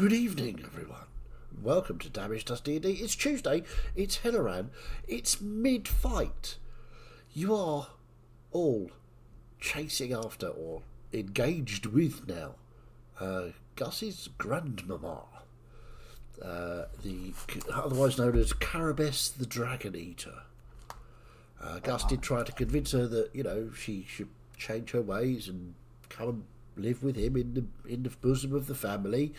Good evening, everyone. Welcome to Damage Dust D&D. It's Tuesday. It's Helloran. It's mid-fight. You are all chasing after or engaged with now Gus's grandmama, the otherwise known as Carabess the Dragon Eater. Gus did try to convince her that she should change her ways and come and live with him in the bosom of the family,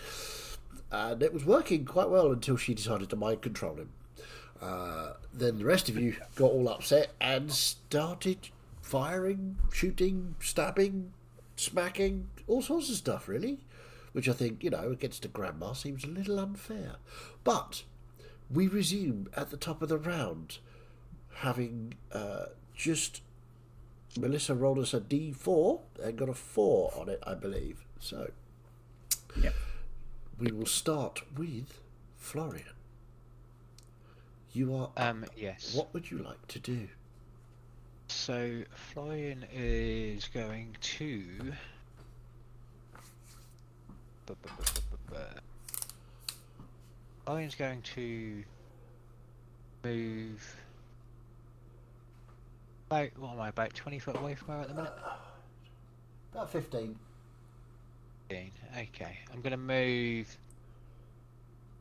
and it was working quite well until she decided to mind control him. Then the rest of you got all upset and started firing, shooting, stabbing, smacking, all sorts of stuff, really, which I think, against a grandma seems a little unfair. But we resume at the top of the round, having just Melissa rolled us a D4 and got a 4 on it, I believe. So, yep. We will start with Florian. You are yes. What would you like to do? So Florian is going to Florian's going to move about 20 foot away from her at the minute? About 15. Okay, I'm going to move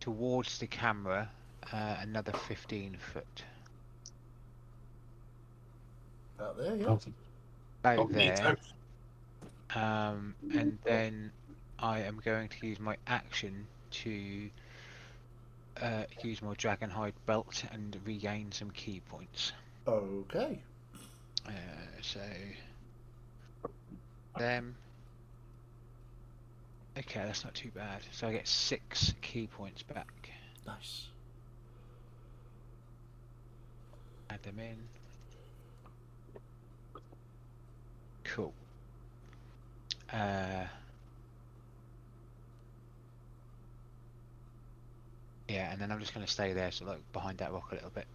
towards the camera another 15 foot. About there, yeah. About there. And then I am going to use my action to use my Dragonhide belt and regain some key points. Okay. So them. Okay, that's not too bad. So I get 6 key points back. Nice. Add them in. Cool. Yeah, and then I'm just going to stay there, so like behind that rock a little bit.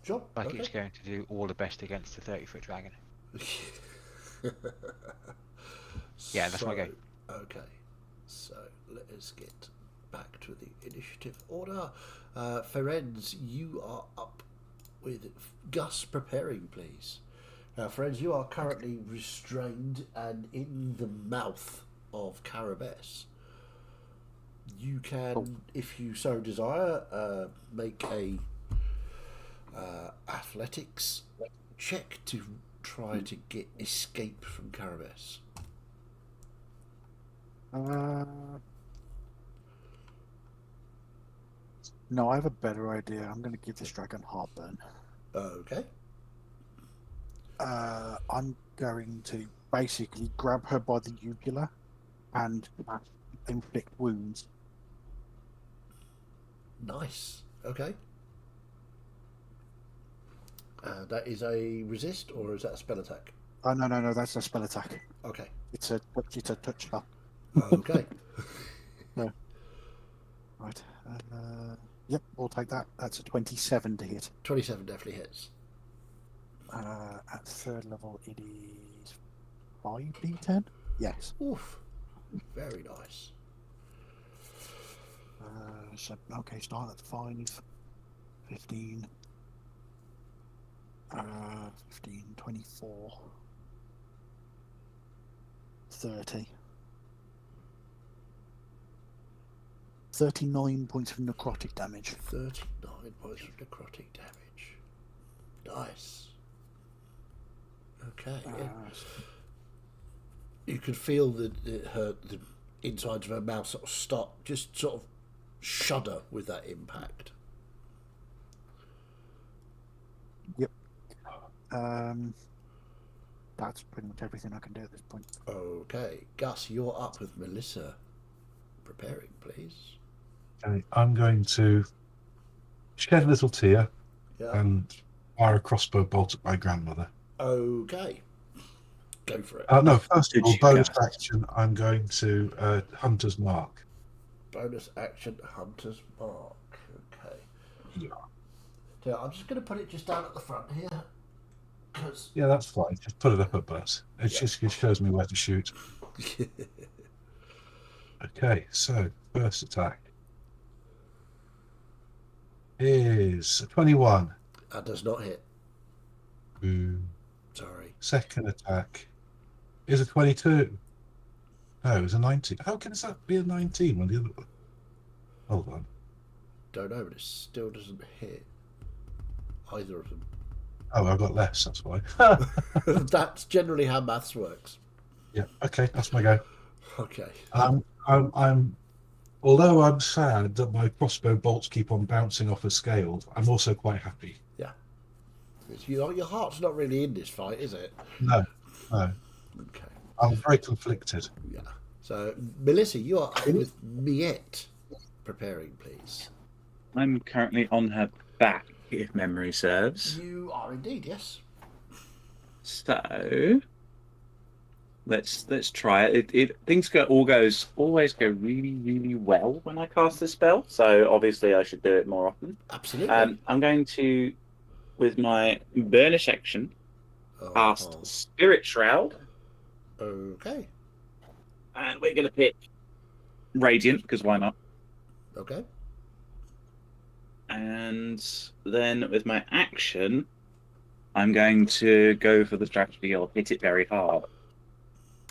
Sure. Like okay. It's going to do all the best against the 30-foot dragon. Yeah, that's my go. Okay, so let us get back to the initiative order. Ferenz, you are up with Gus preparing, please. Now, Ferenz, you are currently restrained and in the mouth of Carabess. You can, if you so desire, make a athletics check to try to escape from Carabess. No, I have a better idea. I'm going to give this dragon heartburn. Okay. I'm going to basically grab her by the uvula and inflict wounds. Nice. Okay. That is a resist, or is that a spell attack? Oh, no, that's a spell attack. Okay. It's a touch spell. Okay. No. Right. Yep, we'll take that. That's a 27 to hit. 27 definitely hits. At third level, it is 5d10? Yes. Oof. Very nice. Okay, start at 5, 15, 15, 24, 30. 39 points of necrotic damage. 39 points of necrotic damage. Nice. Okay. You could feel the insides of her mouth sort of shudder with that impact. Yep. That's pretty much everything I can do at this point. Okay. Gus, you're up with Melissa. Preparing, please. Okay, I'm going to shed a little tear and fire a crossbow bolt at my grandmother. Okay. Go for it. No, first of all, bonus action, I'm going to Hunter's Mark. Bonus action, Hunter's Mark. Okay. Yeah. So I'm just going to put it just down at the front here. Yeah, that's fine. Just put it up at butt. It shows me where to shoot. Okay, so First attack is a 21. That does not hit. Ooh. Sorry. Second attack is a 22. No, it's a 19. How can that be a 19 when the other one? Hold on. Don't know, but it still doesn't hit either of them. Oh, I got less, that's why. That's generally how maths works. Yeah, okay, that's my go. Okay. I'm although I'm sad that my crossbow bolts keep on bouncing off a scale, I'm also quite happy. Yeah. Your heart's not really in this fight, is it? No. Okay. I'm very conflicted. Yeah. So, Melissa, you are up with Miette preparing, please. I'm currently on her back, if memory serves. You are indeed, yes. So let's try it. Things always go really, really well when I cast this spell. So obviously I should do it more often. Absolutely. I'm going to, with my burnish action, cast Spirit Shroud. Okay. And we're going to pick Radiant, because why not? Okay. And then with my action, I'm going to go for the strategy. I'll hit it very hard.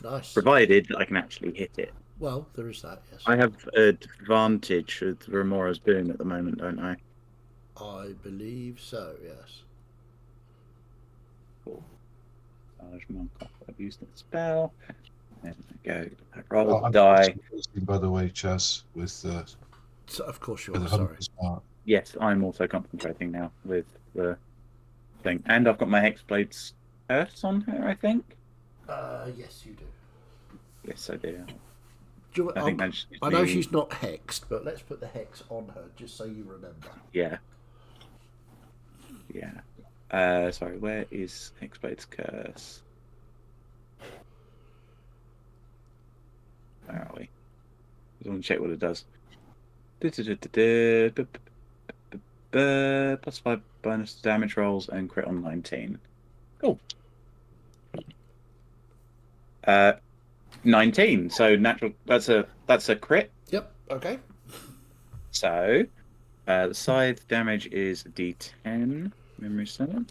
Nice. Provided that I can actually hit it. Well, there is that, yes. I have advantage with Remora's Boon at the moment, don't I? I believe so, yes. Cool. I've used that spell. There we go. I roll the die. By the way, Chaz, with So, of course you with are, the sorry. Hunter's Mark. Yes, I'm also concentrating now with the thing. And I've got my Hexblade's Curse on her, I think. Yes, you do. Yes, I do. I think I know she's not hexed, but let's put the hex on her just so you remember. Yeah. Sorry, where is Hexblade's Curse? Where are we? I want to check what it does. +5 bonus damage rolls and crit on 19. Cool. 19. So natural. That's a crit. Yep. Okay. So the scythe damage is D10. Memory serve.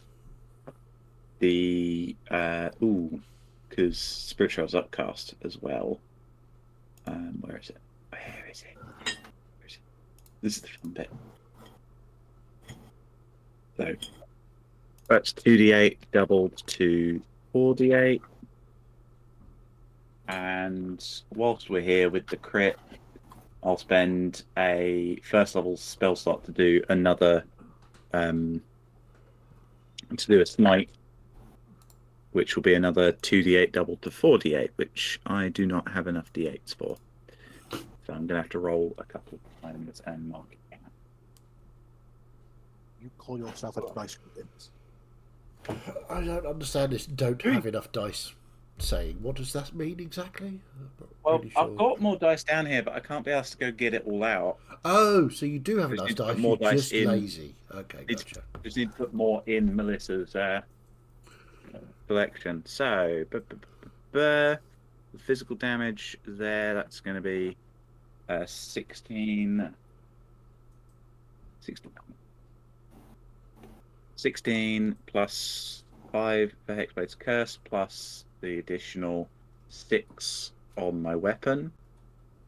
The because Spirit Shroud's upcast as well. Where is it? Where is it? This is the fun bit. So that's 2d8 doubled to 4d8. And whilst we're here with the crit, I'll spend a first level spell slot to do another to do a smite, which will be another 2d8 doubled to 4d8, which I do not have enough d8s for. So I'm gonna have to roll a couple of times and mark it down. You call yourself a dice queen. I don't understand this. Don't have enough dice saying. What does that mean exactly? Well, Really sure. I've got more dice down here, but I can't be asked to go get it all out. Oh, so you do have Just enough need to put dice. more You're dice just in. lazy. Okay, gotcha. Just need to put more in Melissa's collection. So, the physical damage there, that's going to be 16 plus 5 for Hexblade's Curse, plus the additional 6 on my weapon.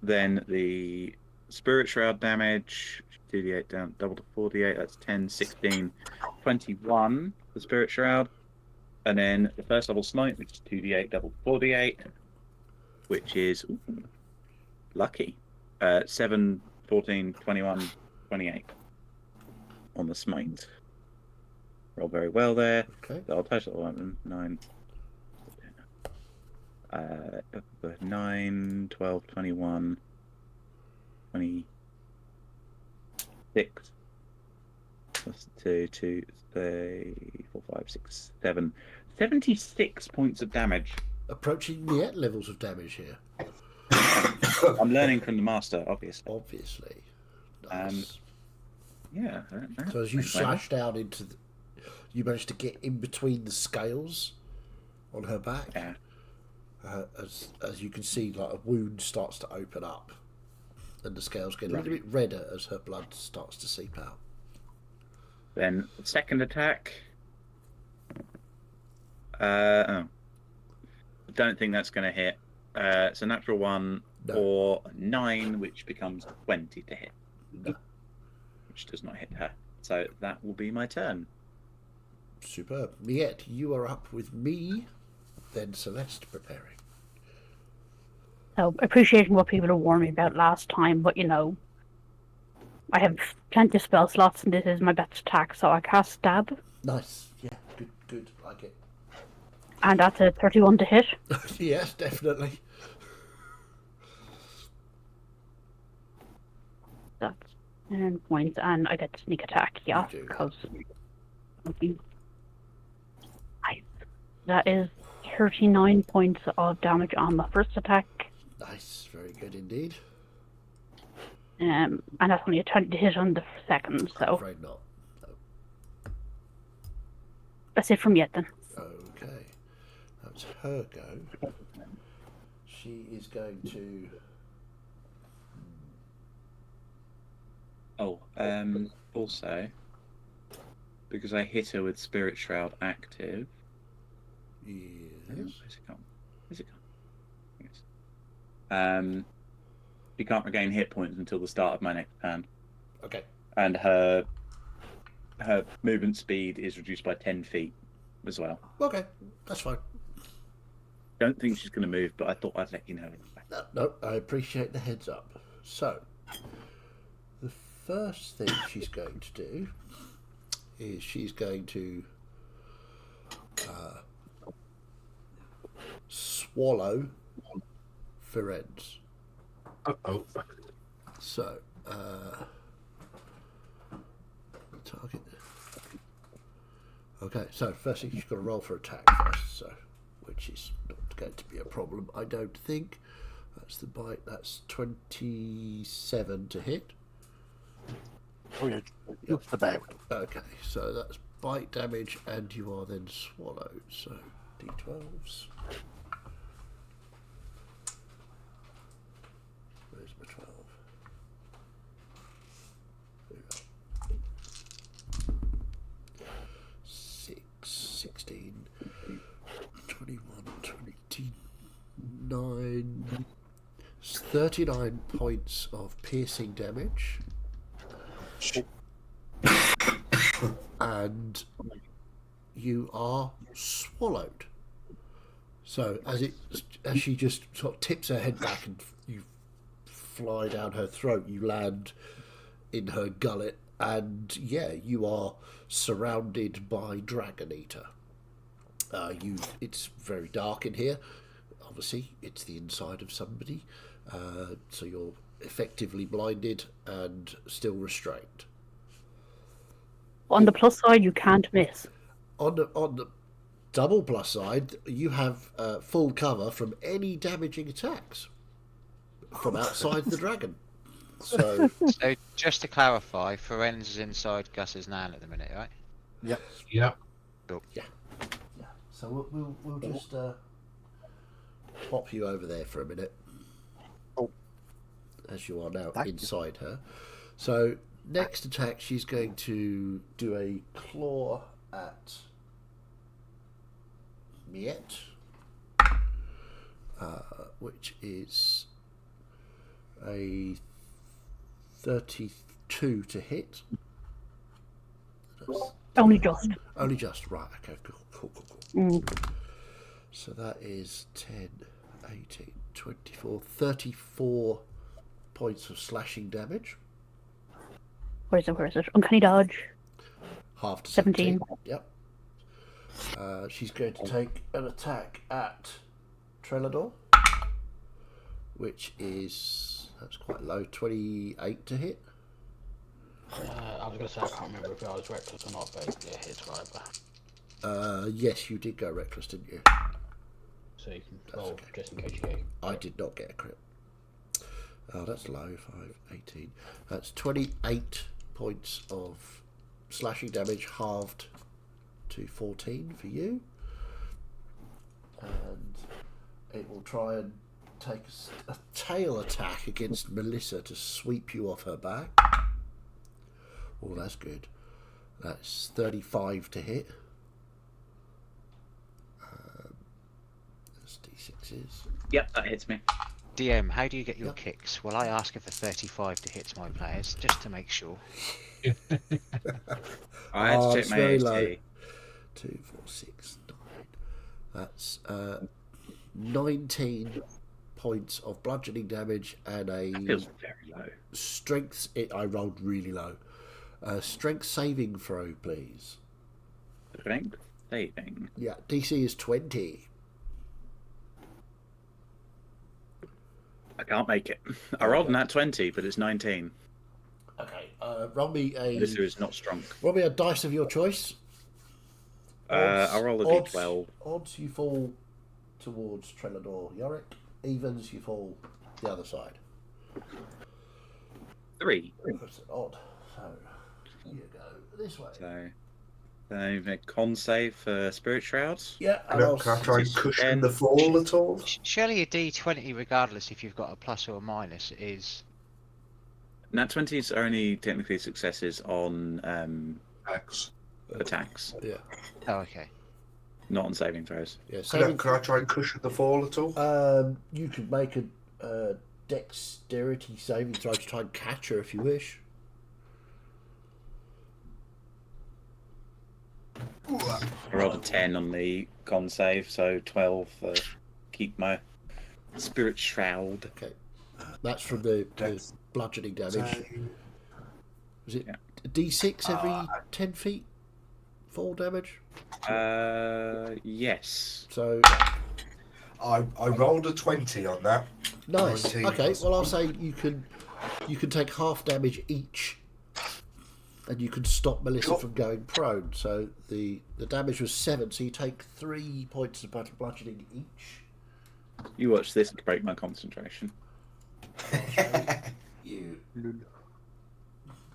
Then the Spirit Shroud damage, 2d8 down, double to 4d8, that's 10, 16, 21 for Spirit Shroud. And then the first level smite, which is 2d8 double to 4d8, which is lucky. 7, 14, 21, 28 on the smite. Roll very well there. Okay. So I'll touch that one. 9, 12, 21, 26. Plus 2, 3, 4, 5, 6, 7. 76 points of damage. Approaching Miette levels of damage here. I'm learning from the master, obviously. Obviously. Nice. Yeah. So as you slash down into you managed to get in between the scales on her back. Yeah. As you can see, like a wound starts to open up, And the scales get a little bit redder as her blood starts to seep out. Then the second attack. I don't think that's going to hit. It's a natural 1 or 9, which becomes 20 to hit. No. Which does not hit her. So that will be my turn. Superb. Miette, you are up with me, then Celeste preparing. So, appreciating what people have warned me about last time, but I have plenty of spell slots and this is my best attack, so I cast Stab. Nice. Yeah, good. Like it. And that's a 31 to hit. Yes, definitely. That's 10 points, and I get sneak attack, yeah, You do. because that is 39 points of damage on the first attack. Nice. Very good indeed. And that's only a 20 to hit on the second, I'm so afraid not. No. that's it from yet then. Okay. That's her go. She is going to... Also, because I hit her with Spirit Shroud active. Yes. Where's it gone? Yes. She can't regain hit points until the start of my next turn. Okay. And her movement speed is reduced by 10 feet as well. Okay. That's fine. Don't think she's going to move, but I thought I'd let you know. No, I appreciate the heads up. So, the first thing she's going to do is she's going to swallow Ferenz. Uh-oh. So, target. Okay, so firstly she's got to roll for attack first, so which is not going to be a problem, I don't think. That's the bite. That's 27 to hit. Oh, yeah, just about. Okay, so that's bite damage, and you are then swallowed. So d12s. Where's my 12? There we go. 6, 16, 21, 29. 39 points of piercing damage. And you are swallowed. So as she just sort of tips her head back and you fly down her throat, you land in her gullet, and yeah, you are surrounded by Dragon Eater. It's very dark in here. Obviously, it's the inside of somebody, so you're effectively blinded and still restrained. On the plus side, you can't miss. On the double plus side, you have full cover from any damaging attacks from outside the dragon. So just to clarify, Ferenz is inside Gus's nan at the minute, right? Yep. Yep. yeah. So we'll just pop you over there for a minute, as you are now inside her. So next attack, she's going to do a claw at Miette, which is a 32 to hit. Only just. Only just, right, okay, cool. So that is 10, 18, 24, 34 points of slashing damage. Where is it? Uncanny dodge. Half to 17. 17. Yep. She's going to take an attack at Trelador, which is, that's quite low, 28 to hit. I was going to say I can't remember if I was reckless or not, but yeah, it's either. Yes, you did go reckless, didn't you? So you can roll just in case you get. I did not get a crit. Oh, that's low, 5, 18. That's 28 points of slashing damage, halved to 14 for you. And it will try and take a tail attack against Melissa to sweep you off her back. Oh, that's good. That's 35 to hit. That's D6s. Yep, that hits me. DM, how do you get your Yep. kicks? Well, I ask for 35 to hit my players, just to make sure. I had to check it's my very AST. low. 2, 4, 6, 9. That's 19 points of bludgeoning damage and a That feels very low. strength. I rolled really low. Strength saving throw, please. Strength saving. Yeah, DC is 20. I can't make it. I rolled an at 20, but it's 19. Okay, roll me Melissa is not strong. a dice of your choice. I'll roll a d12. Odds, you fall towards Trelador Yorick. Evens, you fall the other side. 3. That's an odd. So, you go this way. So make con save for Spirit Shrouds. Yeah, Can I try and cushion the fall at all? Surely a D20, regardless if you've got a plus or a minus, is... Nat 20s are only technically successes on X. attacks, Yeah, Oh, okay. not on saving throws. yeah. Can I try and cushion the fall at all? You could make a dexterity saving throw to try and catch her if you wish. I rolled a 10 on the con save, so 12 for keep my Spirit Shroud. Okay, that's from the Dex bludgeoning damage. Save. Was it Yeah. D6 every 10 feet fall damage? Yes. So I rolled a 20 on that. nice. 19 Okay, plus well I'll one. say you can take half damage each, and you can stop Melissa Sure. from going prone. So the damage was 7, so you take 3 points of bludgeoning each. You watch this to break my concentration.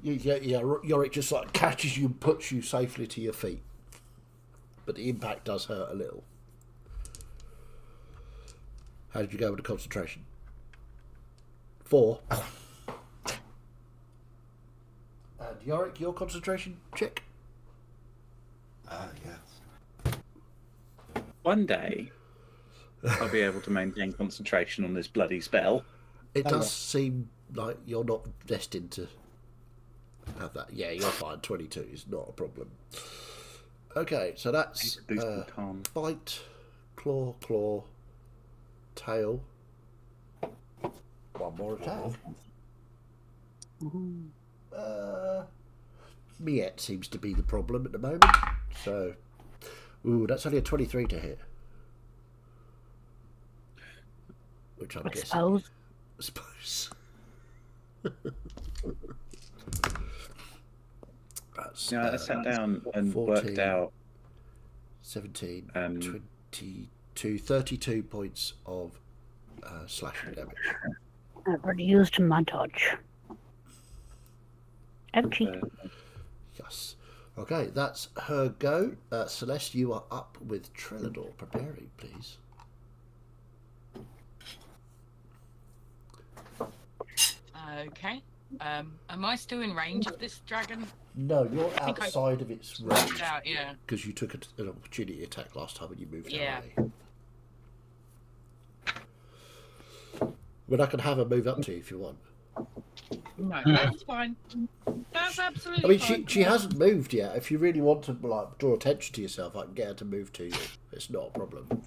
Yorick just like catches you and puts you safely to your feet, but the impact does hurt a little. How did you go with the concentration? 4. And Yorick, your concentration check? Yes. One day, I'll be able to maintain concentration on this bloody spell. It does seem like you're not destined to have that. Yeah, you're fine. 22 is not a problem. Okay, so that's bite, claw, tail. One more attack. Miette seems to be the problem at the moment. So, that's only a 23 to hit. Which I'm guessing. I suppose. That's, Yeah, I sat down and 14, worked out 17, 22, 32 points of slashing damage. I've already used my dodge. Ouchie. Yes. Okay, that's her go. Celeste, you are up with Trelador. Preparing, please. Okay. Am I still in range of this dragon? No, you're think I outside of its range Out, yeah. because you took an opportunity attack last time when you moved Yeah. away. But I can have her move up to you if you want. No, that's fine. That's absolutely I mean, fine. she hasn't moved yet. If you really want to like draw attention to yourself, I can get her to move to you. It's not a problem.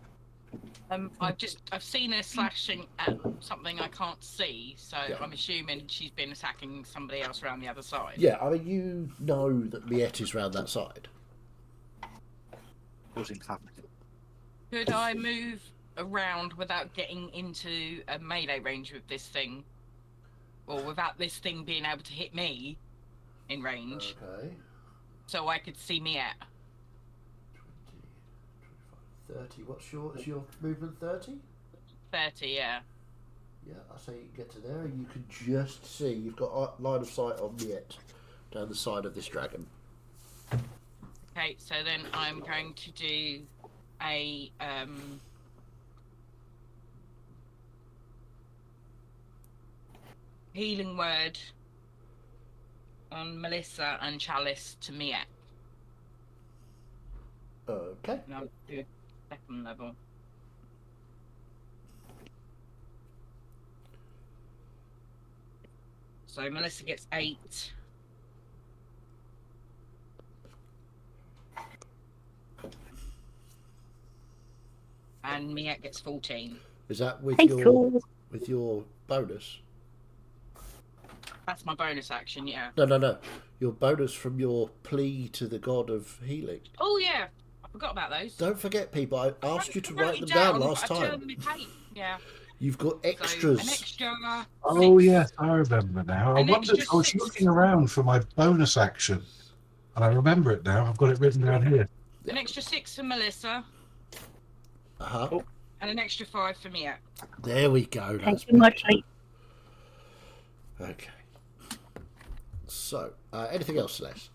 I've seen her slashing at something I can't see, so Yeah. I'm assuming she's been attacking somebody else around the other side. Yeah, I mean, you know that Miette is round that side. Causing havoc. Could I move around without getting into a melee range with this thing? Or without this thing being able to hit me in range, Okay. so I could see Miette? 30. Is your movement 30? 30, yeah. Yeah, I say you can get to there and you can just see, you've got a line of sight on Miette down the side of this dragon. Okay, so then I'm going to do a healing word on Melissa and Chalice to Mia. Okay. And I'll do second level. So Melissa gets 8. And Miette gets 14. Is that with Thank your you. with your bonus? That's my bonus action, yeah. No. Your bonus from your plea to the god of healing. Oh yeah, I forgot about those. Don't forget, people. I asked you to I wrote write it them down but last I turned time. them in page. Yeah. You've got So extras. an extra. Oh 6. yes, I remember now. I An wondered. extra I was 6. looking around for my bonus action, and I remember it now. I've got it written down here. An extra 6 for Melissa. Oh. And an extra 5 for Mia. There we go. Thank you much. Okay. So, anything else, Celeste?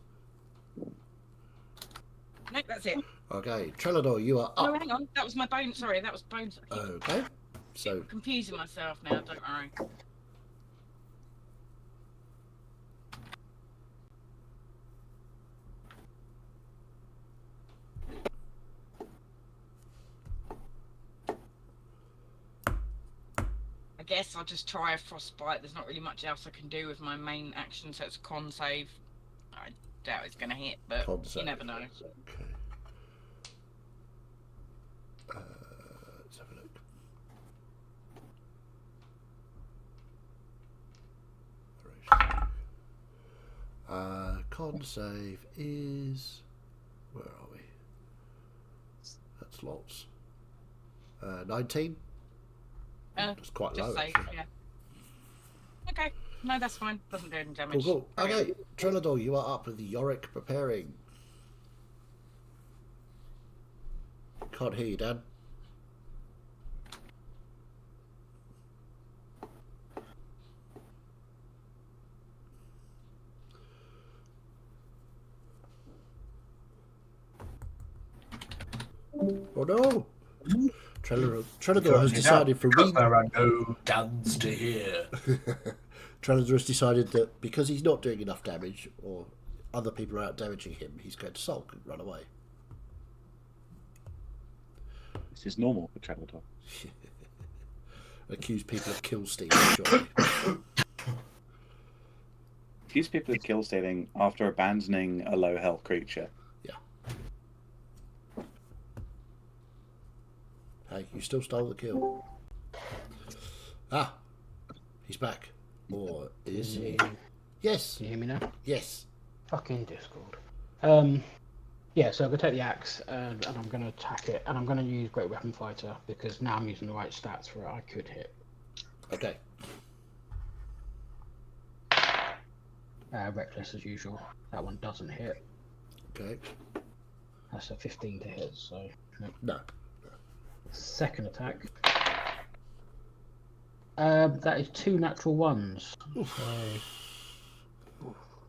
No, that's it. Okay, Trelador, you are up. Oh, hang on. That was my bonus. Sorry, that was bonus. Okay. So, I'm confusing myself now. Don't worry. I guess I'll just try a frostbite. There's not really much else I can do with my main action, so it's a con save. I doubt it's going to hit, but you never know. Okay. Let's have a look. Con save is... Where are we? That's lots. 19? That's quite low, save, actually. yeah. Okay. No, that's fine. Doesn't do any damage. Cool. Okay, Trelador, you are up with the Yorick preparing. Can't hear you, Dan. Oh no! Trelador has decided for there are no guns to hear. Trelador has decided that because he's not doing enough damage, or other people are out damaging him, he's going to sulk and run away. This is normal for Trelador. Accuse people of kill stealing, surely. Accuse people of kill stealing after abandoning a low health creature. Hey, you still stole the kill. Ah, he's back. Or is he? Yes. Can you hear me now? Yes. Fucking Discord. Yeah, so I'm going to take the axe and I'm going to attack it, and I'm going to use Great Weapon Fighter because now I'm using the right stats for it. I could hit. Okay. Reckless as usual. That one doesn't hit. Okay. That's a 15 to hit, so... No. Second attack. That is 2 natural ones.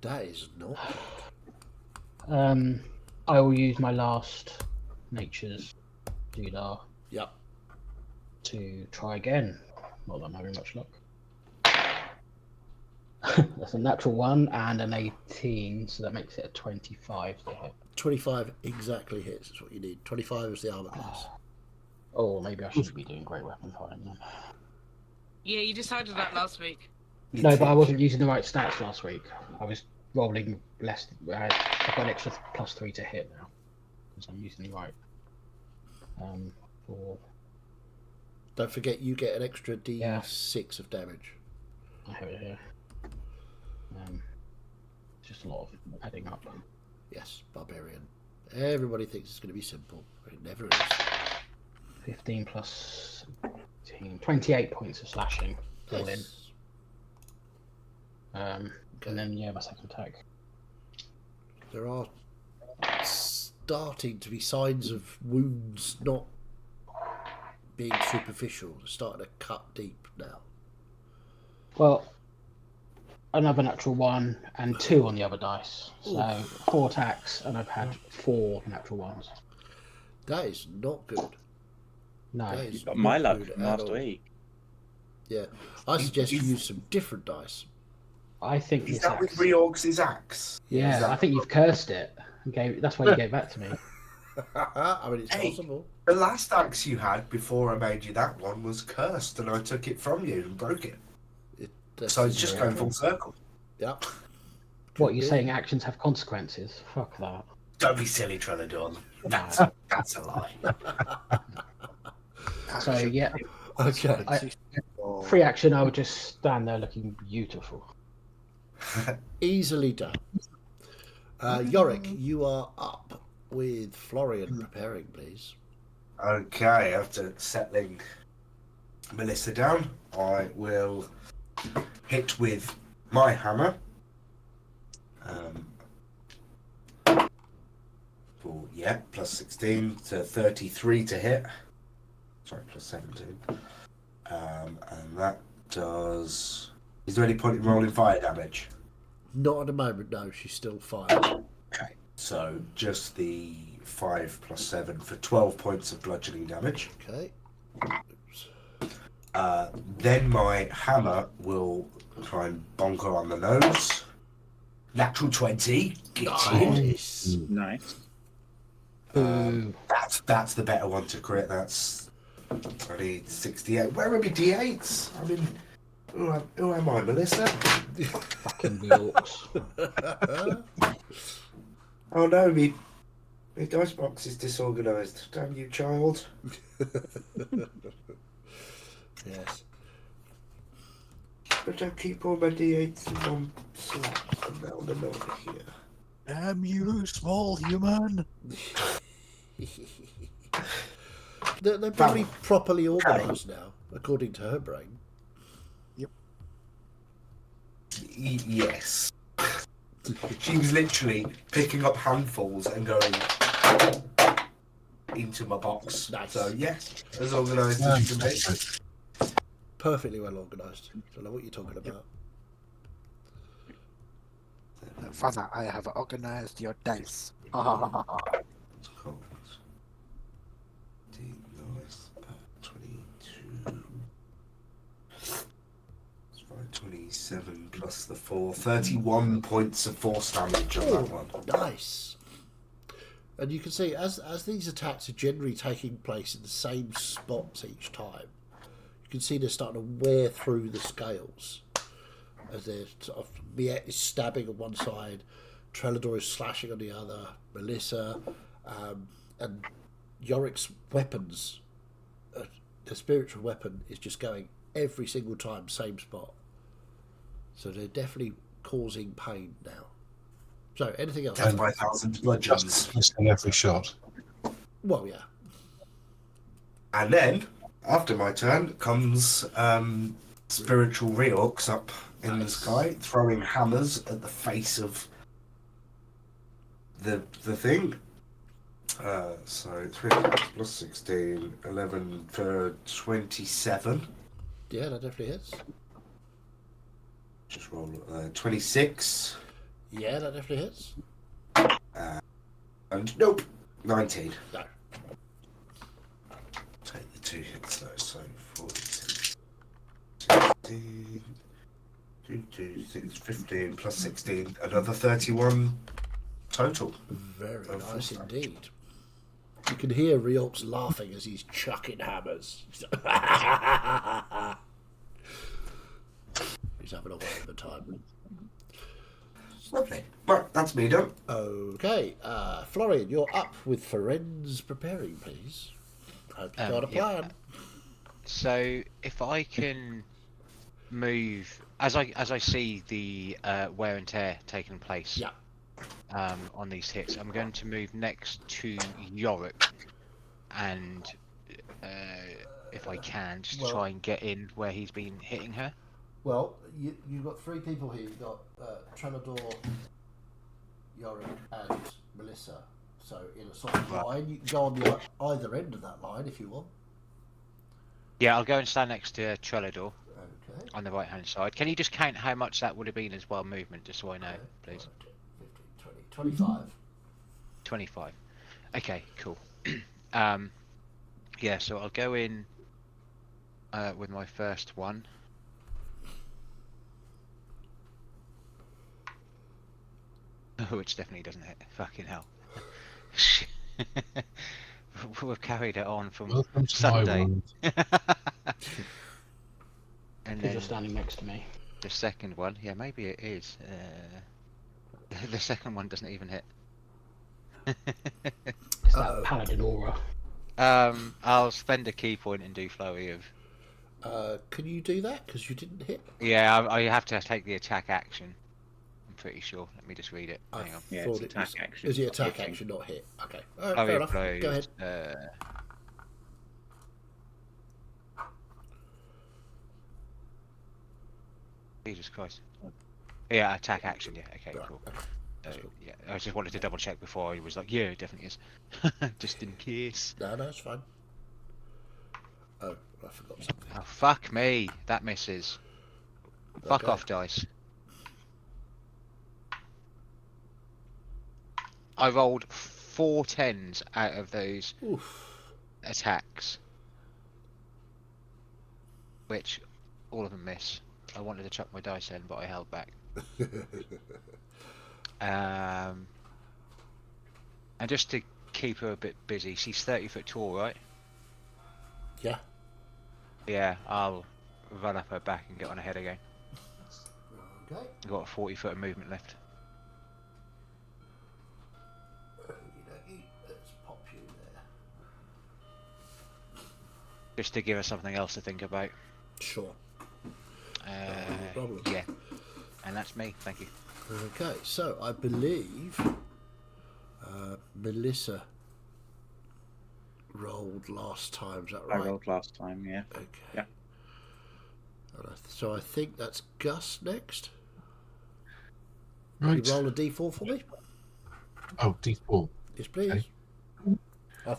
That is not good. I will use my last Nature's Dudar. Yep. To try again. Not that I'm having much luck. That's a natural 1 and an 18, so that makes it a 25 to hit. 25 exactly hits. That's what you need. 25 is the armor class. Oh, maybe I should be doing Great Weapon Fighting then. Yeah, you decided that last week. No, but I wasn't using the right stats last week. I was rolling less. I've got an extra +3 to hit now because I'm using the right. For... Don't forget, you get an extra D6 of damage. I have it here. Just a lot of adding up. Yes, barbarian. Everybody thinks it's going to be simple. It never is. 15 plus 18, 28 points of slashing. All in. And then my second attack. There are starting to be signs of wounds not being superficial. They're starting to cut deep now. Well, another natural 1 and 2 on the other dice. So 4 attacks, and I've had 4 natural 1s. That is not good. No. You got my luck from last week. Yeah, I suggest you use some different dice. I think Is this that with axe. Reorg's axe? Yeah, Is that- I think you've cursed it. That's why you gave that to me. I mean, it's Hey. possible. The last axe you had before I made you that one was cursed, and I took it from you and broke it. So it's just going full circle. Yep. What, you're be. saying actions have consequences? Fuck that. Don't be silly, Treladon. That's a lie. So, yeah. Okay. Free action, I would just stand there looking beautiful. Easily done. Yorick, you are up with Florian preparing, please. Okay, after settling Melissa down, I will hit with my hammer. Plus 16 to 33 to hit. Sorry, plus 17. And that does... Is there any point in rolling fire damage? Not at the moment, no. She's still fired. Okay, so just the 5 plus 7 for 12 points of bludgeoning damage. Okay. Then my hammer will try and bonk her on the nose. Natural 20. Nice. Nice. That's the better one to crit. That's... I need 68. Where are my d8s? I mean, who am I, Melissa? Fucking Yorks. Oh no, my dice box is disorganised. Damn you, child. Yes. But I keep all my d8s in one slot, and now they're over here. Damn you, small human! They're probably properly organised now, according to her brain. Yep. Yes. She was literally picking up handfuls and going into my box. Nice. So, yes, as organised as you can be. Perfectly well organised. Don't know what you're talking about. Father, I have organised your dice. Cool. Nice. 22. 27 plus the 4. 31 points of force damage on that one. Nice. And you can see, as these attacks are generally taking place in the same spots each time, you can see they're starting to wear through the scales. As they're sort of, Miette is stabbing on one side, Trelador is slashing on the other, Melissa, and Yorick's weapons, the spiritual weapon is just going every single time, same spot. So they're definitely causing pain now. So, anything else? Death by 1,000 bludgeons. Just missing every shot. Well, yeah. And then, after my turn, comes spiritual reorcs up in the sky, throwing hammers at the face of the thing. So 3 plus 16, 11 for 27. Yeah, that definitely hits. Just roll 26. Yeah, that definitely hits. And nope, 19. No. Take the 2 hits though, so 46. 16. 2, 6, 15 plus 16, another 31 total. Very nice indeed. You can hear Reork's laughing as he's chucking hammers. He's having a whale of a time. Lovely. Right, that's me done. Okay, Florian, you're up with Ferenz preparing, please. Hope you got a plan. Yeah. So if I can move as I see the wear and tear taking place. Yeah. On these hits, I'm going to move next to Yorick, and if I can, just to try and get in where he's been hitting her. Well, you've got 3 people here. You've got Trelador, Yorick, and Melissa. So in a sort of line, you can go on the either end of that line if you want. Yeah, I'll go and stand next to Trelador. Okay. On the right hand side. Can you just count how much that would have been as well, movement, just so I know, please? 15, 20, 25. 25. Okay, cool. Yeah, so I'll go in with my first one. Which definitely doesn't hit. Fucking hell. We've carried it on from Welcome to my Sunday. world. And Because then you're standing next to me. the second one, yeah, maybe it is. The second one doesn't even hit. It's that paladin aura. I'll spend a key point and do flurry of. Can you do that? Because you didn't hit. Yeah, I have to take the attack action. I'm pretty sure. Let me just read it. I Hang on. Yeah, thought it's it was. attack action, Is it not attack hitting. action, not hit? Okay. All right, Flurry fair of enough. blows. Go ahead. Jesus Christ. Yeah, attack action. Yeah. Okay. Right, Cool. okay. That's cool. Yeah, I just wanted to double check before I was like, yeah, it definitely is. Just in case. No, it's fine. Oh, I forgot something. Oh, fuck me. That misses. Fuck Okay. off, dice. I rolled 4 10s out of those Oof. attacks. Which all of them miss. I wanted to chuck my dice in, but I held back. And just to keep her a bit busy, she's 30 foot tall, right? Yeah. Yeah, I'll run up her back and get on her head again. Okay. I've got a 40 foot of movement left. Okey-dokey. Let's pop you there. Just to give her something else to think about. Sure. No problem. Yeah. And that's me, thank you. Okay, so I believe Melissa rolled last time. Is that I right? rolled last time, yeah. Okay. Yeah. So I think that's Gus next. Right. You roll a d4 for me? Oh, D4. Yes, please. Okay. I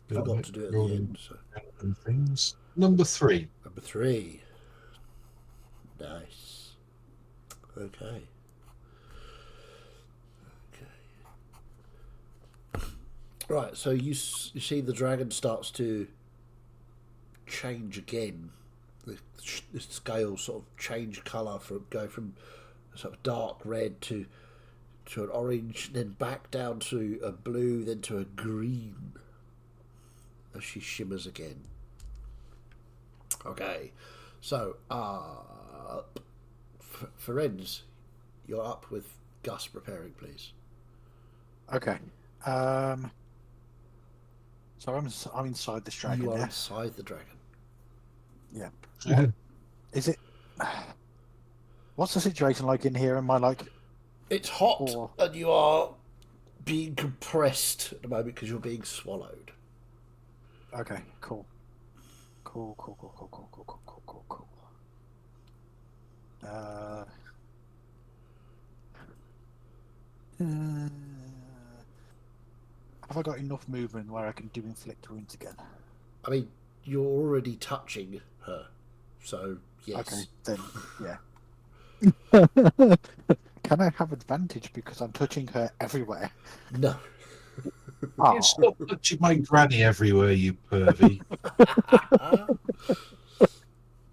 forgot to do it at the rolling end. So. random things. Number 3. Number 3. Nice. Okay. Right, so you see the dragon starts to change again. The scales sort of change colour, go from sort of dark red to an orange, then back down to a blue, then to a green as she shimmers again. Okay, so Ferenz, you're up with Gus preparing, please. Okay. So I'm inside this dragon. You are Yeah. inside the dragon. Yeah. What is it? What's the situation like in here? Am I like? It's hot, Or- and you are being compressed at the moment because you're being swallowed. Okay. Cool. Cool. Have I got enough movement where I can do inflict wounds again? I mean, you're already touching her, so yes. Okay, then yeah. Can I have advantage because I'm touching her everywhere? No. Oh, Stop touching my granny everywhere, you pervy.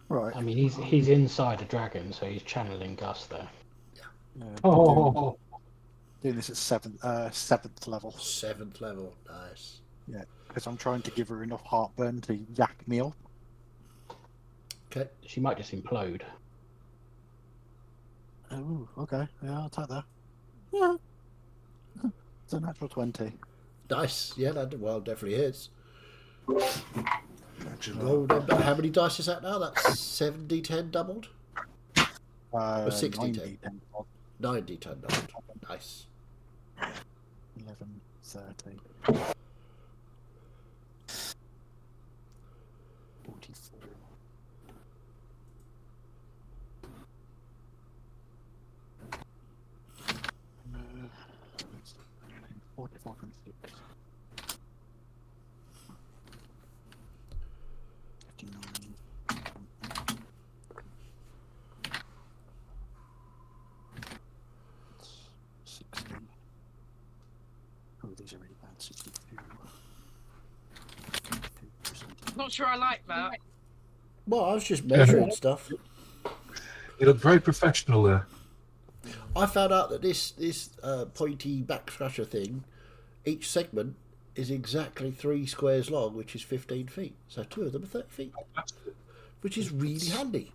right. I mean, he's inside a dragon, so he's channeling Gus there. Yeah, Oh, doing this at seventh level 7th level, nice. because I'm trying to give her enough heartburn to yak me up. Okay. She might just implode. Oh, okay. Yeah, I'll take that. Yeah. It's a natural 20. Nice. Yeah, that definitely is. imagine Roll them. How many dice is that now? That's 7d10 doubled? 60 90, 10, 9d10 doubled. Nice. 11, 30. 44. 44 and 6. 59. 60. Oh, these are really bad. 62. Not sure I like that. Well, I was just measuring stuff. You look very professional there. I found out that this pointy back scratcher thing, each segment is exactly 3 squares long, which is 15 feet. So 2 of them are 30 feet, which is really handy.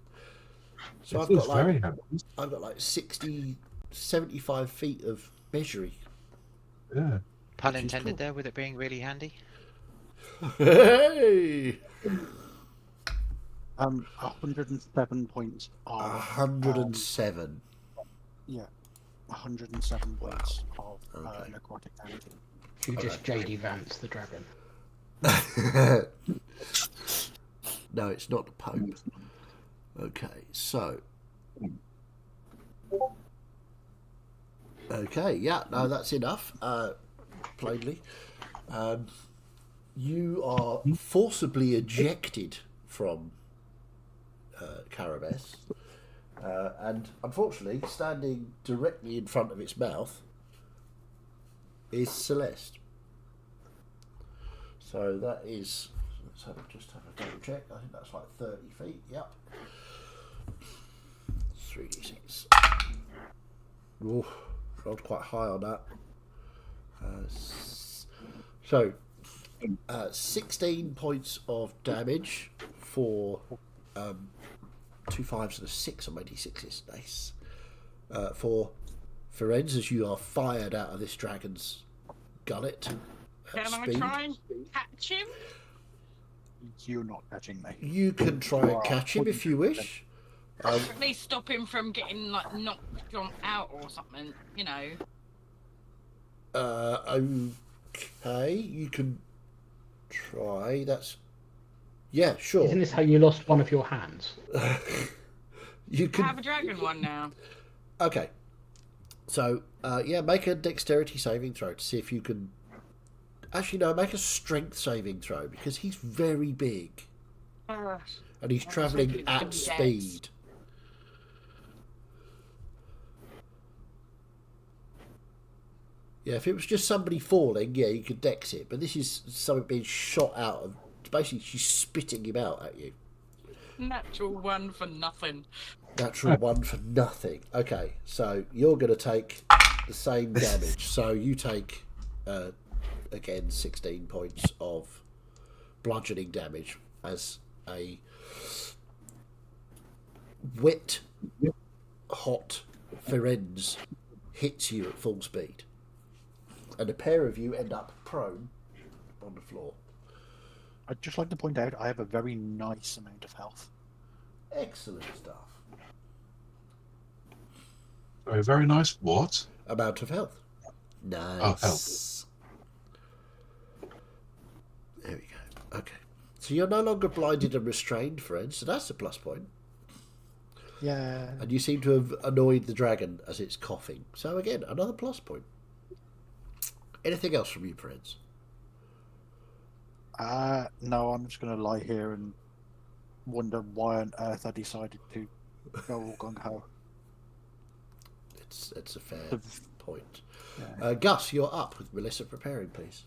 So I've got like 60, 75 feet of measuring. Yeah. Pun intended there, with it being really handy. Hey! 107 points of 107. yeah, 107 points of necrotic damage. You just JD Vance the dragon. No, it's not the Pope. Okay, so. Okay, yeah, no, that's enough. Plainly, you are forcibly ejected from Carabas, and unfortunately, standing directly in front of its mouth is Celeste. So that is. Just have a double check. I think that's like 30 feet. Yep. 3d6. Oh, rolled quite high on that. So, 16 points of damage for 2 5s and a 6 on my d6s. Nice. For Ferenz, as you are fired out of this dragon's gullet. Can I try and catch him? You're not catching me. You can try and catch him if you wish. At least stop him from getting like knocked out or something, you know. Okay, you can try. That's sure. Isn't this how you lost one of your hands? You can I have a dragon one now. Okay, so make a dexterity saving throw to see if you can. Actually, no, make a strength saving throw because he's very big and he's travelling at speed. Yeah, if it was just somebody falling, you could dex it. But this is something being shot out of. Basically, she's spitting him out at you. Natural 1 for nothing. Natural 1 for nothing. Okay, so you're going to take the same damage. So you take, again, 16 points of bludgeoning damage as a wet, hot Ferenz hits you at full speed. And a pair of you end up prone on the floor. I'd just like to point out I have a very nice amount of health. Excellent stuff. A very nice what? Amount of health. Nice. Oh, health. There we go. Okay. So you're no longer blinded and restrained, friends, so that's a plus point. Yeah. And you seem to have annoyed the dragon as it's coughing. So again, another plus point. Anything else from you, friends? No, I'm just going to lie here and wonder why on earth I decided to go all gung-ho. It's a fair point. Yeah. Gus, you're up with Melissa preparing, please.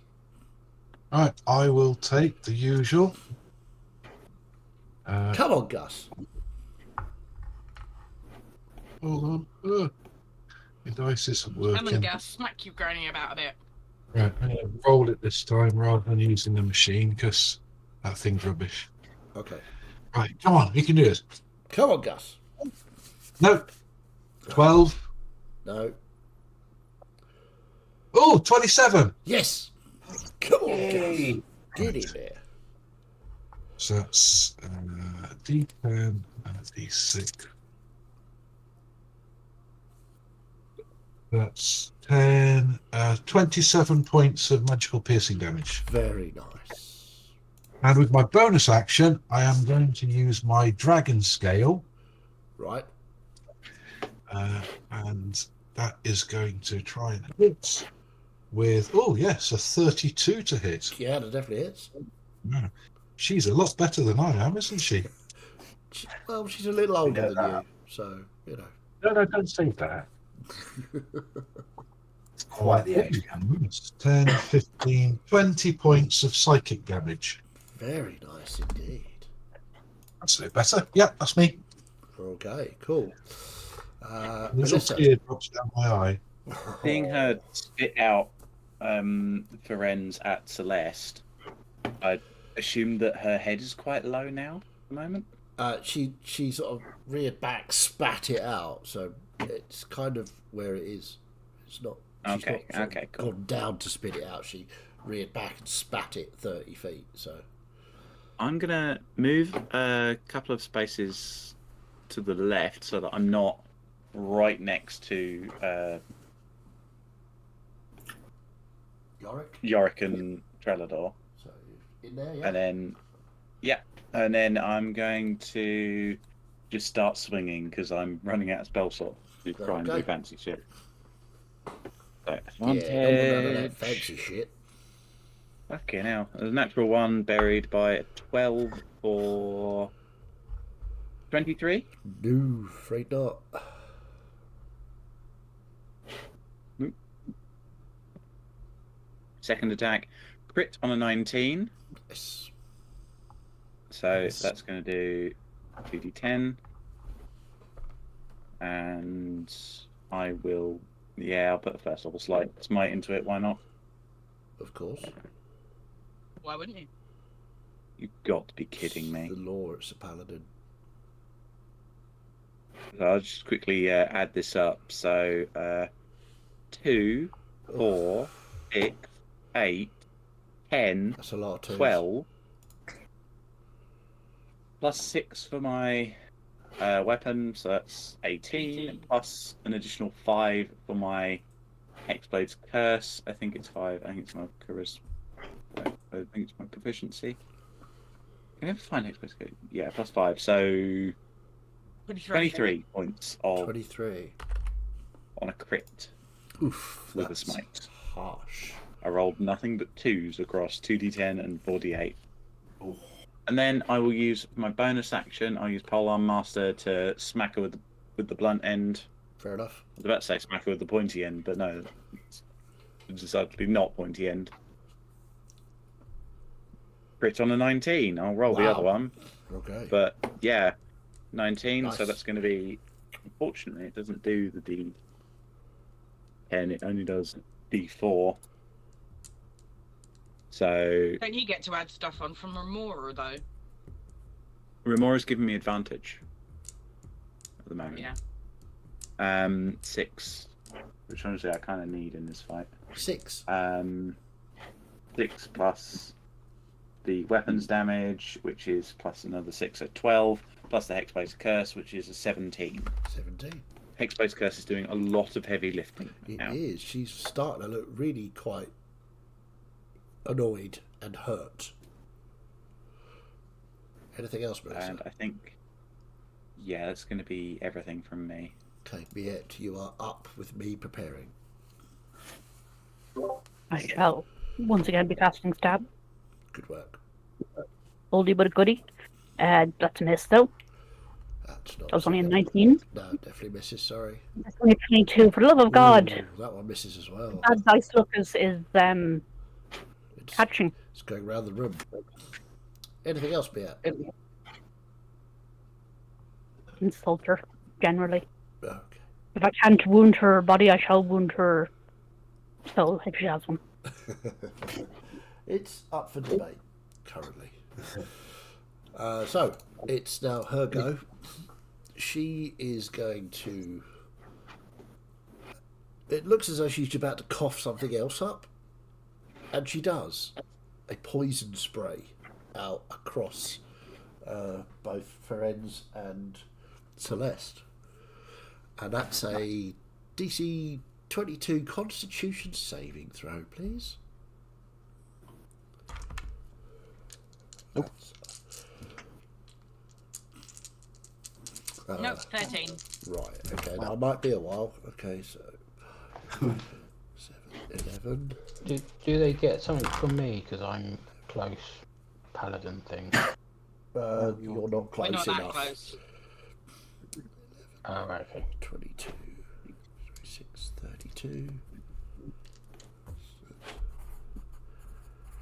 All right, I will take the usual. Come on, Gus. Hold on. The dice isn't working. Come on, Gus, smack you groaning about a bit. Right, I'm going to roll it this time rather than using the machine because that thing's rubbish. Okay. Right, come on, you can do this. Come on, Gus. No. 12. No. Oh, 27. Yes. Come on, Gus. Get in there. So that's D10 and D6. That's 10, 27 points of magical piercing damage. Very nice. And with my bonus action, I am going to use my dragon scale. Right. And that is going to try and hit with, oh yes, a 32 to hit. Yeah, that definitely hits. Yeah. She's a lot better than I am, isn't she? Well, she's a little older than you, so, you know. No, don't say that. Quite the age. 10, 15, 20 points of psychic damage. Very nice indeed. That's a bit better. Yeah, that's me. Okay, cool. Little Melissa. tear drops down my eye. Seeing her spit out Ferenz at Celeste, I assume that her head is quite low now at the moment. She sort of reared back, spat it out, so it's kind of where it is. It's not. She's Okay, not sort okay, of cool. gone down to spit it out. She reared back and spat it 30 feet. So I'm gonna move a couple of spaces to the left so that I'm not right next to Yorick and Trelador. So in there, yeah. And then I'm going to just start swinging because I'm running out of spell slots to try and do fancy shit. So, Yeah, don't want none of that fancy shit. Okay, now there's a natural 1 buried by a 12 for 23. No, afraid not. Second attack, crit on a 19. Yes. So Yes. that's going to do 2d10. And I will, I'll put a first level slight smite into it. Why not? Of course. Why wouldn't you? You've got to be kidding me. The law, it's a paladin. So I'll just quickly add this up. So 2, 4, 6, 8, 10, That's a lot of twos. 12, plus 6 for my weapon, so that's 18, plus an additional 5 for my Hexblade's Curse. I think it's 5. I think it's my charisma. I think it's my proficiency. Can I ever find Hexblade's Curse? Yeah, plus 5. So 23 points of 23 on a crit. Oof, with a that's smite. Harsh. I rolled nothing but 2s across 2d10 and 4d8. Ooh. And then I will use my bonus action. I'll use Polearm Master to smack her with the blunt end. Fair enough. I was about to say smack her with the pointy end, but no, it's decidedly not pointy end. Crit on a 19. I'll roll the other one. Okay. But yeah, 19. Nice. So that's going to be. Unfortunately, it doesn't do the D10. It only does D4. So. Don't you get to add stuff on from Remora though? Remora's giving me advantage at the moment. Yeah. 6, which honestly I kind of need in this fight. 6. 6 plus the weapons damage, which is plus another 6 at 12, plus the Hexblade's Curse, which is a 17. 17. Hexblade's Curse is doing a lot of heavy lifting. It now. is. She's starting to look really quite annoyed and hurt. Anything else, Melissa? And I think, yeah, that's going to be everything from me. Okay, Miette, you are up with me preparing. I shall once again be casting stab. Good work. Oldie but a goodie. That's a miss though. That's not. That was only a 19. No, definitely misses. Sorry. That's only a 22. For the love of God. Ooh, that one misses as well. Bad dice luck is catching. It's going around the room. Anything else, Miette? Insult her, generally. Okay. If I can't wound her body, I shall wound her soul if she has one. It's up for debate currently. So it's now her go. She is going to. It looks as though she's about to cough something else up, and she does. A poison spray out across both Ferenz and Celeste, and that's a DC 22 Constitution saving throw, please. Nope, 13. Right, okay, now it might be a while. Okay, so 7, 11. Do they get something from me because I'm close paladin thing? You're not close We're not that enough. close. Oh, right, okay. 22, 36, 32.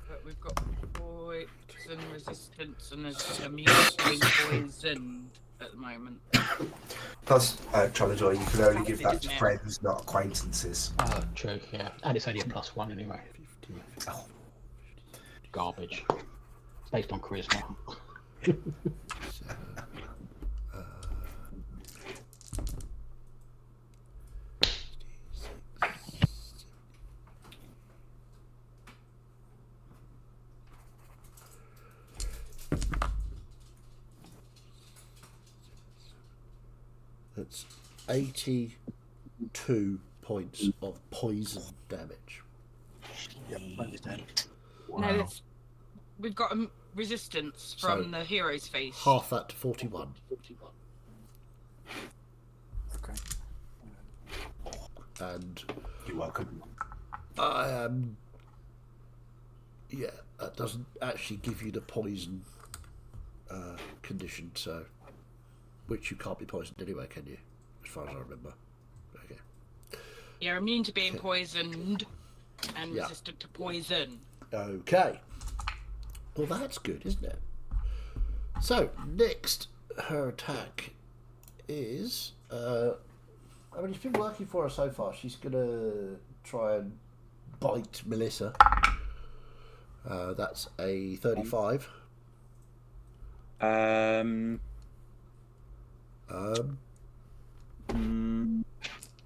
But we've got 4, poison resistance and is immune to being poisoned at the moment. Plus, Trellador, you can only give that Isn't to it? friends, not acquaintances. Oh, true, yeah. And it's only a +1 anyway. Oh. Garbage. It's based on charisma. That's 82 points of poison damage. Yep, understand. No, that's, we've got a resistance from So, the hero's feast. Half that to 41. Okay. And You're welcome. I am. Yeah, that doesn't actually give you the poison condition, so. Which you can't be poisoned anyway, can you? As far as I remember. Okay. You're immune to being Okay. poisoned and Yeah. resistant to poison. Okay. Well, that's good, isn't it? So, next, her attack is. I mean, it's been working for her so far. She's going to try and bite Melissa. That's a 35.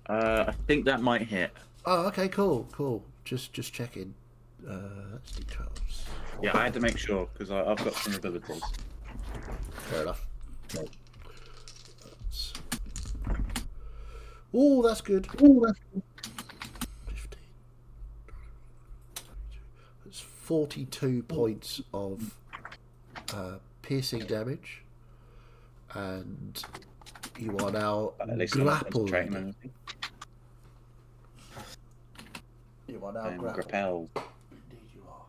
I think that might hit. Oh, okay, cool. Just checking. That's D12s. Yeah, I had to make sure because I've got some abilities. Fair enough. Oh, that's good. 15. That's 42 points of piercing damage, and you are now At least I'm not grappled. concentrating on anything. You are now I'm grappled. grappled. Indeed, you are.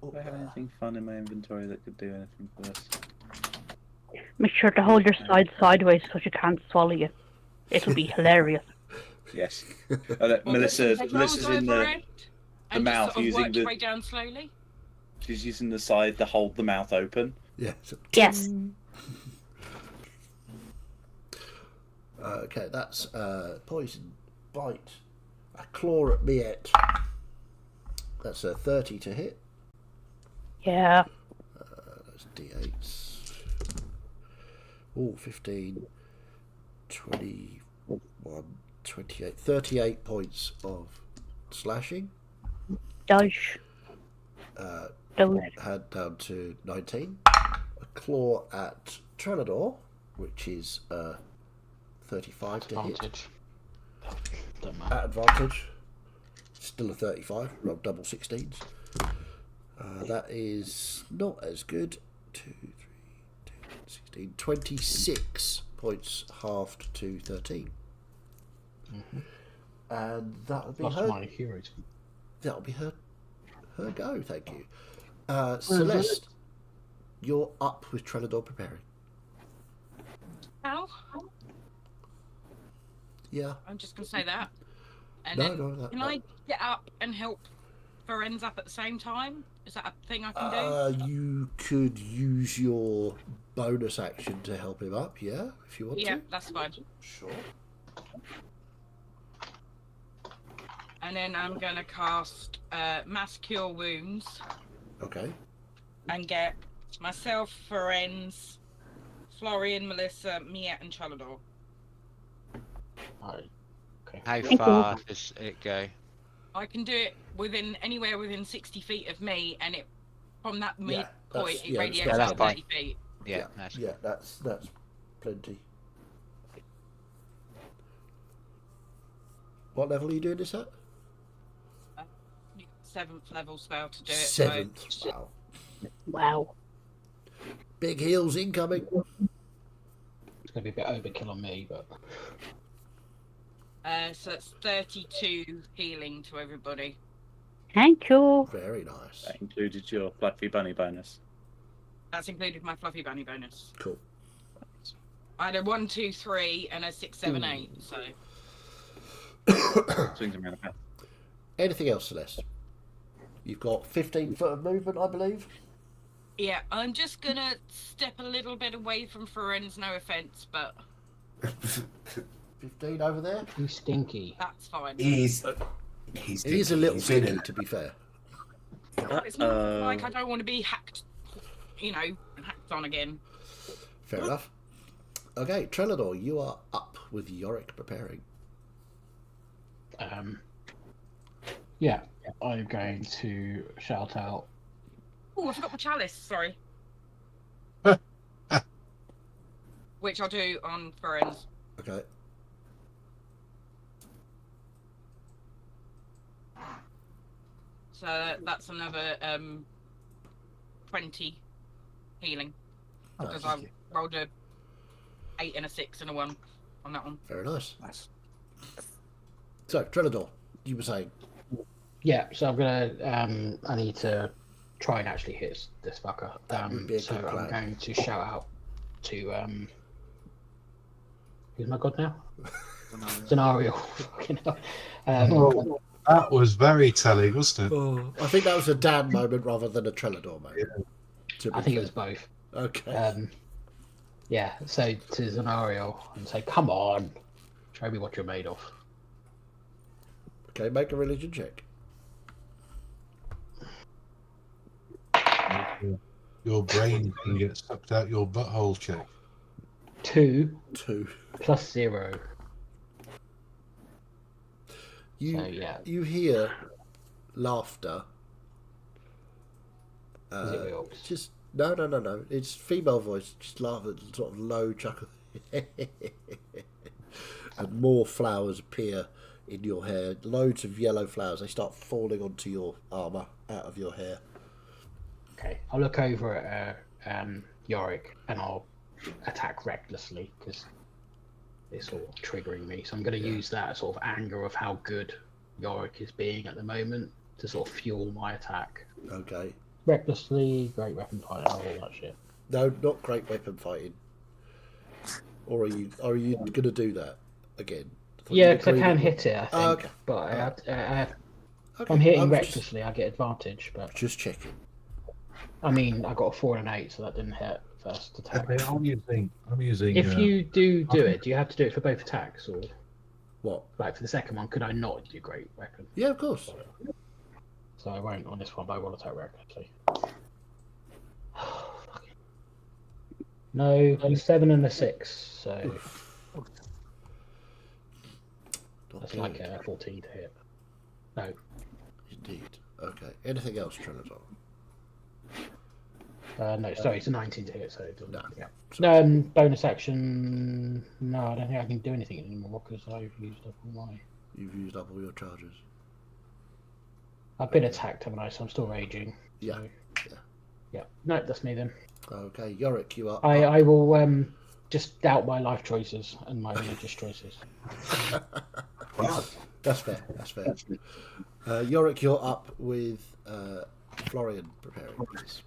Oh, Do I have anything fun in my inventory that could do anything for this? Make sure to hold your side sideways so she can't swallow you. It'll be hilarious. Yes. Well, Melissa's rolls in over the it and just mouth sort of using work the. your way down slowly. She's using the side to hold the mouth open. Yeah. Yes. Okay, that's poison, bite, a claw at Miette. That's a 30 to hit. Yeah. That's D8s. Oh, 15, 21, 28, 38 points of slashing. Dodge. Hand down to 19. A claw at Trellador, which is 35 to hit. Advantage. Don't matter. At advantage. Still a 35. Roll double 16s. That is not as good. 2, 3, 2, 16. 26 points halved to 13. And that'll be Plus her. my heroes. That'll be her go, thank you. Celeste, you're up with Trellador preparing. How? Yeah. I'm just going to say that. And No, then, no, that, can that- I get up and help Ferenz up at the same time? Is that a thing I can do? You could use your bonus action to help him up, yeah, if you want Yeah, to. that's fine. Sure. And then I'm going to cast Mass Cure Wounds Okay. and get myself, Ferenz, Florian, Melissa, Miette, and Chalador. Alright. Okay. How you. far does it go? I can do it anywhere within 60 feet of me, and it from that Yeah, point that's- it yeah, radiates that's about fine. 30 feet. Yeah, that's Yeah, that's plenty. What level are you doing this at? 7th level spell to do it. 7th. So Wow. Wow. Big heels incoming. It's going to be a bit overkill on me, but so that's 32 healing to everybody. Thank you. Very nice. That included your fluffy bunny bonus. That's included my fluffy bunny bonus. Cool. I had a 1, 2, 3, and a 6, 7, 8. So Swings around about. Anything else, Celeste? You've got 15 foot of movement, I believe. Yeah, I'm just gonna step a little bit away from Feren's, no offense, but 15 over there. You stinky. that's fine. He's He's a little He's been sticky, to be fair. It's not like I don't want to be hacked, hacked on again. Fair enough. Okay, Trelador, you are up with Yorick preparing. Yeah, I'm going to shout out. Oh, I forgot my chalice. Sorry. Which I'll do on Feren's. Okay. So that's another 20 healing. Because I rolled a 8 and a 6 and a 1 on that one. Very nice. Nice. So, Trelador, you were saying. Yeah, so I'm gonna. I need to try and actually hit this fucker. would be a So good I'm plan. going to shout out to who's my god now? Scenario. Fucking hell. Oh, that was very telling, wasn't it? Oh, I think that was a Dan moment rather than a Trelador moment. I think it was both. Okay. Yeah, so to Scenario and say, come on, show me what you're made of. Okay, make a religion check. Your brain can get sucked out your butthole check. 2 2. plus 0. You, So, yeah. you hear laughter. Is it real? Just no. It's female voice. Just laugh at sort of low chuckle, and more flowers appear in your hair. Loads of yellow flowers. They start falling onto your armor out of your hair. Okay, I'll look over at Yorick and I'll attack recklessly because it's sort of triggering me. So I'm going to use that sort of anger of how good Yorick is being at the moment to sort of fuel my attack. Okay. Recklessly, great weapon fighter, all that shit. No, not great weapon fighting. Or are you going to do that again? Yeah, because I can hit it, I think. Oh, okay. But Okay. if I'm hitting was recklessly, I get advantage. But just checking. I mean, I got a 4 and an 8, so that didn't hit first attack. Okay, I'm using. If you do it, do you have to do it for both attacks, or What? like for the second one? Could I not do great weapon? Yeah, of course. So I won't on this one, but I will attack recklessly. No, a 7 and a 6, so Not that's good. like a 14 to hit. No, Indeed. Okay. Anything else, Trinidad? no, sorry, it's a 19 to hit, so it doesn't. No. Yeah. Bonus action. No, I don't think I can do anything anymore because I've used up all my. You've used up all your charges. I've been attacked, haven't I? So I'm still raging. Yeah. So... Yeah. Yeah. No, that's me then. Okay, Yorick, you are. I will just doubt my life choices and my religious choices. That's fair. That's fair. Yorick, you're up with Florian preparing, please.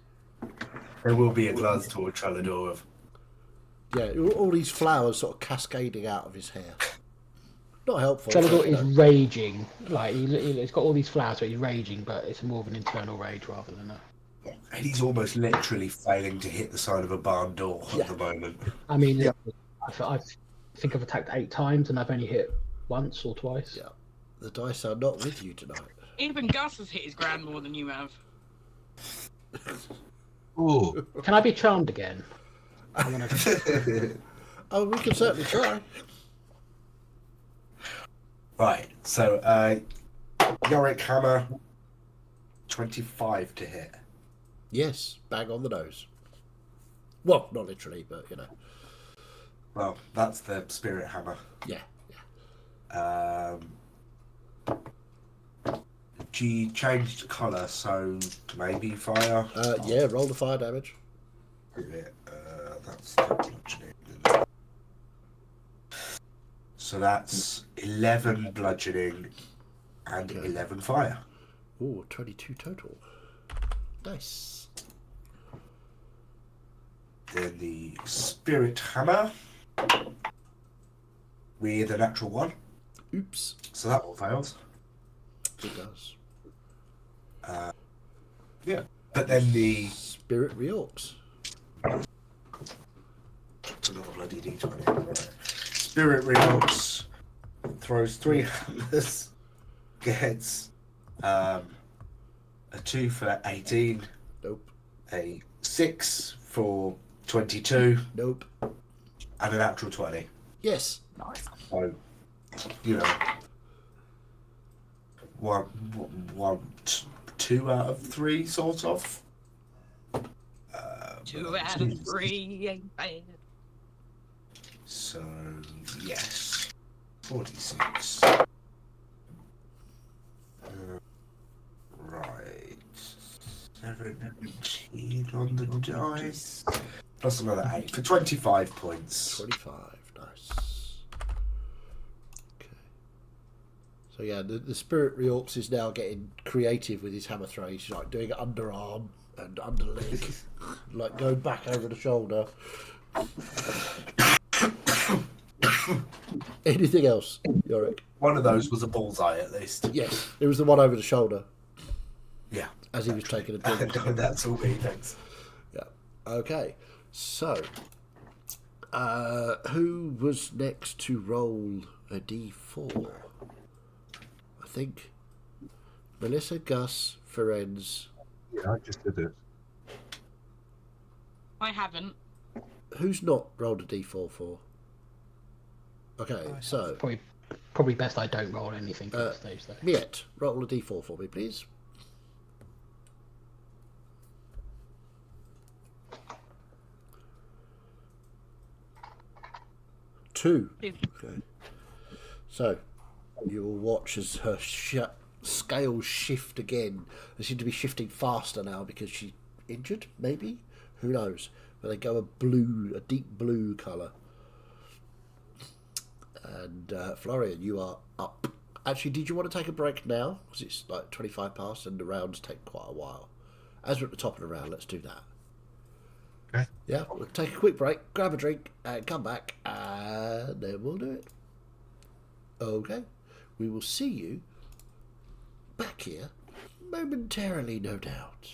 There will be a glance toward Trelador of Yeah, all these flowers sort of cascading out of his hair. Not helpful. Trelador but, is raging. Like he's got all these flowers, so he's raging, but it's more of an internal rage rather than a. and he's almost literally failing to hit the side of a barn door at the moment. I mean, Yeah. I think I've attacked 8 times and I've only hit once or twice. Yeah. The dice are not with you tonight. Even Gus has hit his grand more than you have. Oh, Can I be charmed again? I wanna... Oh, we can certainly try. Right, so Yorick Hammer, 25 to hit. Yes, bang on the nose. Well, not literally, but you know. Well, that's the Spirit Hammer. Yeah. She changed colour, so maybe fire. Yeah, roll the fire damage. That's the bludgeoning. Isn't it? So that's 11 bludgeoning and 11 fire. Ooh, 22 total. Nice. Then the Spirit Hammer with a natural 1. Oops. So that one fails. It does. Yeah. But then the Spirit Reorcs. It's another bloody D20. Right. Spirit Reorcs throws 3 hammers, gets a 2 for 18. Nope. A 6 for 22. Nope. And a natural 20. Yes. Nice. So, you know, one, 2 out of 3, sort of. 2 out of 3 ain't bad. So, yes. 46. Right. 17 on the dice. Plus another 8 for 25 points. 25. Nice. Okay. So yeah, the Spirit Reorcs is now getting creative with his hammer throw. He's like doing underarm and underleg, like going back over the shoulder. Anything else, Yorick? One of those was a bullseye, at least. Yes, it was the one over the shoulder. Yeah. As he was taking a drink. That's all me, thanks. Yeah. Okay. So, who was next to roll a D4? I think Melissa, Gus, Ferenz. Yeah, I just did it. I haven't. Who's not rolled a D4 for? Okay, so Probably best I don't roll anything at this stage, though. Miette, roll a D4 for me, please. Two. Okay. So you will watch as her scales shift again. They seem to be shifting faster now because she's injured, maybe? Who knows? But they go a deep blue colour. And Florian, you are up. Actually, did you want to take a break now? Because it's like 25 past and the rounds take quite a while. As we're at the top of the round, let's do that. Okay. Yeah, we'll take a quick break, grab a drink, and come back, and then we'll do it. Okay. We will see you back here momentarily, no doubt.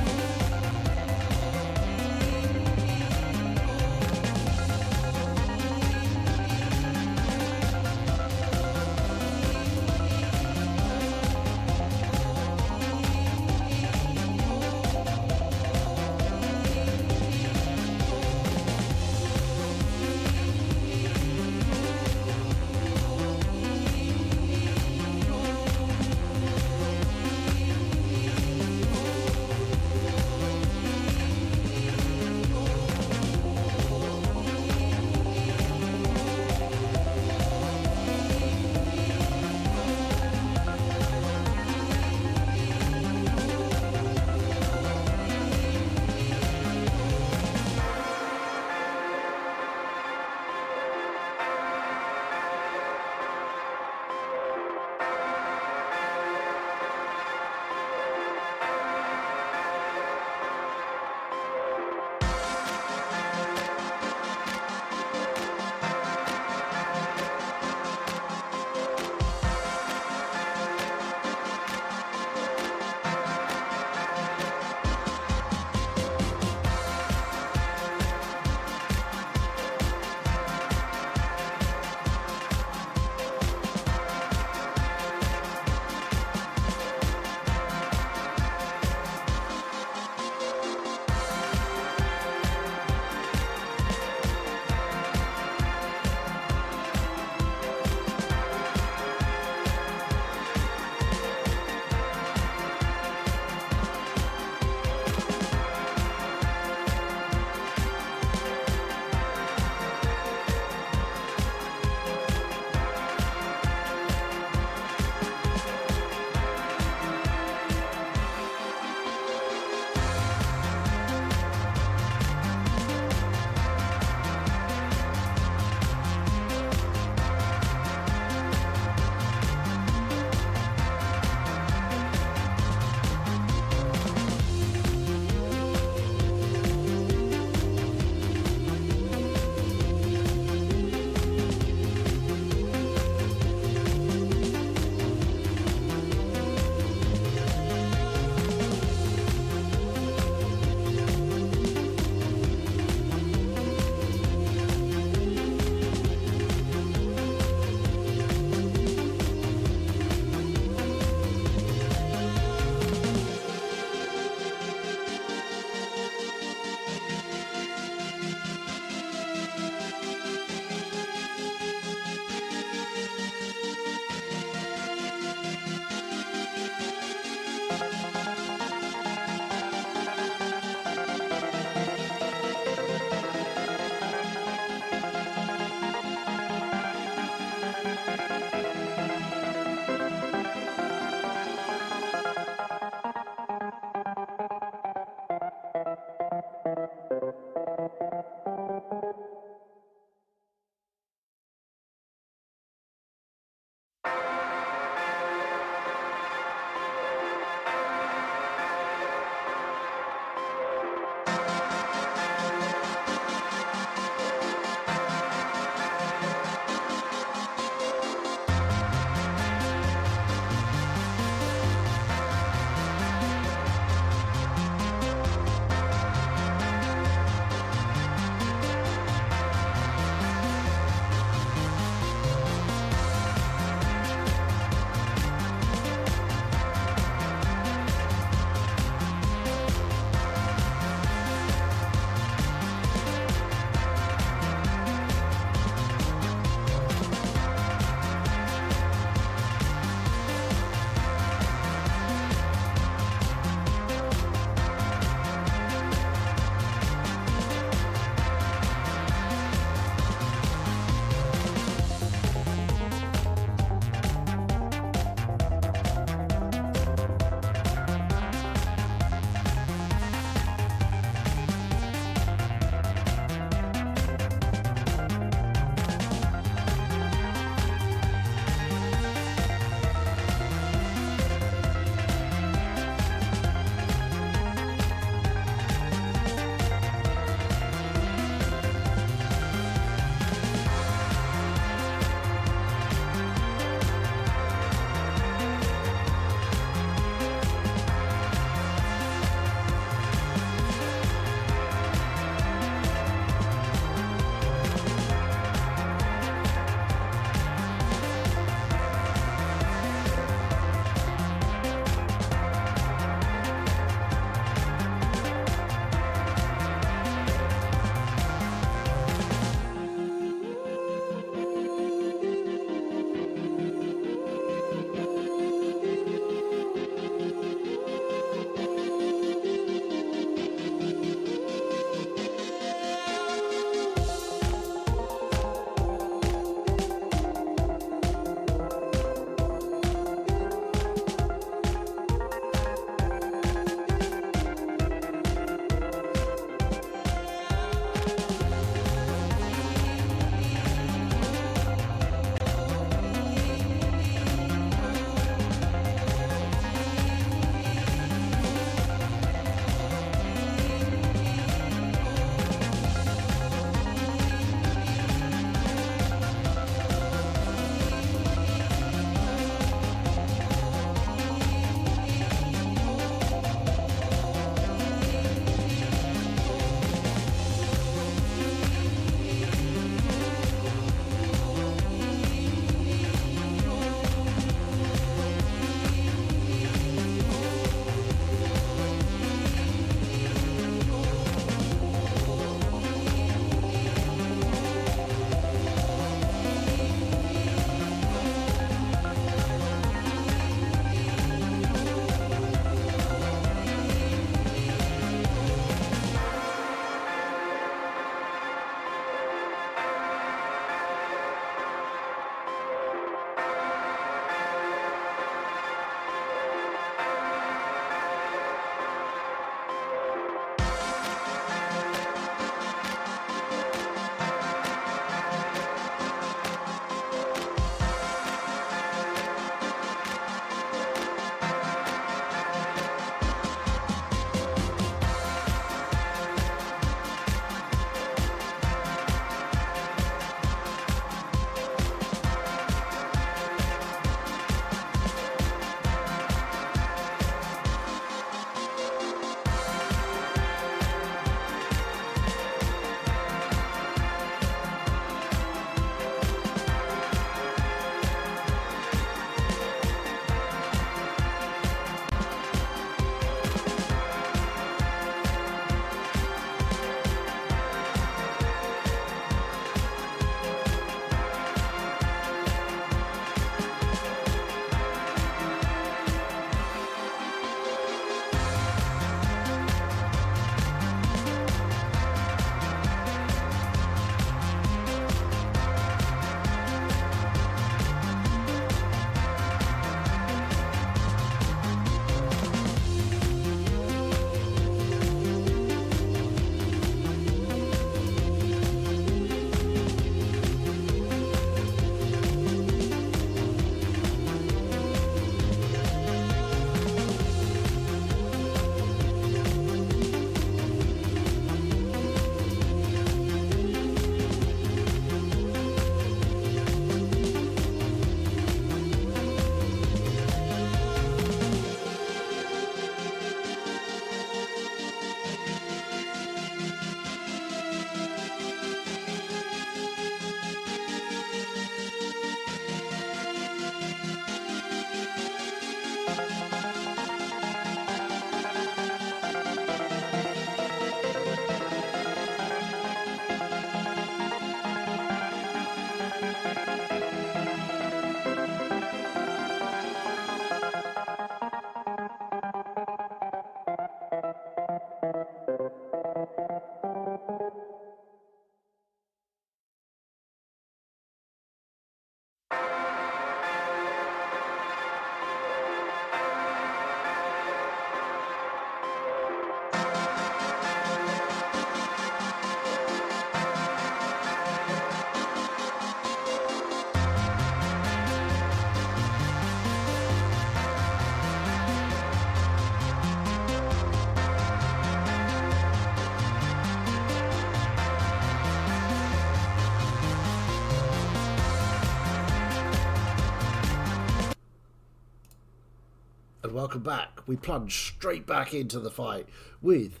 and welcome back. We plunge straight back into the fight with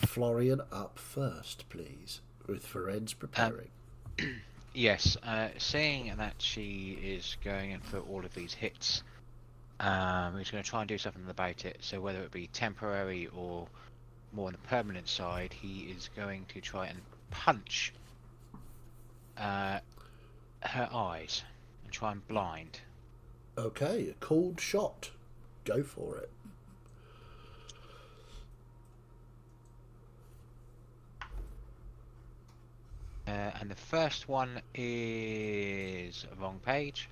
Florian up first, please, with Ferenz preparing. Yes, seeing that she is going in for all of these hits, he's going to try and do something about it. So whether it be temporary or more on the permanent side, he is going to try and punch her eyes and try and blind. Okay, a cold shot. Go for it. And the first one is wrong page.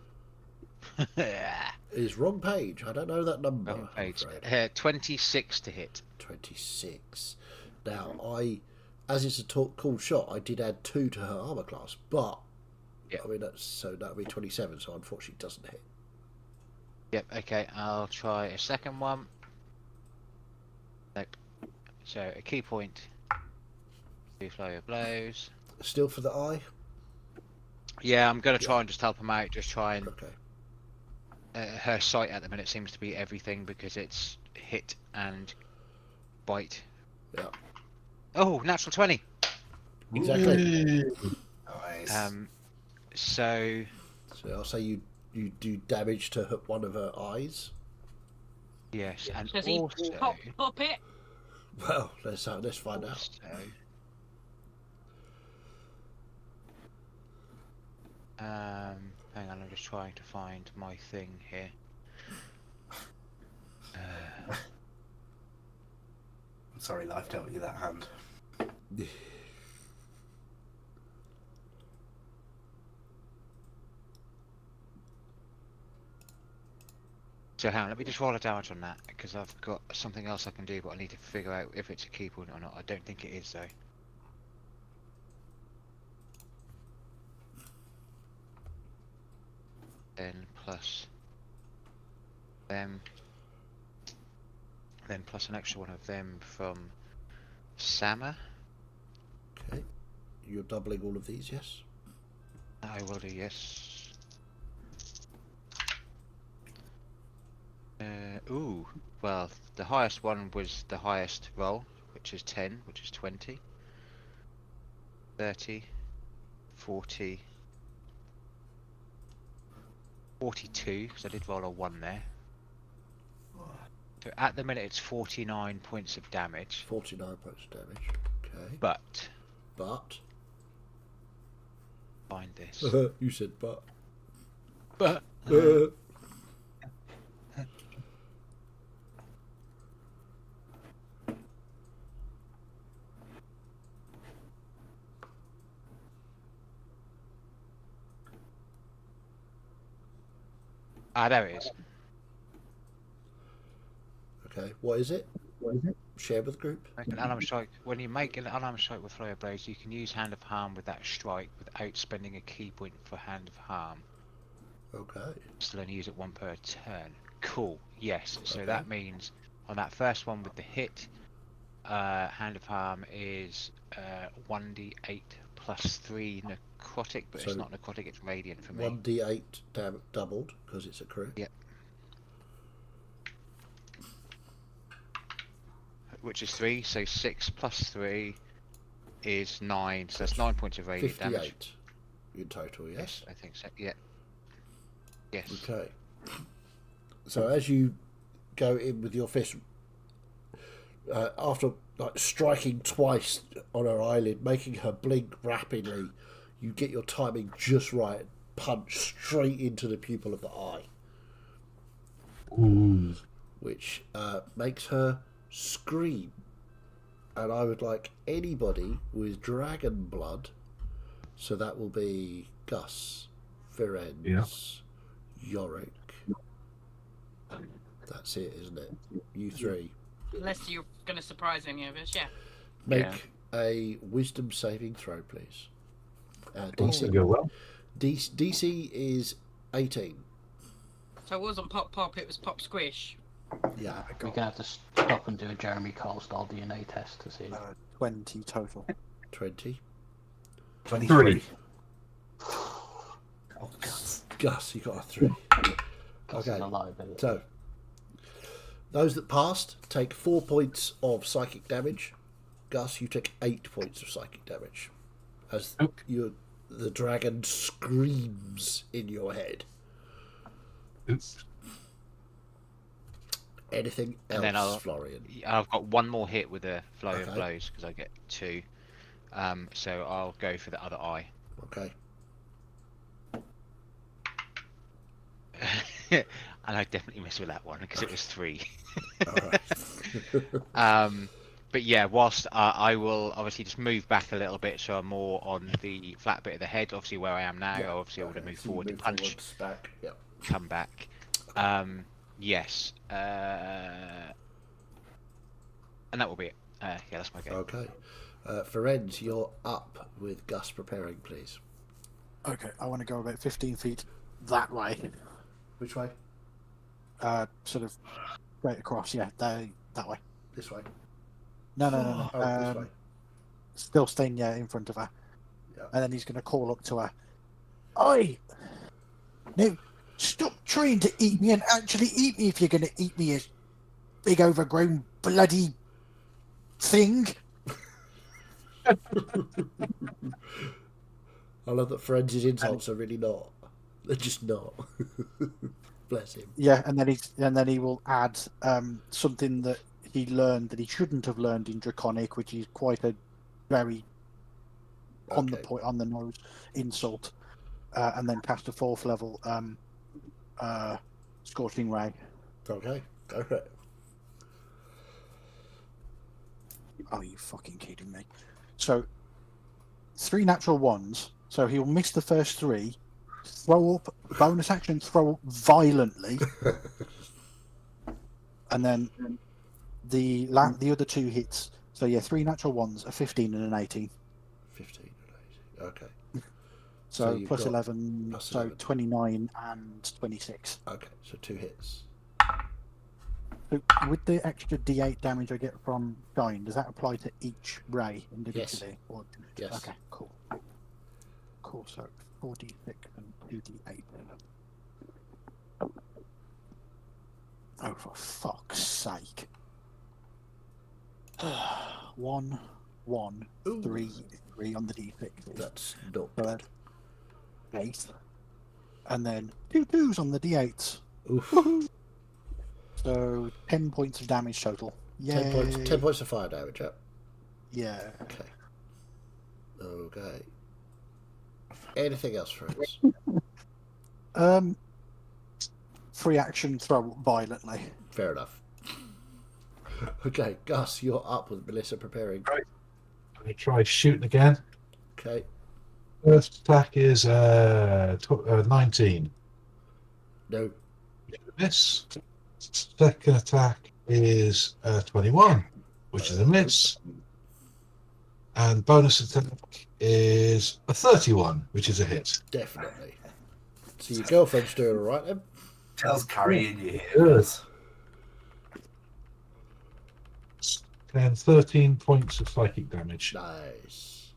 Is wrong page. I don't know that number. Wrong page. I'm afraid. 26 to hit. 26. Now, as it's a cool shot, I did add 2 to her armor class, but I mean that'll be 27. So unfortunately, it doesn't hit. Yep. Okay. I'll try a second one. Nope. So a key point. 2 flurry of blows. Still for the eye. Yeah, I'm gonna try and just help him out. Just try and. Okay. Her sight at the minute seems to be everything because it's hit and bite. Yeah. Oh, natural 20. Exactly. Nice. So I'll say you do damage to one of her eyes. yes, and Does he also. pop it? Well, let's find out. Also, hang on, I'm just trying to find my thing here. I'm sorry, life dealt you that hand. So hang on, let me just roll a damage on that because I've got something else I can do, but I need to figure out if it's a key point or not. I don't think it is though. Then plus them, then plus an extra one of them from Sama. Okay. You're doubling all of these, yes? I will do, yes. Ooh, well, the highest one was the highest roll, which is 10, which is 20, 30, 40, 42, because I did roll a 1 there. So at the minute it's 49 points of damage. 49 points of damage. Okay. But find this. You said but. But there it is. Okay, what is it? Share with the group. Make an unarmed strike. When you make an unarmed strike with flurry of blows, you can use Hand of Harm with that strike without spending a key point for Hand of Harm. Okay. Still only use it 1 per turn. Cool. Yes. So Okay. that means on that first one with the hit, Hand of Harm is 1d8 plus 3 necrotic, but it's So not necrotic. It's radiant for me. 1d8 doubled because it's a crit. Yep. Which is 3, so 6 plus 3 is 9, so that's 9 points of radiant 58 damage. in total, yes? I think so, yeah. Yes. Okay. So as you go in with your fist, after like striking twice on her eyelid, making her blink rapidly, you get your timing just right, punch straight into the pupil of the eye. Ooh. Which makes her scream. And I would like anybody with dragon blood, so that will be Gus, Firenz, Yorick. That's it, isn't it? You three. Unless you're going to surprise any of us, yeah. Make a wisdom saving throw, please. That's DC, go well. DC is 18. So it wasn't pop pop, it was pop squish. Yeah. We're gonna have to stop and do a Jeremy Cole style DNA test to see. 20 total. 20. 23. Oh, God. Gus, you got a 3. Gus is a liability. So, Those that passed take 4 points of psychic damage. Gus, you take 8 points of psychic damage. As the dragon screams in your head. Oops. Anything And then else, Florian? I've got one more hit with a flow of Okay. blows because I get 2. So I'll go for the other eye. Okay. And I definitely missed with that one because it was 3. Alright. But yeah, whilst I will obviously just move back a little bit so I'm more on the flat bit of the head, obviously where I am now. Yeah, Obviously I would have moved so you forward to move punch, forwards, back. Yep. come back. Yes. And that will be it. Yeah, that's my game. Okay. Ferenz, you're up with Gus preparing, please. Okay, I want to go about 15 feet that way. Which way? Sort of right across, yeah, that way. This way. No. Oh, this way. Still staying in front of her. Yeah. And then he's going to call up to her. Oi! No, stop trying to eat me and actually eat me if you're going to eat me, you big overgrown bloody thing. I love that Ferenz's insults are really not. They're just not. Bless him. Yeah, and then he will add something that he learned that he shouldn't have learned in Draconic, which is quite a very on the point, on the nose insult, and then cast a 4th level Scorching Ray. Okay, go for it. Are you fucking kidding me? So 3 natural ones. So he'll miss the first 3. Throw up, bonus action, throw up violently, and then the other 2 hits. So yeah, 3 natural ones, a 15 and an 18. 15 and 18. Okay. So you've plus got 11, plus so 11. 29 and 26. Okay, so 2 hits. So with the extra D8 damage I get from Shine, does that apply to each ray individually? Yes. Or... Yes. Okay, cool. Cool, so 4d6 and 2d8. Oh, for fuck's sake. 1, 1, Ooh. 3, 3 on the d6. That's not So good. 8. And then 2 2s on the d8s. Oof. Woohoo! So 10 points of damage total. Yay. 10 points of fire damage, yeah. Yeah. Okay. Okay. Anything else, friends? Free action, throw violently. Fair enough. Okay, Gus, you're up with Melissa preparing. Right. I'm going to try shooting again. Okay. First attack is 19. No. Miss. Second attack is 21, which is a miss. And bonus attack is a 31, which is a hit. Definitely. So your girlfriend's doing all right then? Tells carrying you here. Yes. And 13 points of psychic damage. Nice.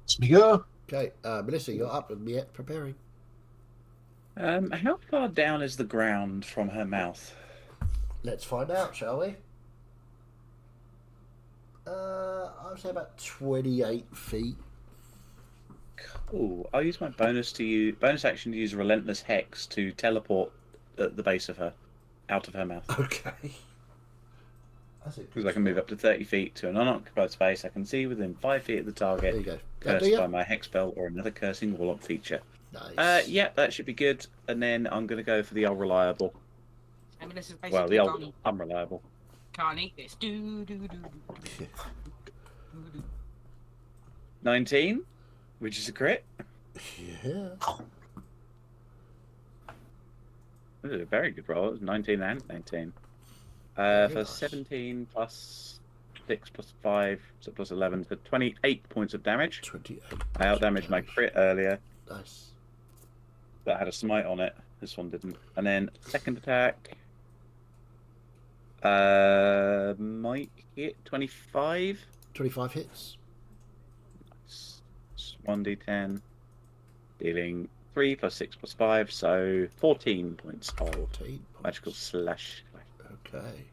Let's me go. Okay, Melissa, you're up with Miette preparing. How far down is the ground from her mouth? Let's find out, shall we? I would say about 28 feet. Cool. I'll use my bonus action to use Relentless Hex to teleport at the base of her, out of her mouth. Okay. That's it. Because I can move up to 30 feet to an unoccupied space. I can see within 5 feet of the There target. you go. Cursed Do you? by my hex spell or another cursing warlock feature. Nice. Yeah, that should be good. And then I'm going to go for the unreliable. I mean, this is Well, basically the gone. unreliable. Can't eat this. Do, do, do, do, do, do. 19, which is a crit. Yeah. This is a very good roll. It was 19 and 19. Very For nice. 17 plus 6 plus 5, so plus 11, so 28 points of damage. 28. I outdamaged my crit earlier. Nice. That had a smite on it. This one didn't. And then second attack. Might hit 25. 25 hits. Nice. 1d10. Dealing 3 plus 6 plus 5, so 14 points of 14 points. magical slash. Okay.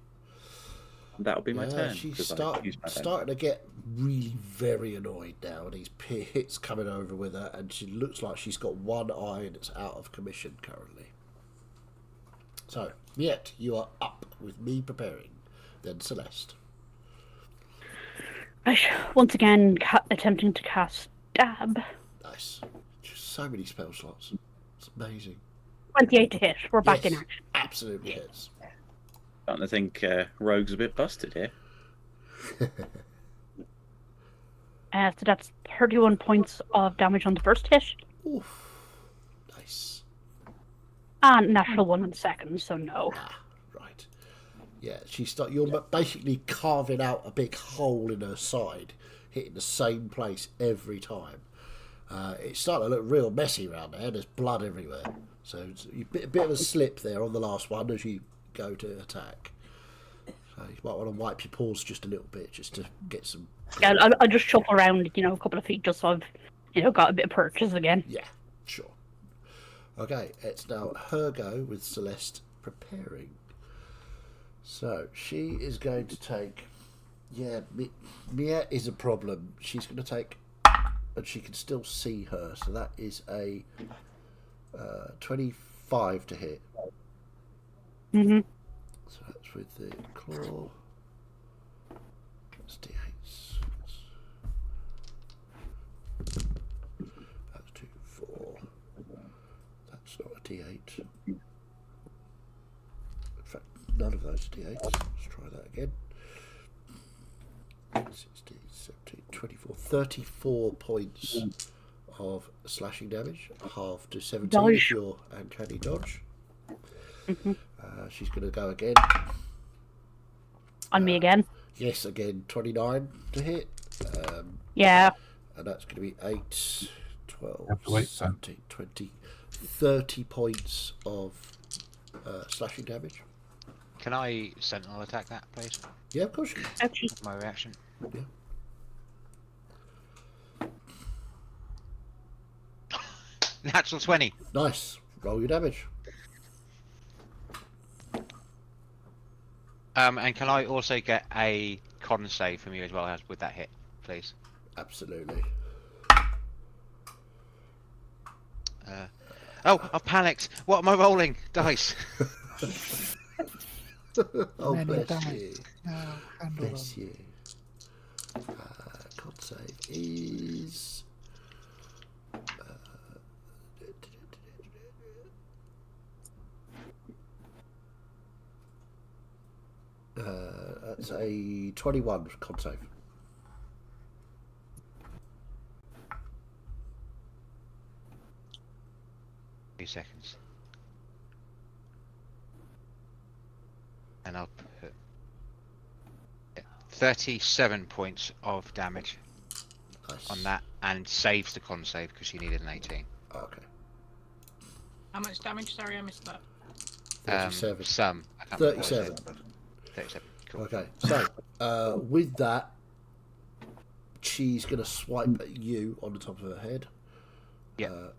That'll be my turn. She's 'cause I used my turn. starting to get really very annoyed now. These hits coming over with her, and she looks like she's got one eye and it's out of commission currently. So, Miette, you are up with me preparing. Then Celeste. Once again, attempting to cast Stab. Nice. Just so many spell slots. It's amazing. 28 to hit. We're back in Yes, action. absolutely hits. Starting to think Rogue's a bit busted here. So that's 31 points of damage on the first hit, Oof. Nice. and natural one on the second, so no. Right. Yeah, you're basically carving out a big hole in her side, hitting the same place every time. It's starting to look real messy around there. There's blood everywhere. So it's a bit of a slip there on the last one as you go to attack. So you might want to wipe your paws just a little bit just to get some... Yeah, I'll just shuffle around, a couple of feet just so I've, got a bit of purchase again. Yeah, sure. Okay, it's now her go with Celeste preparing. So she is going to take... Yeah, Mia is a problem. She's going to take... And she can still see her, so that is a 25 to hit. Mm-hmm. So that's with the claw. That's d8s. That's 2, 4. That's not a d8. In fact, none of those are d8s. Let's try that again. 16, 17, 24, 34 points of slashing damage. Half to 17 Dodge. if you're uncanny dodge. Mm-hmm. She's going to go again. On me again. Yes, again, 29 to hit. Yeah. And that's going to be 8, 12, Have to wait, 17, 20, 30 points of slashing damage. Can I sentinel attack that, please? Yeah, of course you can. Actually, My reaction. Yeah. Natural 20. Nice. Roll your damage. And can I also get a con save from you as well as with that hit, please? Absolutely. Oh, I've panicked. What am I rolling? Dice. Oh, Many bless dice. you. Handle Bless them. you. Con save is... that's a 21 con save. Few seconds. And I'll put 37 points of damage Nice. on that, and saves the con save because she needed an 18. Okay. How much damage? Sorry, I missed that. 37. Some. I can't remember what I 37. said. 37. Cool. Okay, so with that, she's going to swipe at you on the top of her head. Yeah.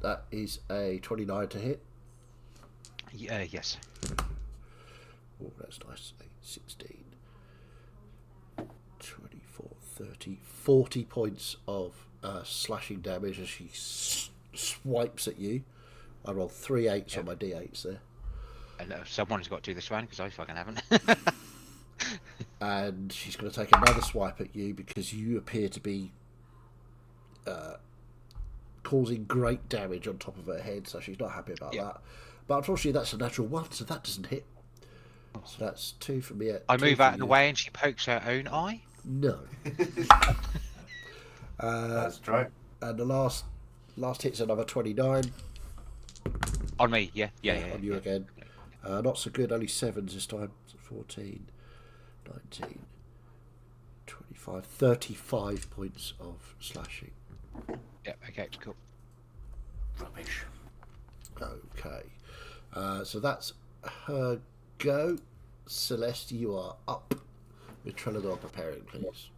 That is a 29 to hit. Yes. Oh, that's nice. 8, 16, 24, 30, 40 points of slashing damage as she swipes at you. I rolled 3 8s on my d8s there. And someone's got to do this round because I fucking haven't. And she's going to take another swipe at you because you appear to be causing great damage on top of her head, so she's not happy about that. But unfortunately, that's a natural 1, so that doesn't hit. So that's 2 for me. I move out of the way and she pokes her own eye. No. That's right. And the last hit's another 29 On me, yeah. on you again. Not so good, only 7s this time. So 14, 19, 25, 35 points of slashing. Yeah, okay, cool. Rubbish. Okay. So that's her go. Celeste, you are up. With Trelador preparing, please.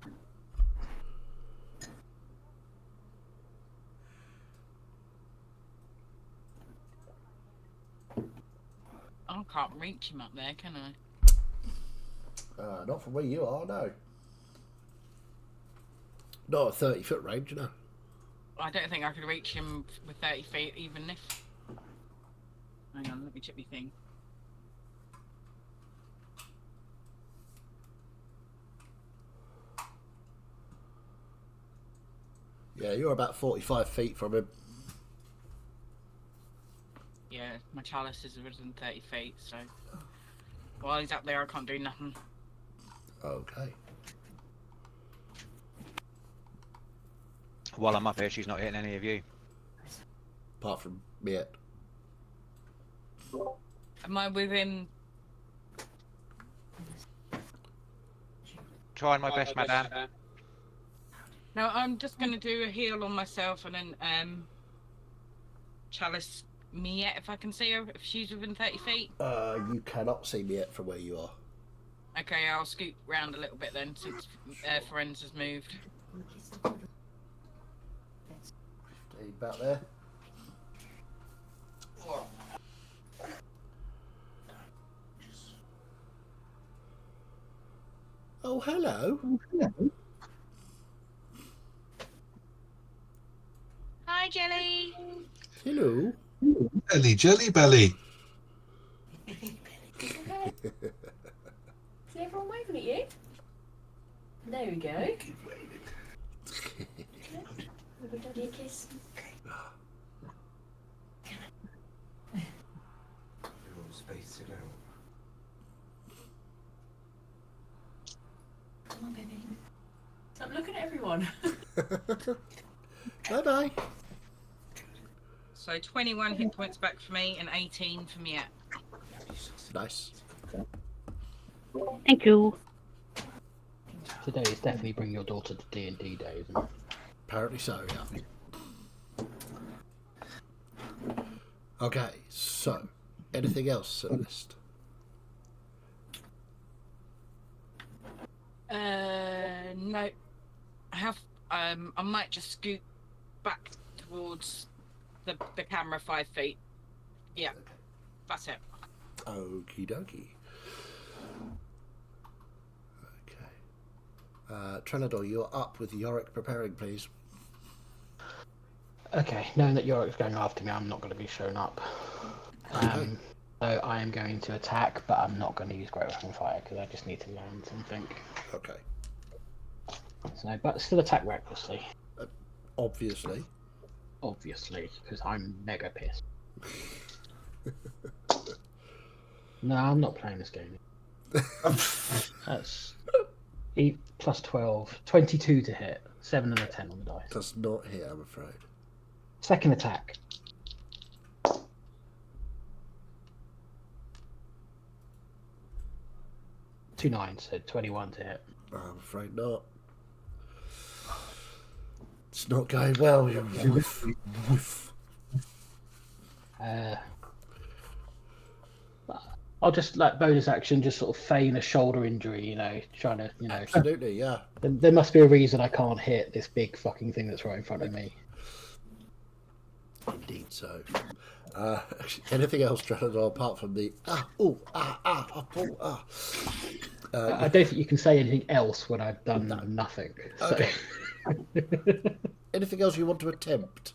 I can't reach him up there, can I? Not from where you are, no. Not at 30-foot range, no. I don't think I could reach him with 30 feet, even if... Hang on, let me check my thing. Yeah, you're about 45 feet from him. Yeah, my chalice is within 30 feet, so... While he's up there, I can't do nothing. Okay. While I'm up here, she's not hitting any of you. Apart from Miet. Am I within... Trying my best, madame. No, I'm just going to do a heal on myself and then chalice Miette if I can see her, if she's within 30 feet. You cannot see Miet from where you are. Okay, I'll scoot round a little bit then, since Ferenz has moved. About there. Oh, hello. Hi, Jelly. Hello. Belly, jelly belly. Is everyone waving at you? There we go. Have a daddy a kiss. Space it out. Come on, baby. Stop looking at everyone. Bye-bye. So 21 hit points back for me and 18 for Miette. Nice. Thank you. Today is definitely bring your daughter to D&D day, isn't it? Apparently so, yeah. Okay, so anything else, Celeste? No. I have. I might just scoot back towards the camera 5 feet. Yeah, that's it. Okie dokie. Okay. Trenador, you're up with Yorick preparing, please. Okay, knowing that Yorik's going after me, I'm not going to be shown up. Okay. So I am going to attack, but I'm not going to use Great Weapon Fire because I just need to learn something. Okay. So, but still attack recklessly. Obviously. Obviously, because I'm mega pissed. No, I'm not playing this game. That's 8 plus 12, 22 to hit, 7 and a 10 on the dice. Does not hit, I'm afraid. Second attack. 2 9s, so 21 to hit. I'm afraid not. It's not going well. Woof. I'll just, like, bonus action, just sort of feign a shoulder injury, trying to, Absolutely, yeah. There must be a reason I can't hit this big fucking thing that's right in front of me. Indeed so. Anything else, Trenador, apart from the I don't think you can say anything else when I've done nothing. So. Okay. Anything else you want to attempt?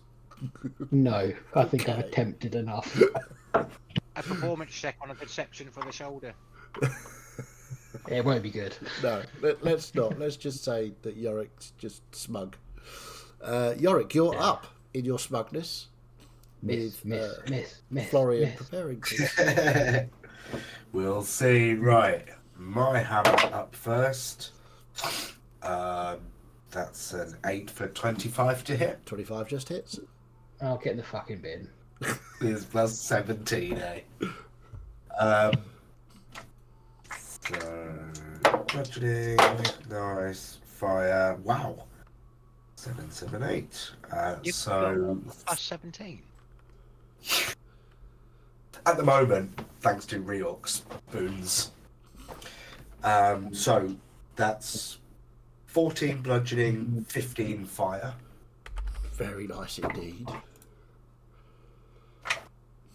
No, I think I've Okay. attempted enough. A performance check on a perception for the shoulder. It won't be good. No, let's not. Let's just say that Yorick's just smug. Yorick, you're up in your smugness. Miss. Florian miss. preparing. Please. We'll see. Right, my hammer up first. That's an 8 for 25 to hit. 25 just hits. I'll get in the fucking bin. Is plus 17, eh? So, bludgeoning, nice, fire. Wow, 7, 7, 8. You've So got plus 17. at the moment, thanks to Reorc's boons, so that's 14 bludgeoning, 15 fire. Very nice indeed.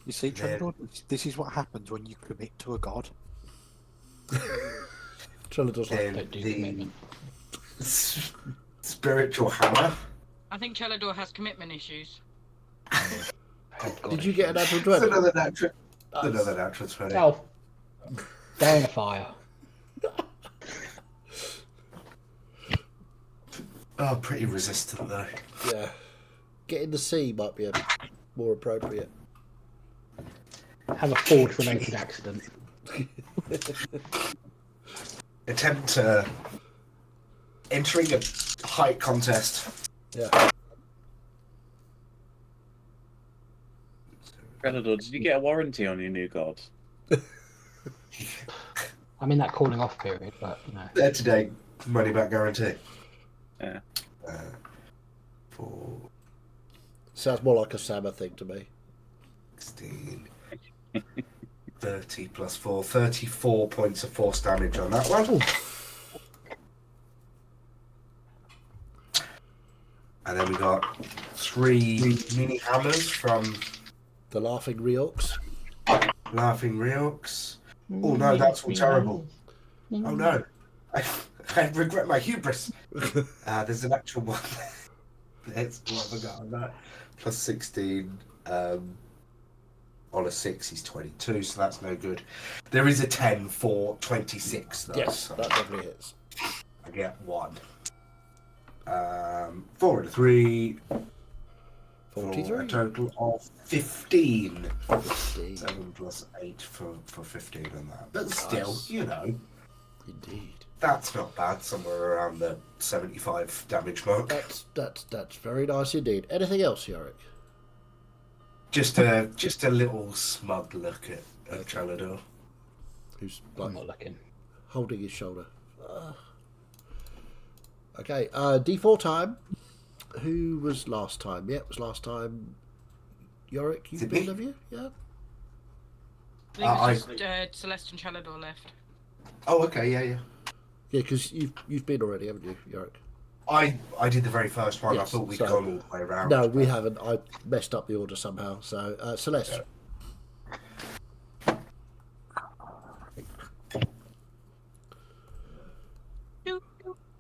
You see, Yeah. Trevor, this is what happens when you commit to a god. Trelador's like, Then Don't do the commitment. spiritual hammer. I think Chelador has commitment issues. Oh, God, did you get a natural It's 20? another natural. Nice. Another natural 20. Oh, stay on fire. Oh, pretty resistant though. Yeah. Getting the sea might be more appropriate. Have a forge-related accident. Attempt entering a height contest. Yeah. Predator, did you get a warranty on your new god? I'm in that calling off period, but you know. 30-day money back guarantee. Yeah. For Sounds more like a Sama thing to me. 16. 30 plus 4. 34 points of force damage on that one. And then we got 3 mini hammers from The Laughing Reorcs. Laughing Reorcs. Oh no, that's all terrible. Oh no. I regret my hubris. There's an actual one. Let's what have I got on that? Plus 16. On a 6, he's 22, so that's no good. There is a 10 for 26, though. Yes, so that definitely hits. I get 1. 4 and a 3. For 43. a total of 15. 15. 7 plus 8 for 15 on that. But still, Nice. you know, Indeed. that's not bad. Somewhere around the 75 damage mark. That's very nice indeed. Anything else, Yorick? Just a little smug look at Chalador. Who's I'm like not looking. holding his shoulder? Okay, D4 time. Who was last time? Yeah, it was last time. Yorick, Is you've it me? been, have you? Yeah. I think it's just Celeste and Chelador left. Oh, okay, yeah. Yeah, because you've been already, haven't you, Yorick? I did the very first one. Yes, I thought we'd so- gone all the way around. No, we haven't. I messed up the order somehow. So, Celeste.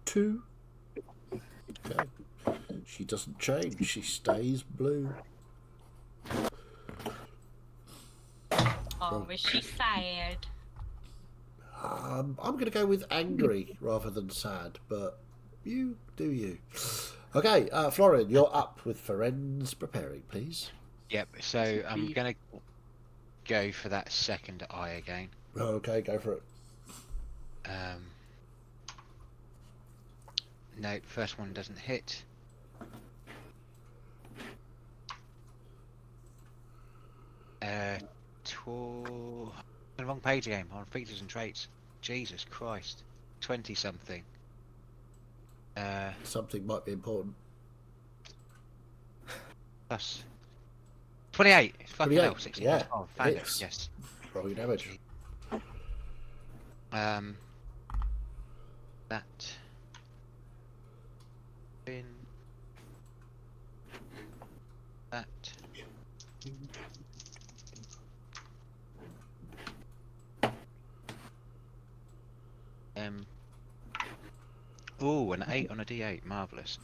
Two. Okay. She doesn't change. She stays blue. Oh, is she sad? I'm going to go with angry rather than sad, but you do you. Okay, Florin, you're up with Ferenz preparing, please. Yep. So I'm gonna go for that second eye again. Okay, go for it. No, first one doesn't hit. On the wrong page again. On features and traits. Jesus Christ, 20 something. Something might be important. Plus 28. Fucking 28, hell, 16 yeah, plus 12. Found it. hits. Yes. Roll your damage. That. Bin. That. Ooh, an 8 on a d8, marvellous.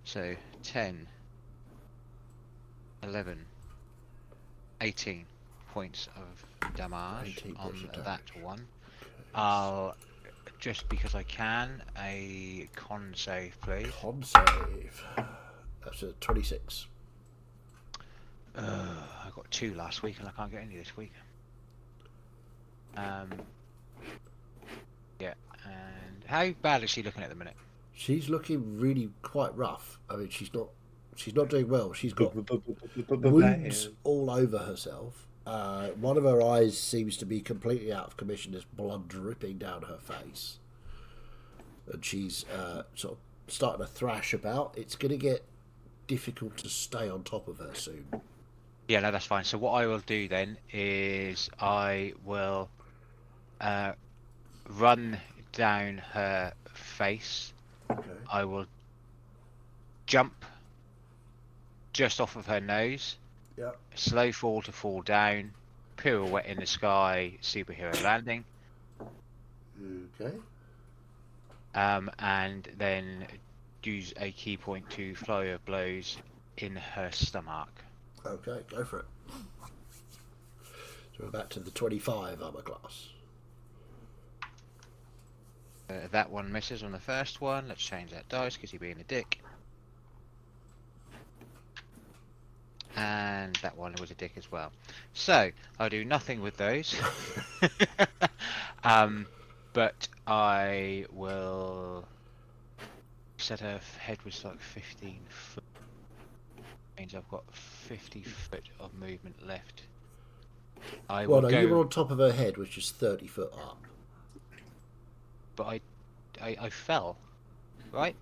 So 10, 11, 18 points of damage 18 on points of that damage. one. I'll, just because I can, a con save, please. Con save. That's a 26. I got 2 last week and I can't get any this week. Yeah, and how bad is she looking at the minute? She's looking really quite rough. I mean, she's not doing well. She's got wounds all over herself. One of her eyes seems to be completely out of commission. There's blood dripping down her face, and she's sort of starting to thrash about. It's going to get difficult to stay on top of her soon. Yeah, no, that's fine. So what I will do then is I will run down her face. Okay. I will jump just off of her nose, Yep. slow fall to fall down, pirouette in the sky, superhero landing, Okay. and then use a key point to flurry of blows in her stomach. Okay, go for it. So we're back to the 25 armor class. That one misses on the first one. Let's change that dice because you're being a dick. And that one was a dick as well. So I'll do nothing with those. But I will set her head was like 15 foot. Means I've got 50 foot of movement left. I Well, will no, go. you were on top of her head, which is 30 foot up. But I fell, right?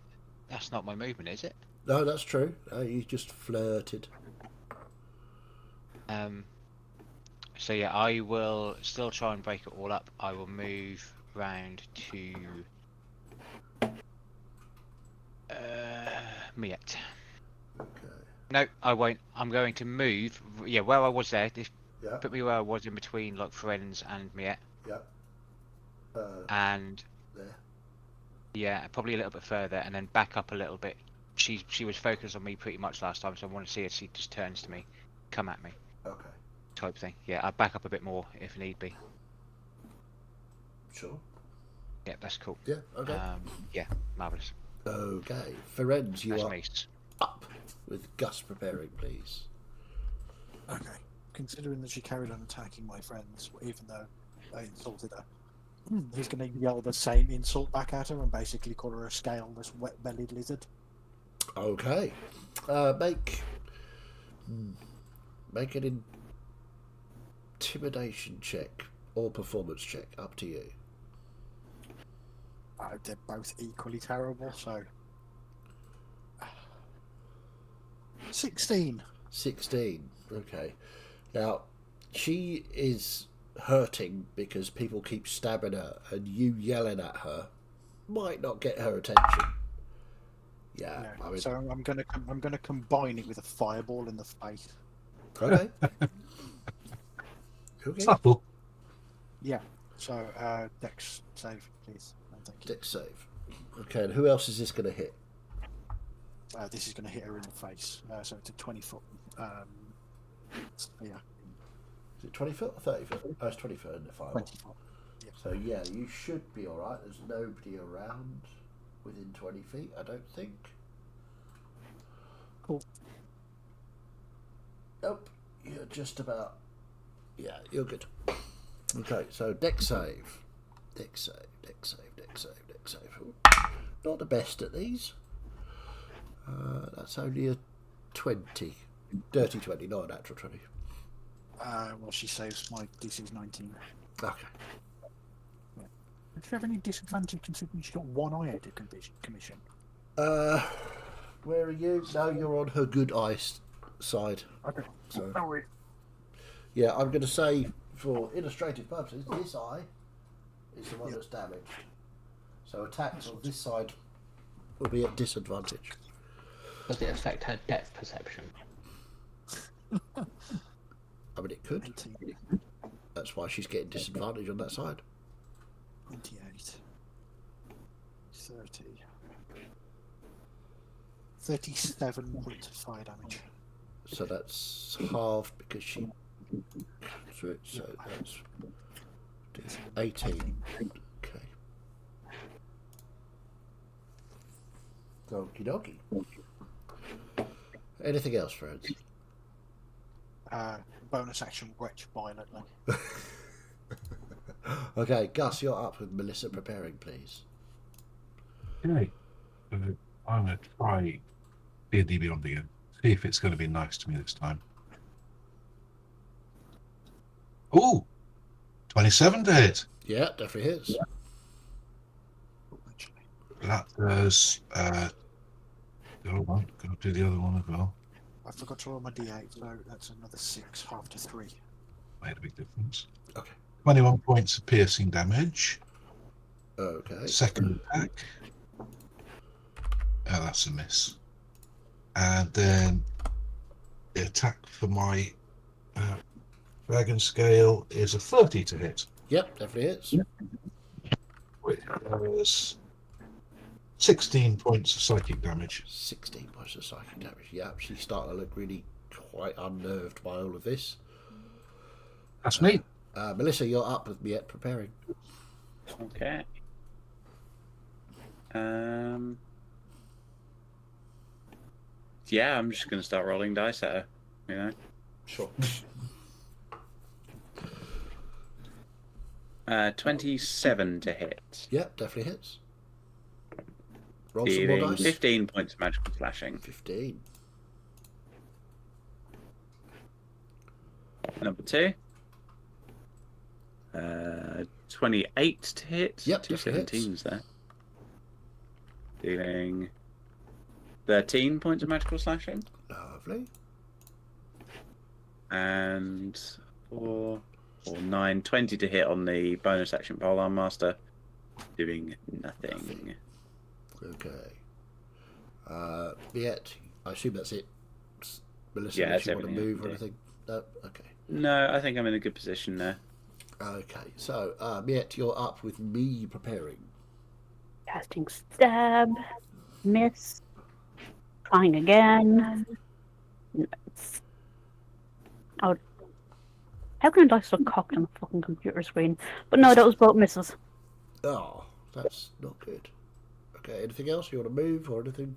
That's not my movement, is it? No, that's true. You just flirted. So yeah, I will still try and break it all up. I will move round to Miet. Okay. No, I won't. I'm going to move. Yeah, where I was there. Yeah. Put me where I was in between, like friends and Miet. Yeah. And There. yeah, probably a little bit further, and then back up a little bit. She was focused on me pretty much last time, so I want to see if she just turns to me, come at me, Okay. type thing. Yeah, I'll back up a bit more if need be. Sure. Yeah, that's cool. Yeah. Okay. Yeah, marvelous. Okay. Ferenz, you That's are me. up with Gus preparing, please. Okay. Considering that she carried on attacking my friends, even though I insulted her, he's going to yell the same insult back at her and basically call her a scaleless, wet-bellied lizard. Okay. Make an intimidation check or performance check. Up to you. They're both equally terrible, so 16. 16. Okay. Now, she is hurting because people keep stabbing her, and you yelling at her might not get her attention. Yeah. No. I mean, So I'm gonna combine it with a fireball in the face. okay. Okay. Subtle. Yeah. So Dex save, please. And thank you. Dex save. Okay, and who else is this going to hit? This is going to hit her in the face. So it's a 20 foot. Yeah, Is it 20 foot or 30 foot? Oh, it's 20 foot in the fire. 20 foot. Yeah. So, yeah, you should be alright. There's nobody around within 20 feet, I don't think. Cool. Nope. You're just about... Yeah, you're good. Okay, so Dex save. Dex save, Dex save, Dex save, Dex save. Ooh, not the best at these. That's only a 20. Dirty 20, not a natural 20. Well, she saves my DC's 19. Okay. Did you have any disadvantage considering she got one eye at a commission? Where are you? No, you're on her good ice side. Okay. So, Sorry. yeah, I'm going to say, for illustrative purposes, this eye is the one that's damaged. So attacks on this side will be at disadvantage. Does it affect her depth perception? I mean, it could. 18. That's why she's getting disadvantage on that side. 28. 30. 37 points of fire damage. So that's halved because she... So that's 18. Okay. Okie dokie. Anything else, friends? Bonus action, retch violently. Okay, Gus, you're up with Melissa preparing, please. Okay. I'm going to try D&D Beyond again. See if it's going to be nice to me this time. Ooh! 27 to hit. Yeah, definitely hits. That does... the other one. Got to do the other one as well. I forgot to roll my d8, so that's another 6, half to 3. Made a big difference. Okay. 21 points of piercing damage. Okay. Second attack. Oh, that's a miss. And then The attack for my dragon scale is a 30 to hit, Yep, definitely hits. which is 16 points of psychic damage. 16 points of psychic damage. Yep, she's starting to look really quite unnerved by all of this. That's me. Melissa, you're up with me at preparing. Okay. Yeah, I'm just going to start rolling dice at her. You know. Sure. 27 to hit. Yep, definitely hits. Roll some more Dealing dice. 15 points of magical slashing. 15. Number 2. 28 to hit. Yep, Two definitely 17s there. Dealing 13 points of magical slashing. Lovely. And 4 or 9, 20 to hit on the bonus action Polearm Master. Doing nothing. Okay. Yet, I assume that's it. Melissa, Yeah, unless that's you want to everything I move can or do. anything. No? Okay. No, I think I'm in a good position there. Okay, so, Miet, you're up with me preparing. Casting stab, miss, trying again. Oh, how can a dice look cocked on a fucking computer screen? But no, that was both misses. Oh, that's not good. Okay, anything else? You want to move or anything?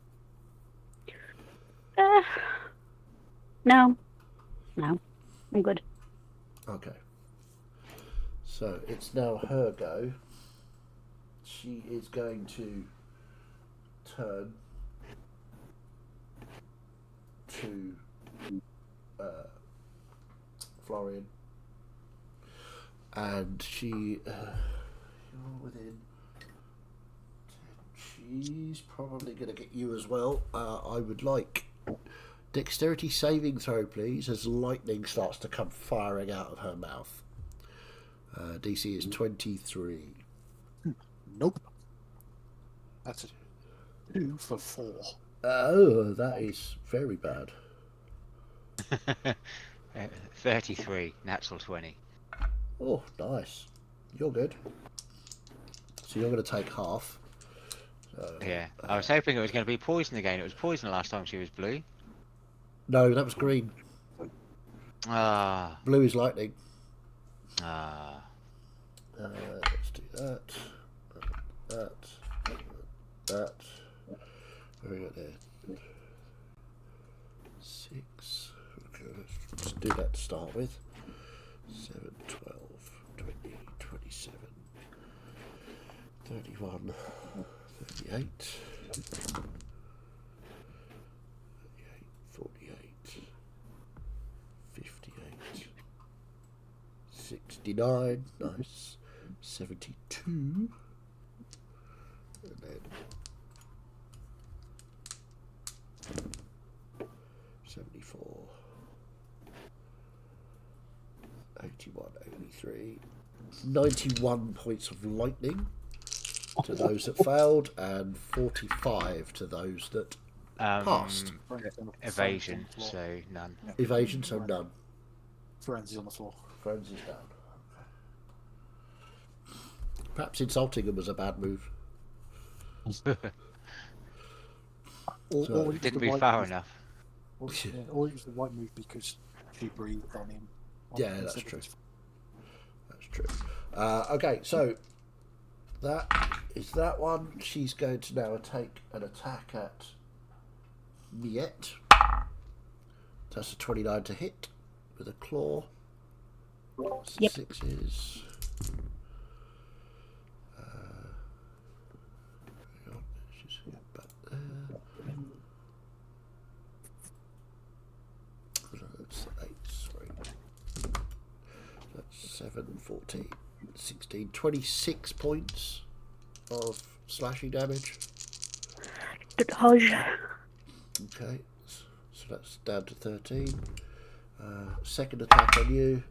No, I'm good. Okay. So, it's now her go. She is going to turn to Florian. And she... you're within... She's probably going to get you as well. I would like dexterity saving throw, please, as lightning starts to come firing out of her mouth. DC is 23. Nope. That's a 2 for 4. Oh, that is very bad. 33, natural 20. Oh, nice. You're good. So you're going to take half. So, Yeah, I was hoping it was going to be poison again. It was poison the last time she was blue. no, that was green. Ah, Blue is lightning. Let's do that. That. Where we got there? 6. Okay, let's do that to start with. 7, 12, 20, 27, 31, 38, 38, 48, 58, 69, nice, 72, and then 74, 81, 83, 91 points of lightning to those that failed, and 45 to those that passed. evasion, so none. Evasion, so none. Frenzy's on the floor. Frenzy's down. Perhaps insulting him was a bad move. Or Didn't be far enough. Or it was the right move because she breathed on him. Yeah, that's true. That's true. Okay, so that is that one. She's going to now take an attack at Miet. That's a 29 to hit with a claw. Yep. 6 is. Hang on, let's just get back there. That's 8, sorry. That's 7, 14, 16, 26 points of slashing damage. Good dodge. Okay, so that's down to 13. Second attack on you.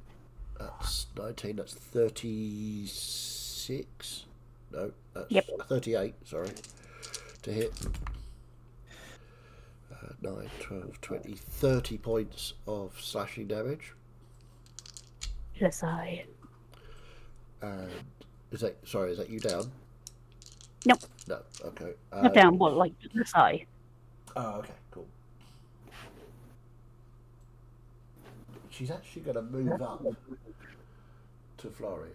That's 19, that's 36. No, that's Yep. 38, sorry, to hit. 9, 12, 20, 30 points of slashing damage. Yes, I. And is that you down? Nope. No. Okay. Not down, but like yes, I. Oh, okay, cool. She's actually going to move up to Florian.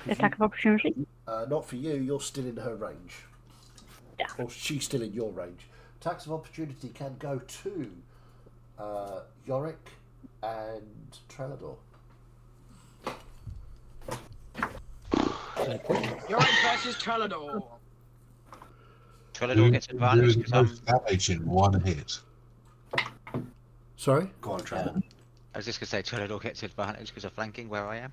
Attack of opportunity. Not for you. You're still in her range. Yeah. Or she's still in your range. Attacks of opportunity can go to Yorick and Trelador. Yorick versus Trelador. Trelador gets advantage because I'm. damage in one hit. Sorry? Go on, Trevor. I was just gonna say Trelador gets advantage because of flanking where I am.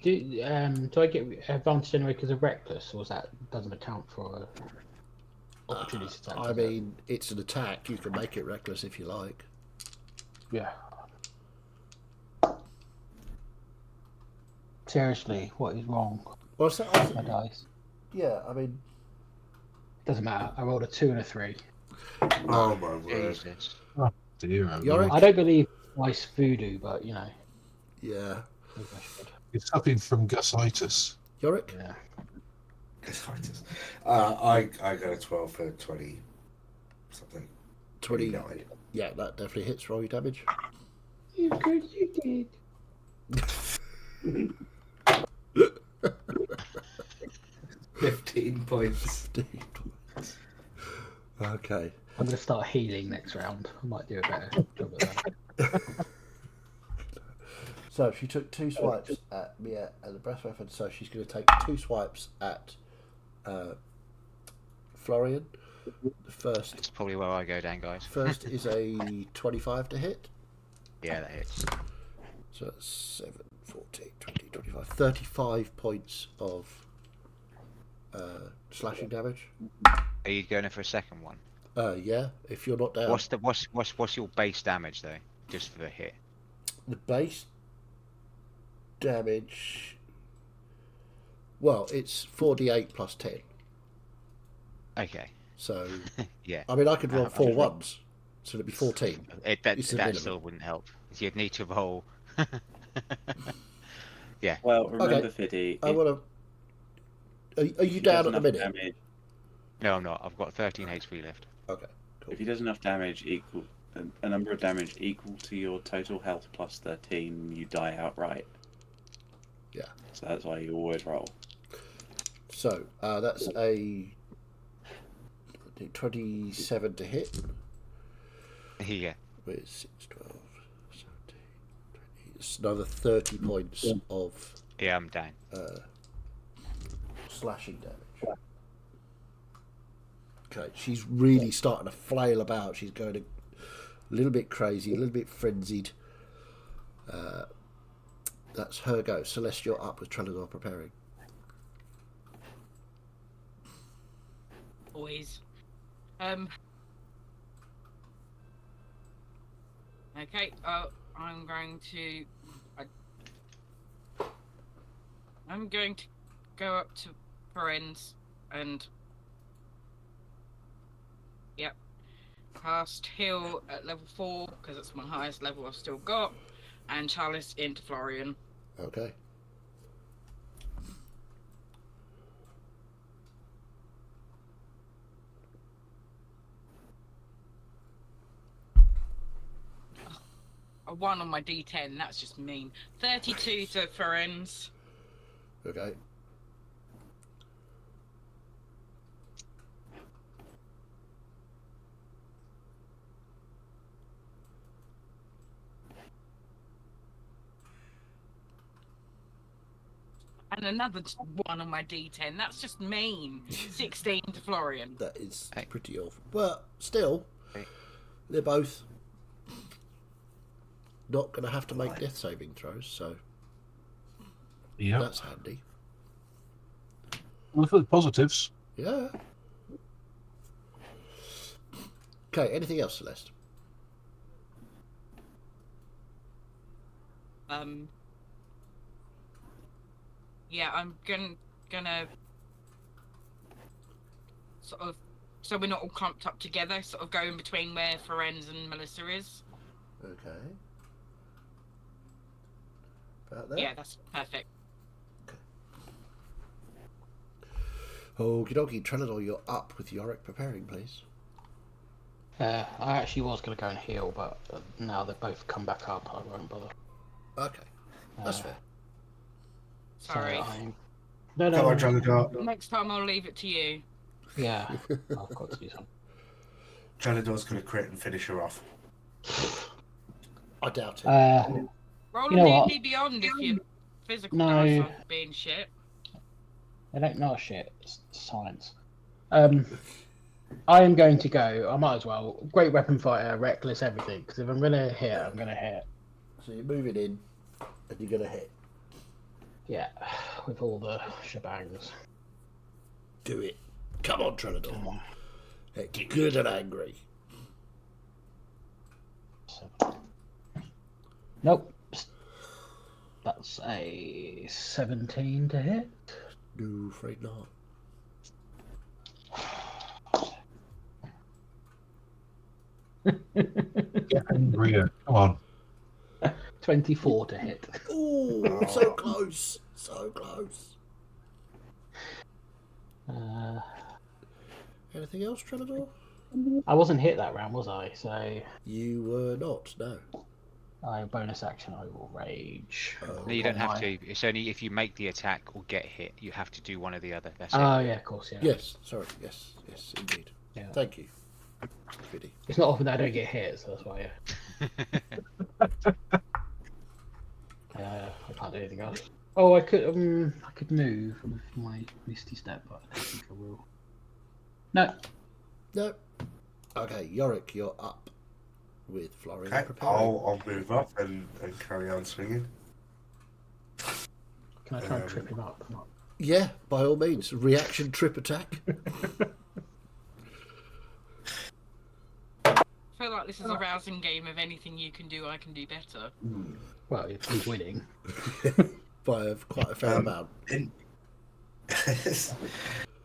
Do I get advantage anyway because of reckless, or that doesn't account for opportunity attack? I mean, it's an attack. You can make it reckless if you like. Yeah. Seriously, what is wrong? Well, so, My dice. yeah, I mean, Doesn't matter. I rolled a 2 and a 3. Oh my word. Jesus. Dear, oh Yorick? Lord. I don't believe dice voodoo, but you know. yeah. Maybe I should. It's something from Gusitis. Yorick? Yeah. I got a 12 for 20 something. 29. Yeah, that definitely hits. Roll your damage. You good, you did. 15 points. 15 points. Okay. I'm going to start healing next round. I might do a better job at that. So she took 2 swipes at Mia and the breath weapon, so she's going to take 2 swipes at Florian. The first That's probably where I go down, guys. first is a 25 to hit. Yeah, that hits. So that's 7, 14, 20, 25, 35 points of slashing damage. Are you going in for a second one? Yeah, if you're not down. What's your base damage though? Just for the hit. The base damage. Well, it's 4d8 plus 10. Okay. So, Yeah. I mean, I could roll I'm 4 just- ones, so it'd be 14. That It's the minimum. still wouldn't help. You'd need to roll. Well, remember, Okay. Fiddy, I want to. Are you if he down does at the enough minute? damage, No, I'm not. I've got 13 HP left. Okay, cool. if he does enough damage equal a number of damage equal to your total health plus 13, you die outright. Yeah. So that's why you always roll. So that's a 27 to hit. Yeah. With 6, 12, 17, 20. It's another 30 points of Yeah, I'm down. slashing damage. Okay, she's really starting to flail about. She's going a little bit crazy, a little bit frenzied. That's her go. Celeste, you're up with Trelador preparing. Boys. Okay. I'm going to go up to friends and cast heal at level 4 because it's my highest level I've still got, and chalice into Florian. Okay. A 1 on my D10. That's just mean. 32 to friends. Okay. And another 1 on my D10. That's just mean. 16 to Florian. That is Hey. pretty awful. But still, Hey. they're both not going to have to make death saving throws, so Yeah. that's handy. Look at the positives. Yeah. Okay, anything else, Celeste? Yeah, I'm gonna sort of So we're not all clumped up together, sort of going between where Ferenz and Melissa is. Okay. About there? Yeah, that's perfect. Okie dokie, Trellador, you're up with Yorick preparing, please. I actually was going to go and heal, but now they've both come back up. I won't bother. Okay, that's fair. Sorry. So No, Come on, Trellador. Next time I'll leave it to you. Yeah, I've got to do something. Trellador's going to crit and finish her off. I doubt it. Roll You know a what? D&D Beyond if your physical No. dice are being shit. I don't know shit. It's science. I am going to go. I might as well. Great weapon fighter, reckless, everything. Because if I'm going to hit, I'm going to hit. So you're moving in, and you're going to hit. Yeah, with all the shebangs. Do it. Come on, Trellador. Get good and angry. Nope. That's a 17 to hit. No, afraid not. Get angrier. Come on. 24 to hit. Ooh, so close. So close. Anything else, Trellador? I wasn't hit that round, was I? So You were not, no. I bonus action. I will rage. No, you don't have to. It's only if you make the attack or get hit. You have to do one or the other. That's Oh it. yeah, of course, yeah. Yes, sorry. Yes, indeed. Yeah. Thank you, Biddy. It's not often that I don't get hit, so that's why. I can't do anything else. Oh, I could move with my Misty Step, but I don't think I will. No. No. Okay, Yorick, you're up with Florian Okay, preparing. I'll move up and carry on swinging. Can I try and trip him up? Yeah, by all means. Reaction trip attack. I feel like this is a rousing game of anything you can do, I can do better. Well, he's winning. By quite a fair amount.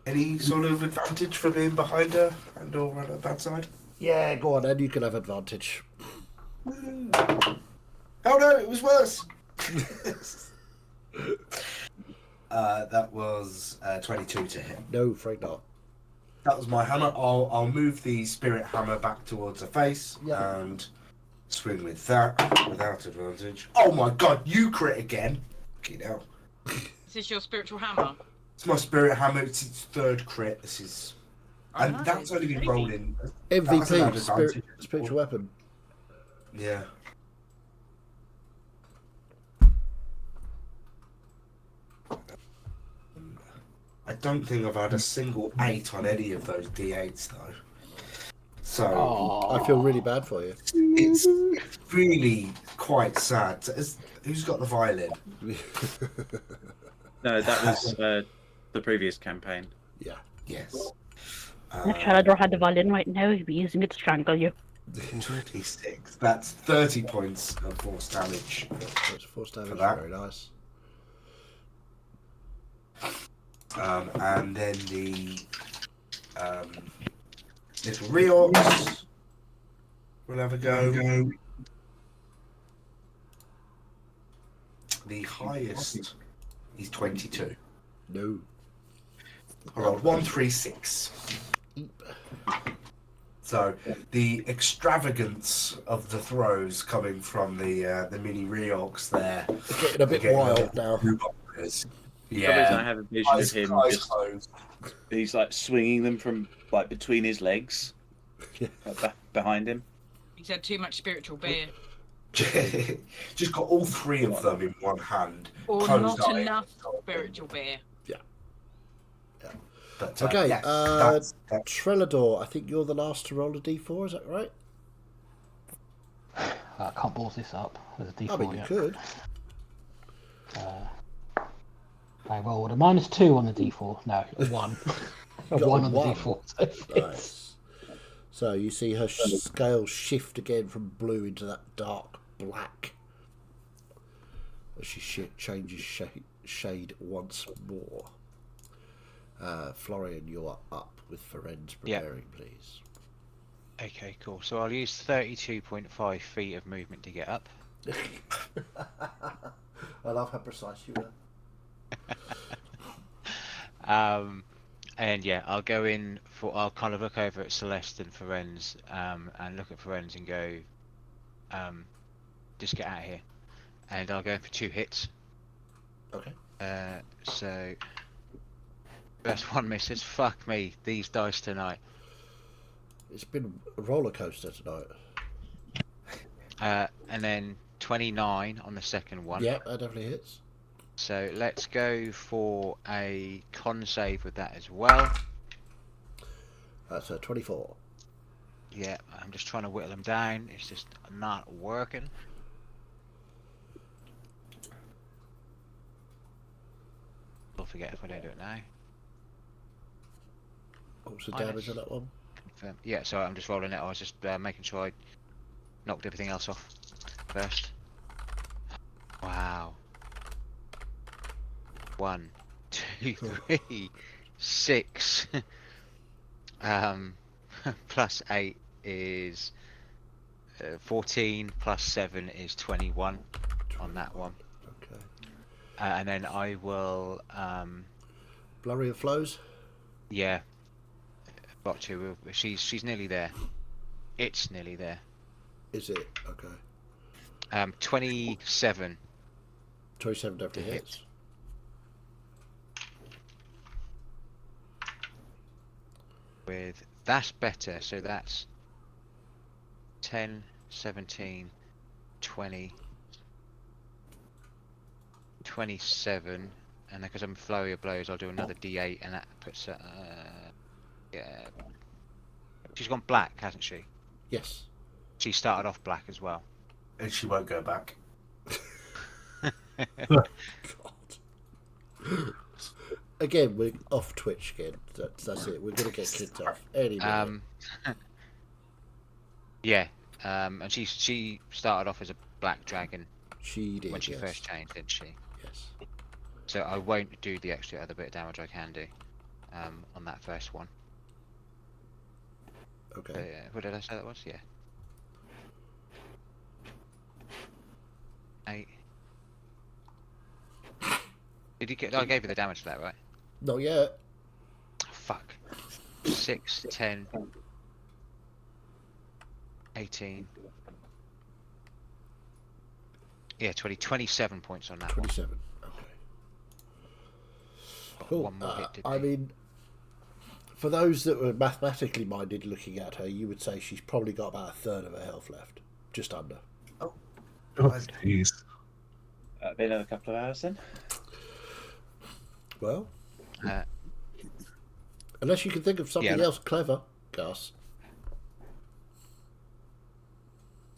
Any sort of advantage for being behind her and or on her bad side? Yeah, go on then, you can have advantage. Oh no, it was worse. That was 22 to hit. No, afraid not. That was my hammer. I'll move the spirit hammer back towards her face and swing with that without advantage. Oh my god, you crit again. Okay, now. Is this your spiritual hammer? It's my spirit hammer. It's its third crit. This is, and Oh, that's only been crazy. rolled in. MVP, spiritual weapon. Yeah. I don't think I've had a single 8 on any of those D8s though. So I feel really bad for you. it's really quite sad. Who's got the violin? No, that was the previous campaign. Yeah. Yes. If Trellador had the violin right now, he'd be using it to strangle you. 26. That's 30 points of force damage. That's force damage, that. very nice. And then the little Reorcs will have a go. The highest is 22. No. I rolled 1, 3, 6. So the extravagance of the throws coming from the mini Reorcs there. It's getting a bit wild now. For some reason I have a vision of him just he's like swinging them from like between his legs, like, behind him. He's had too much spiritual beer. Just got all 3 of them in one hand. Or closed not eye. enough spiritual beer. But, Okay, yes, that's Trellador, I think you're the last to roll a d4, is that right? I can't balls this up. There's a D4 I mean, you yet. could. I rolled a -2 on the D4. No, a 1. A got 1 a on the 1. D4. Nice. So you see her scale shift again from blue into that dark black as she changes shade once more. Florian, you're up with Ferenz Yeah. preparing, please. Okay, cool. So I'll use 32.5 feet of movement to get up. I love how precise you were. And yeah, I'll go in for. I'll kind of look over at Celeste and Ferenz, and look at Ferenz and go, just get out of here. And I'll go in for 2 hits. Okay. So first one misses. Fuck me, these dice tonight. It's been a roller coaster tonight. And then 29 on the second one. Yeah, that definitely hits. So let's go for a con save with that as well. That's a 24. Yeah, I'm just trying to whittle them down. It's just not working. I'll forget if I don't do it now. What's the damage on that one? Yeah, so I'm just rolling it. I was just making sure I knocked everything else off first. Wow. 1, 2, 3, 6. Plus 8 is 14. Plus 7 is 21 on that one. Okay. And then I will. Blurry of flows? Yeah. Got to. She's nearly there. It's nearly there. Is it? Okay. 27. 27 definitely hits. With that's better, so that's 10, 17, 20, 27, and because I'm flurry of blows, I'll do another D8, and that puts yeah. She's gone black, hasn't she? Yes. She started off black as well. And she won't go back. God. Again, we're off Twitch again. That's it. We're gonna get kicked off any minute. Yeah. And she started off as a black dragon. She did. When she yes. first changed, didn't she? Yes. So I won't do the extra other bit of damage I can do on that first one. Okay. What did I say that was? Yeah. 8. Did you get? I gave you the damage for that, right? Not yet. Oh, fuck. 6, 10, 18. Yeah, 27 points on that 27. Okay. one. Cool. One more hit, I mean, for those that were mathematically minded looking at her, you would say she's probably got about a third of her health left. Just under. Oh, jeez. Been another couple of hours then. Well, unless you can think of something else clever, Gus.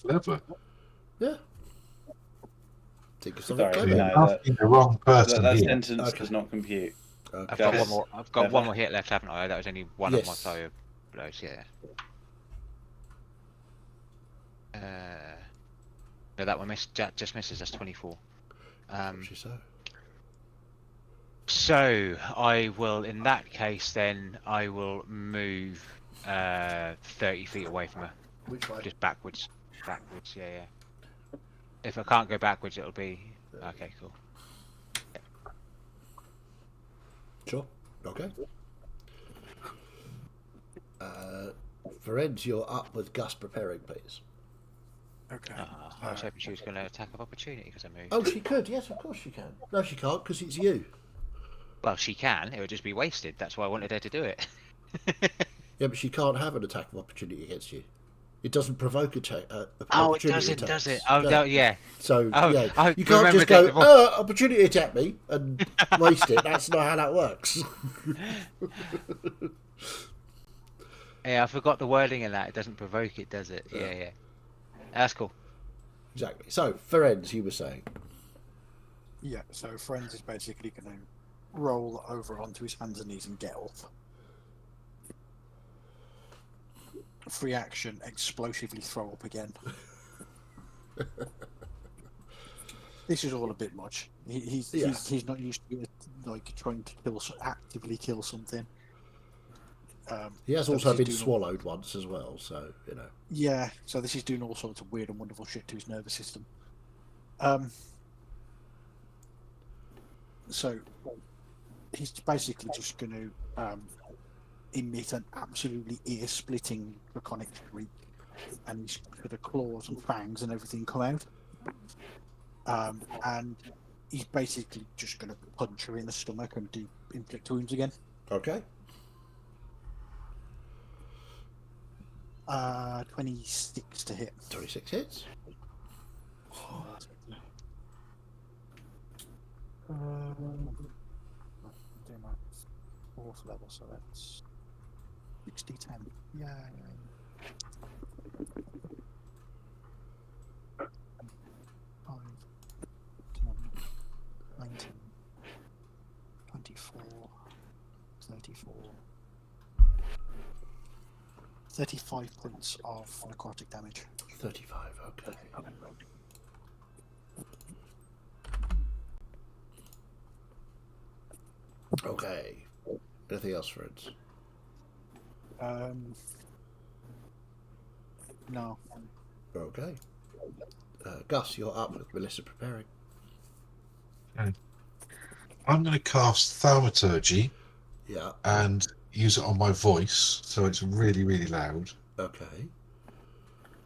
Clever. Yeah. Think of something Sorry, clever. no, Asking the wrong person that here. sentence does not compute. Okay. I've got one more. I've got one more hit left, haven't I? That was only one of my Yes. fire blows. Yeah. No, that one missed. Just misses. That's 24. So I will, in that case, then I will move 30 feet away from her. Which way? Just backwards. Backwards. Yeah, yeah. If I can't go backwards, it'll be okay. Cool. Sure. Okay. Ferenz, you're up with Gus preparing, please. Okay. I was hoping she was going to attack of opportunity because I moved. Oh, she could. Yes, of course she can. No, she can't because it's you. Well, she can. It would just be wasted. That's why I wanted her to do it. Yeah, but she can't have an attack of opportunity against you. It doesn't provoke Oh, it doesn't, does it? Oh, no, yeah. So, Oh, yeah, I you can't just remembered go, that opportunity attack me and waste it. That's not how that works. Yeah, I forgot the wording in that. It doesn't provoke it, does it? Yeah, yeah. That's cool. Exactly. So, Ferenz, you were saying. Yeah, so Friends is basically going to roll over onto his hands and knees and get off. Free action, explosively throw up again. This is all a bit much. He's not used to like trying to actively kill something. He has so also this is been doing swallowed once as well, so you know. Yeah, so this is doing all sorts of weird and wonderful shit to his nervous system. So he's basically just going to emit an absolutely ear-splitting draconic shriek, and his sort of claws and fangs and everything come out. And he's basically just going to punch her in the stomach and do inflict wounds again. Okay. 26 to hit. 26 hits. Do my 4th level, so that's 60-10. Yeah. 5, 10, 19, 24, 34, 35 points of necrotic damage. 35, okay. Okay. Anything else, friends? No. Okay. Gus, you're up with Melissa preparing. Okay. I'm going to cast Thaumaturgy. Yeah. And use it on my voice, so it's really, really loud. Okay.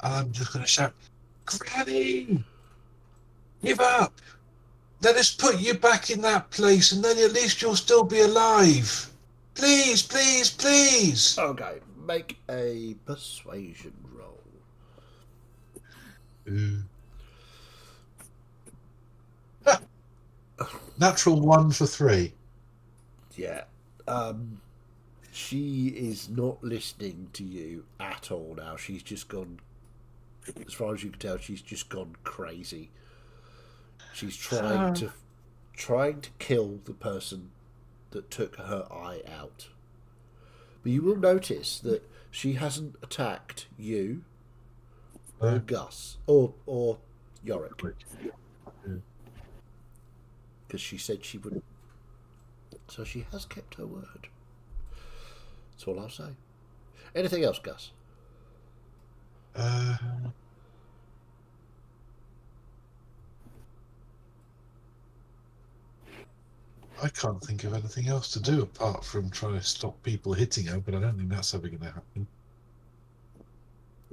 And I'm just going to shout, Granny! Give up! Let us put you back in that place, and then at least you'll still be alive. Please, please, please! Okay, make a persuasion roll. Natural 1 for 3. Yeah. She is not listening to you at all now. She's just gone, as far as you can tell, she's just gone crazy. She's trying to kill the person that took her eye out. But you will notice that she hasn't attacked you or Gus or Yorick. Because she said she wouldn't. So she has kept her word. That's all I'll say. Anything else, Gus? I can't think of anything else to do apart from trying to stop people hitting her, but I don't think that's ever going to happen.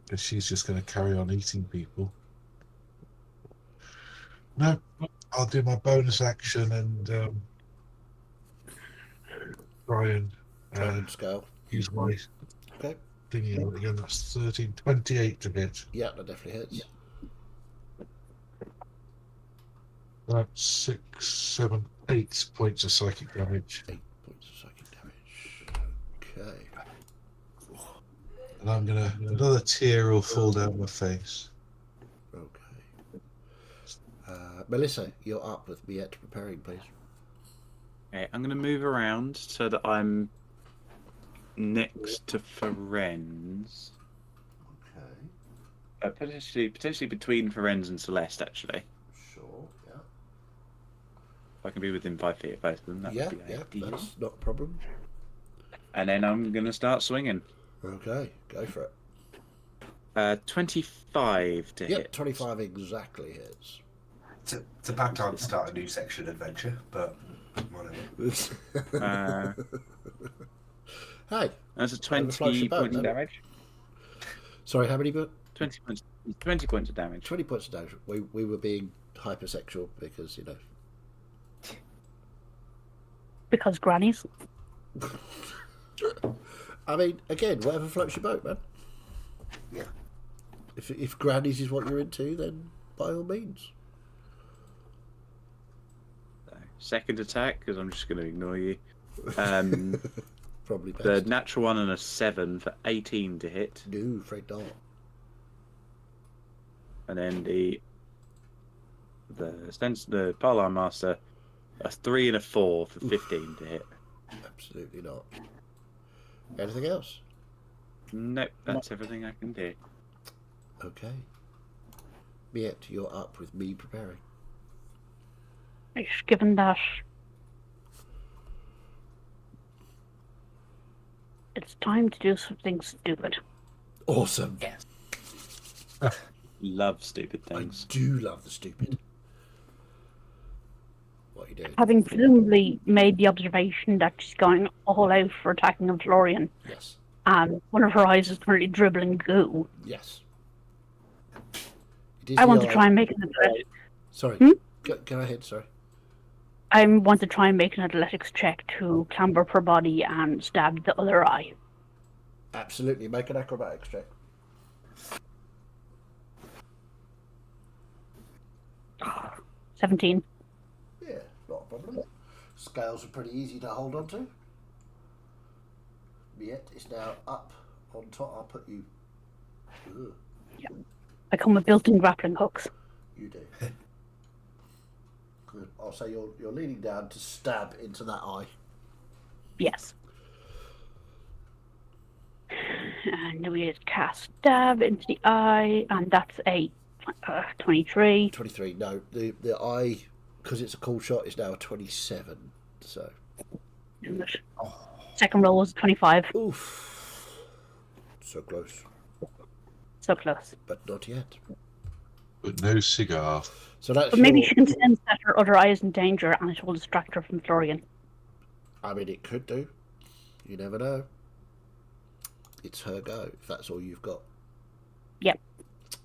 Because she's just going to carry on eating people. No, I'll do my bonus action and try and scale. Use my thingy again. That's 13, 28 to hit. Yeah, that definitely hits. That's 6, 7, 8 points of psychic damage. 8 points of psychic damage. Okay. And I'm gonna another tear will fall down my face. Okay. Melissa, you're up with Miette preparing, please. Okay, I'm gonna move around so that I'm next to Ferenz. Okay. Potentially between Ferenz and Celeste, actually. Sure. Yeah. If I can be within 5 feet of both of them, that would be ideal. That's not a problem. And then I'm gonna start swinging. Okay, go for it. 25 to hit. Yep, 25 exactly hits. It's a bad time to start a new section adventure, but whatever. Hey, that's a 20 points of damage. Sorry, how many? 20 points. 20 points of damage. 20 points of damage. We were being hypersexual because, you know. Because grannies. I mean, again, whatever floats your boat, man. Yeah. If grannies is what you're into, then by all means. Second attack, because I'm just going to ignore you. Probably best. The natural 1 and a 7 for 18 to hit. No, afraid not. And then the Parline Master, a 3 and a 4 for 15 to hit. Absolutely not. Anything else? Nope, that's everything I can do. Okay. Miette, you're up with me preparing. Given that it's time to do something stupid. Awesome. Yes. Love stupid things. I do love the stupid. What are you doing? Having presumably made the observation that she's going all out for attacking a Florian, Yes. and one of her eyes is currently dribbling goo. Yes. It is I the want to eye. try and make an Sorry. Hmm? Go ahead, sorry. I want to try and make an athletics check to clamber up her body and stab the other eye. Absolutely. Make an acrobatics check. Oh, 17. Yeah, not a problem. Scales are pretty easy to hold on to. Yet it's now up on top. I'll put you. Ugh, I come with built-in grappling hooks. you do. Good. I'll say you're leaning down to stab into that eye. Yes. And we just cast stab into the eye, and that's a 23. 23. No, the eye, because it's a cool shot, is now a 27. So. Second roll was 25. Oof. So close. So close. But not yet. But no cigar. So that's But maybe she can sense that her other eye is in danger, and it will distract her from Florian. I mean, it could do. You never know. It's her go, if that's all you've got. Yep.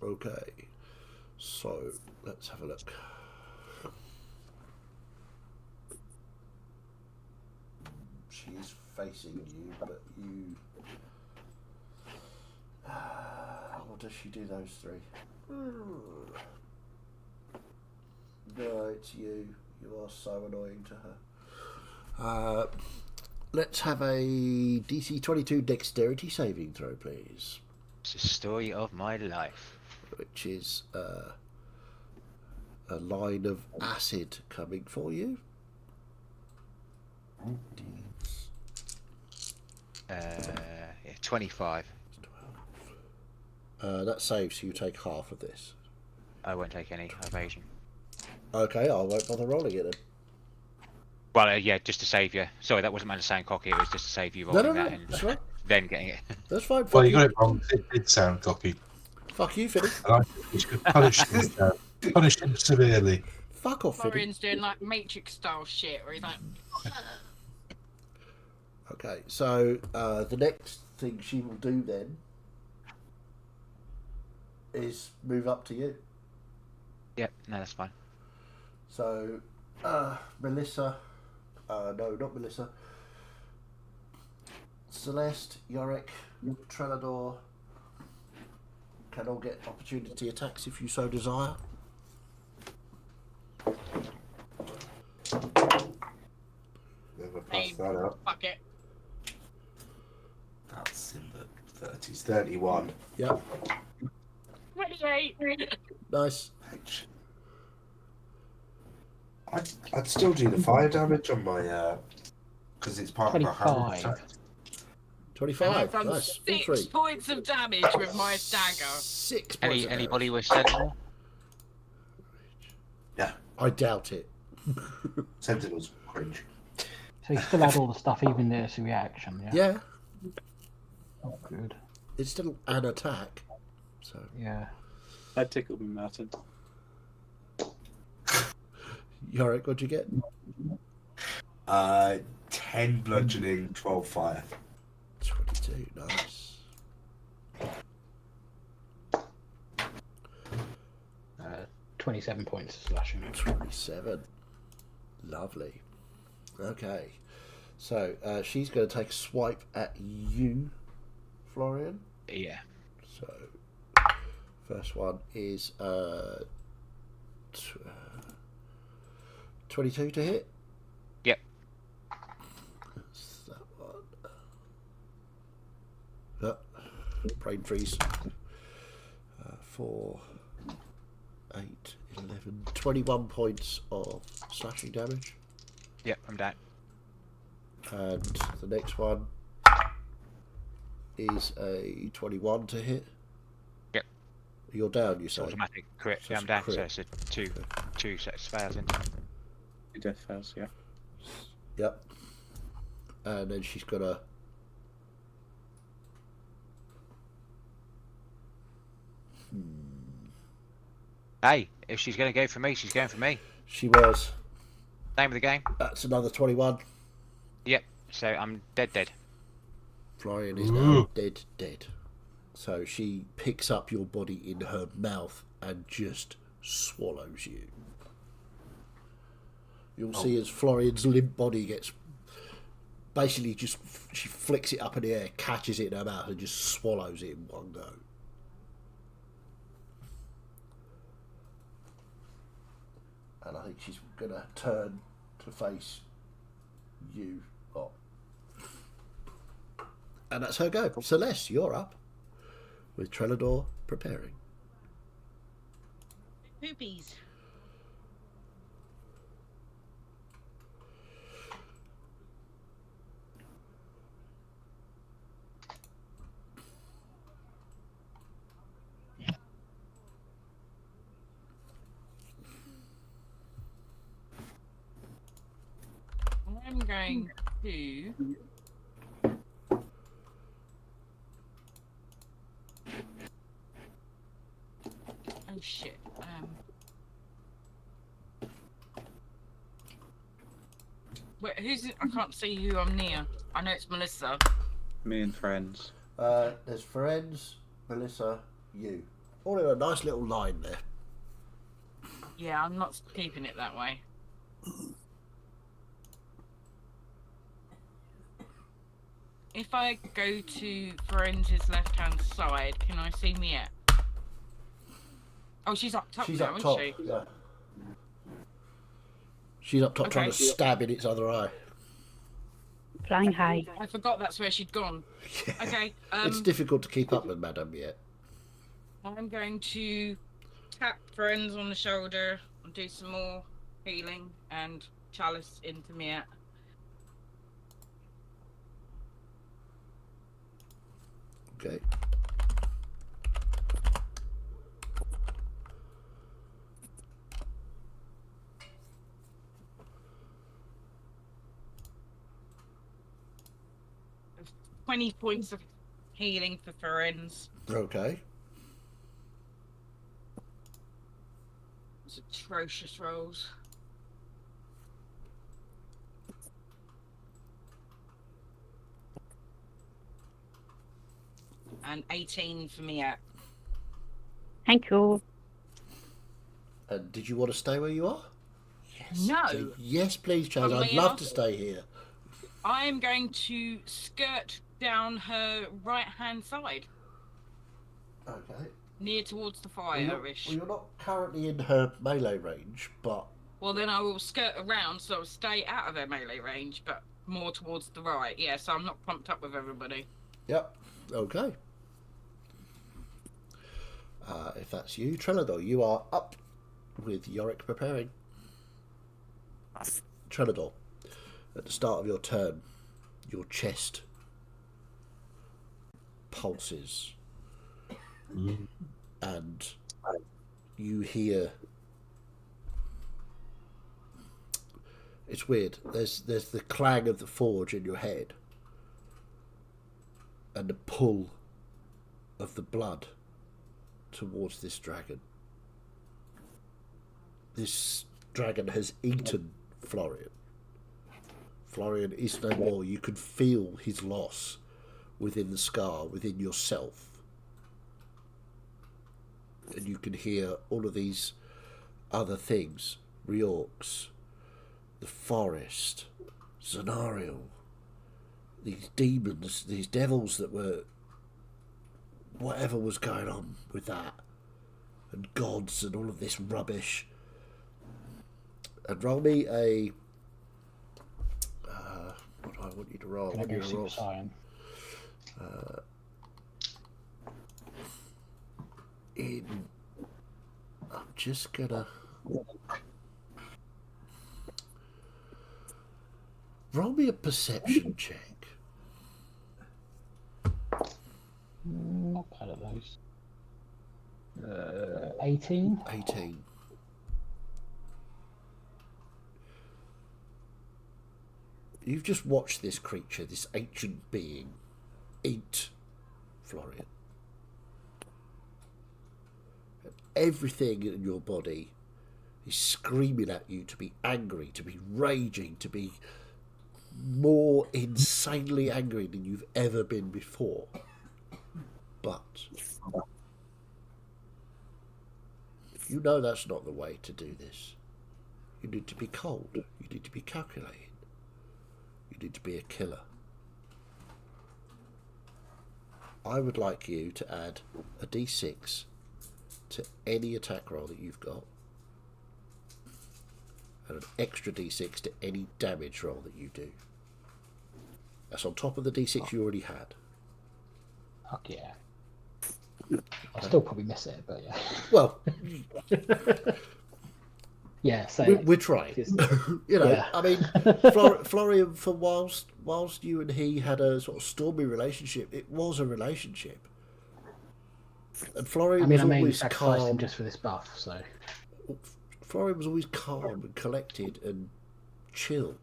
Okay. So, let's have a look. She's facing you, but you... Or does she do those three? No, it's you. You are so annoying to her. Let's have a DC 22 dexterity saving throw, please. It's the story of my life. Which is a line of acid coming for you. Yeah, 25. That saves, so you take half of this. I won't take any evasion. Okay, I won't bother rolling it then. Well, yeah, just to save you. Sorry, that wasn't meant to sound cocky. It was just to save you No, rolling no, that no, and that's right. then getting it. That's fine. Fuck Well, you you. got it wrong. It did sound cocky. Fuck you, Finny. And I think we should punish him severely. Fuck off, Finny. Florian's doing like Matrix style shit where he's like, Okay, so the next thing she will do then is move up to you. Yep, no, that's fine. So, Melissa, no, not Melissa. Celeste, Yorick, Trelador can all get opportunity attacks if you so desire. Never hey, pass that up. fuck it. That's in the 30s. 31. Yep, 28. nice. I'd still do the fire damage on my because it's part of my hammer 25. attack. 25, I've done nice. All 6 three. points of damage with my dagger. 6 points of Anybody damage. with Sentinel? Yeah, I doubt it. Sentinel's cringe. So you still had all the stuff, even there's a reaction, yeah? Yeah, Oh, good. it's still an attack. So, Yeah. That tickled me, Martin. Yorick, what'd you get? 10 bludgeoning, 12 fire. 22, nice. 27 points of slashing. 27. Lovely. Okay. So, she's going to take a swipe at you, Florian. Yeah. So, first one is 22 to hit. Yep. That's that one. Brain freeze. 4, 8, 11, 21 points of slashing damage. Yep, I'm down. And the next one is a 21 to hit. Yep. You're down, you It's say? automatic crit. So Yeah, it's I'm down. crit. So it's a two sets of fails in. death fails, yeah. Yep. And then she's got a. Hey, if she's going to go for me, she's going for me. She was. Name of the game. That's another 21. Yep. So I'm dead. Florian is now dead. So she picks up your body in her mouth and just swallows you. You'll see as Florian's limp body gets basically just, she flicks it up in the air, catches it in her mouth and just swallows it in one go. And I think she's going to turn to face you lot. And that's her go. Celeste, you're up. With Trelador preparing. Poopies. I'm going to. Oh shit. Wait, who's it? I can't see who I'm near. I know it's Melissa. Me and friends. There's friends, Melissa, you. All in a nice little line there. Yeah, I'm not keeping it that way. If I go to Friends' left-hand side, can I see Miette? Oh, she's up top She's now, up top. isn't she? Yeah. She's up top Okay. trying to stab in its other eye. Flying high. I forgot that's where she'd gone. Yeah. Okay. It's difficult to keep up with Madame yet. I'm going to tap Friends on the shoulder and do some more healing and chalice into Miette. Okay. There's 20 points of healing for Friends. Okay. It's atrocious rolls. And 18 for Miette. Thank you. And did you want to stay where you are? Yes. No. Yes, please, Chaz. Funnily I'd love enough, to stay here. I am going to skirt down her right-hand side, Okay. near towards the Well, fire-ish. you're not currently in her melee range, but... Well, then I will skirt around, so I'll stay out of her melee range, but more towards the right. Yeah, so I'm not clumped up with everybody. Yep. Okay. If that's you, Trelador, you are up with Yorick preparing. Trelador, at the start of your turn, your chest pulses, and you hear. It's weird. There's the clang of the forge in your head, and the pull of the blood towards this dragon. This dragon has eaten Florian. Florian is no more. You can feel his loss within the scar, within yourself. And you can hear all of these other things. Reorcs, the forest, Zanariel, these demons, these devils that were... whatever was going on with that, and gods and all of this rubbish. And roll me a... what do I want you to roll? Can I go Super Saiyan? I'm just gonna... roll me a perception check. Not bad at those. 18. 18. You've just watched this creature, this ancient being, eat Florian. And everything in your body is screaming at you to be angry, to be raging, to be more insanely angry than you've ever been before. But you know that's not the way to do this. You need to be cold. You need to be calculating. You need to be a killer. I would like you to add a d6 to any attack roll that you've got, and an extra d6 to any damage roll that you do. That's on top of the d6 you already had. Fuck yeah. I'll still probably miss it, but yeah. Well, yeah, so we're trying. You know, yeah. I mean, Florian, for whilst you and he had a sort of stormy relationship, it was a relationship. And Florian I mean, was I mainly always sacrificed him calm. just for this buff, so. Florian was always calm and collected and chill.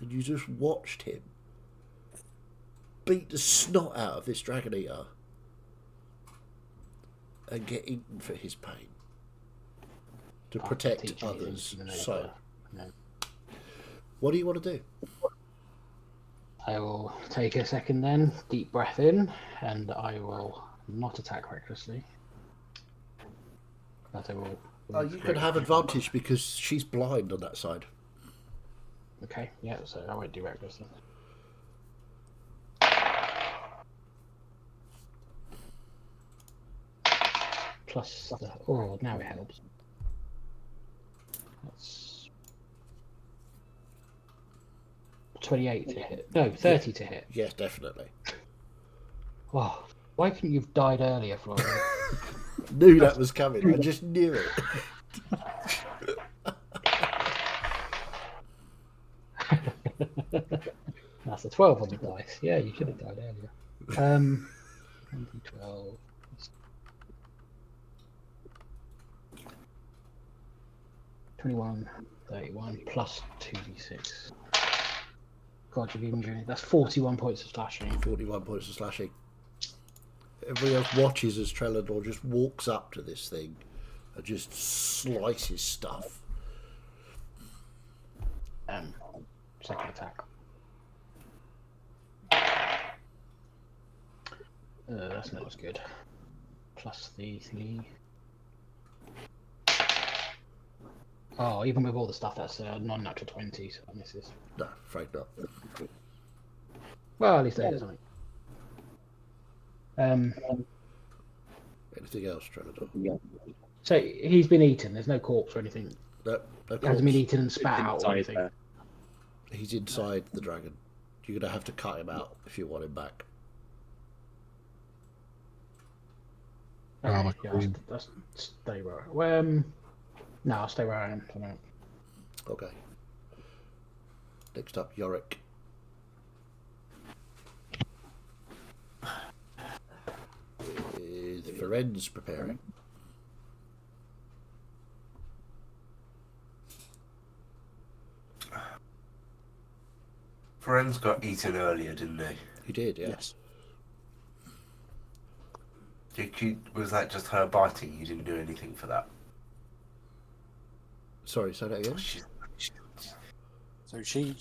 And you just watched him beat the snot out of this Dragon Eater and get eaten for his pain to protect teaching him others. even though, So, no. what do you want to do? I will take a second then, deep breath in, and I will not attack recklessly. But I will. Oh, you can have advantage because she's blind on that side. Okay, yeah, so I won't do recklessly. Plus the. Oh, now it helps. That's 28 to hit. No, 30 to hit. Yes, definitely. Oh, why couldn't you have died earlier, Florian? Knew that was coming. I just knew it. That's a 12 on the dice. Yeah, you should have died earlier. 12. 21, 31 plus 2d6. God, you've injured. That's 41 points of slashing. 41 points of slashing. Everybody else watches as Trellador just walks up to this thing and just slices stuff. Second attack. That's not as good. Plus the 3. Oh, even with all the stuff, that's non-natural 20, so that misses. No, afraid not. Well, at least that is something. Anything else, Trellador? So he's been eaten. There's no corpse or anything. No He hasn't corpse. been eaten and spat It's out or inside anything. there. He's inside the dragon. You're going to have to cut him out if you want him back. Okay, yeah, I'll stay where no, I'll stay where I am for now. Okay. Next up, Yorick. With Ferenz preparing. Ferenz got eaten earlier, didn't he? He did, yeah. Yes. Was that just her biting? You didn't do anything for that? Sorry, say that again? So she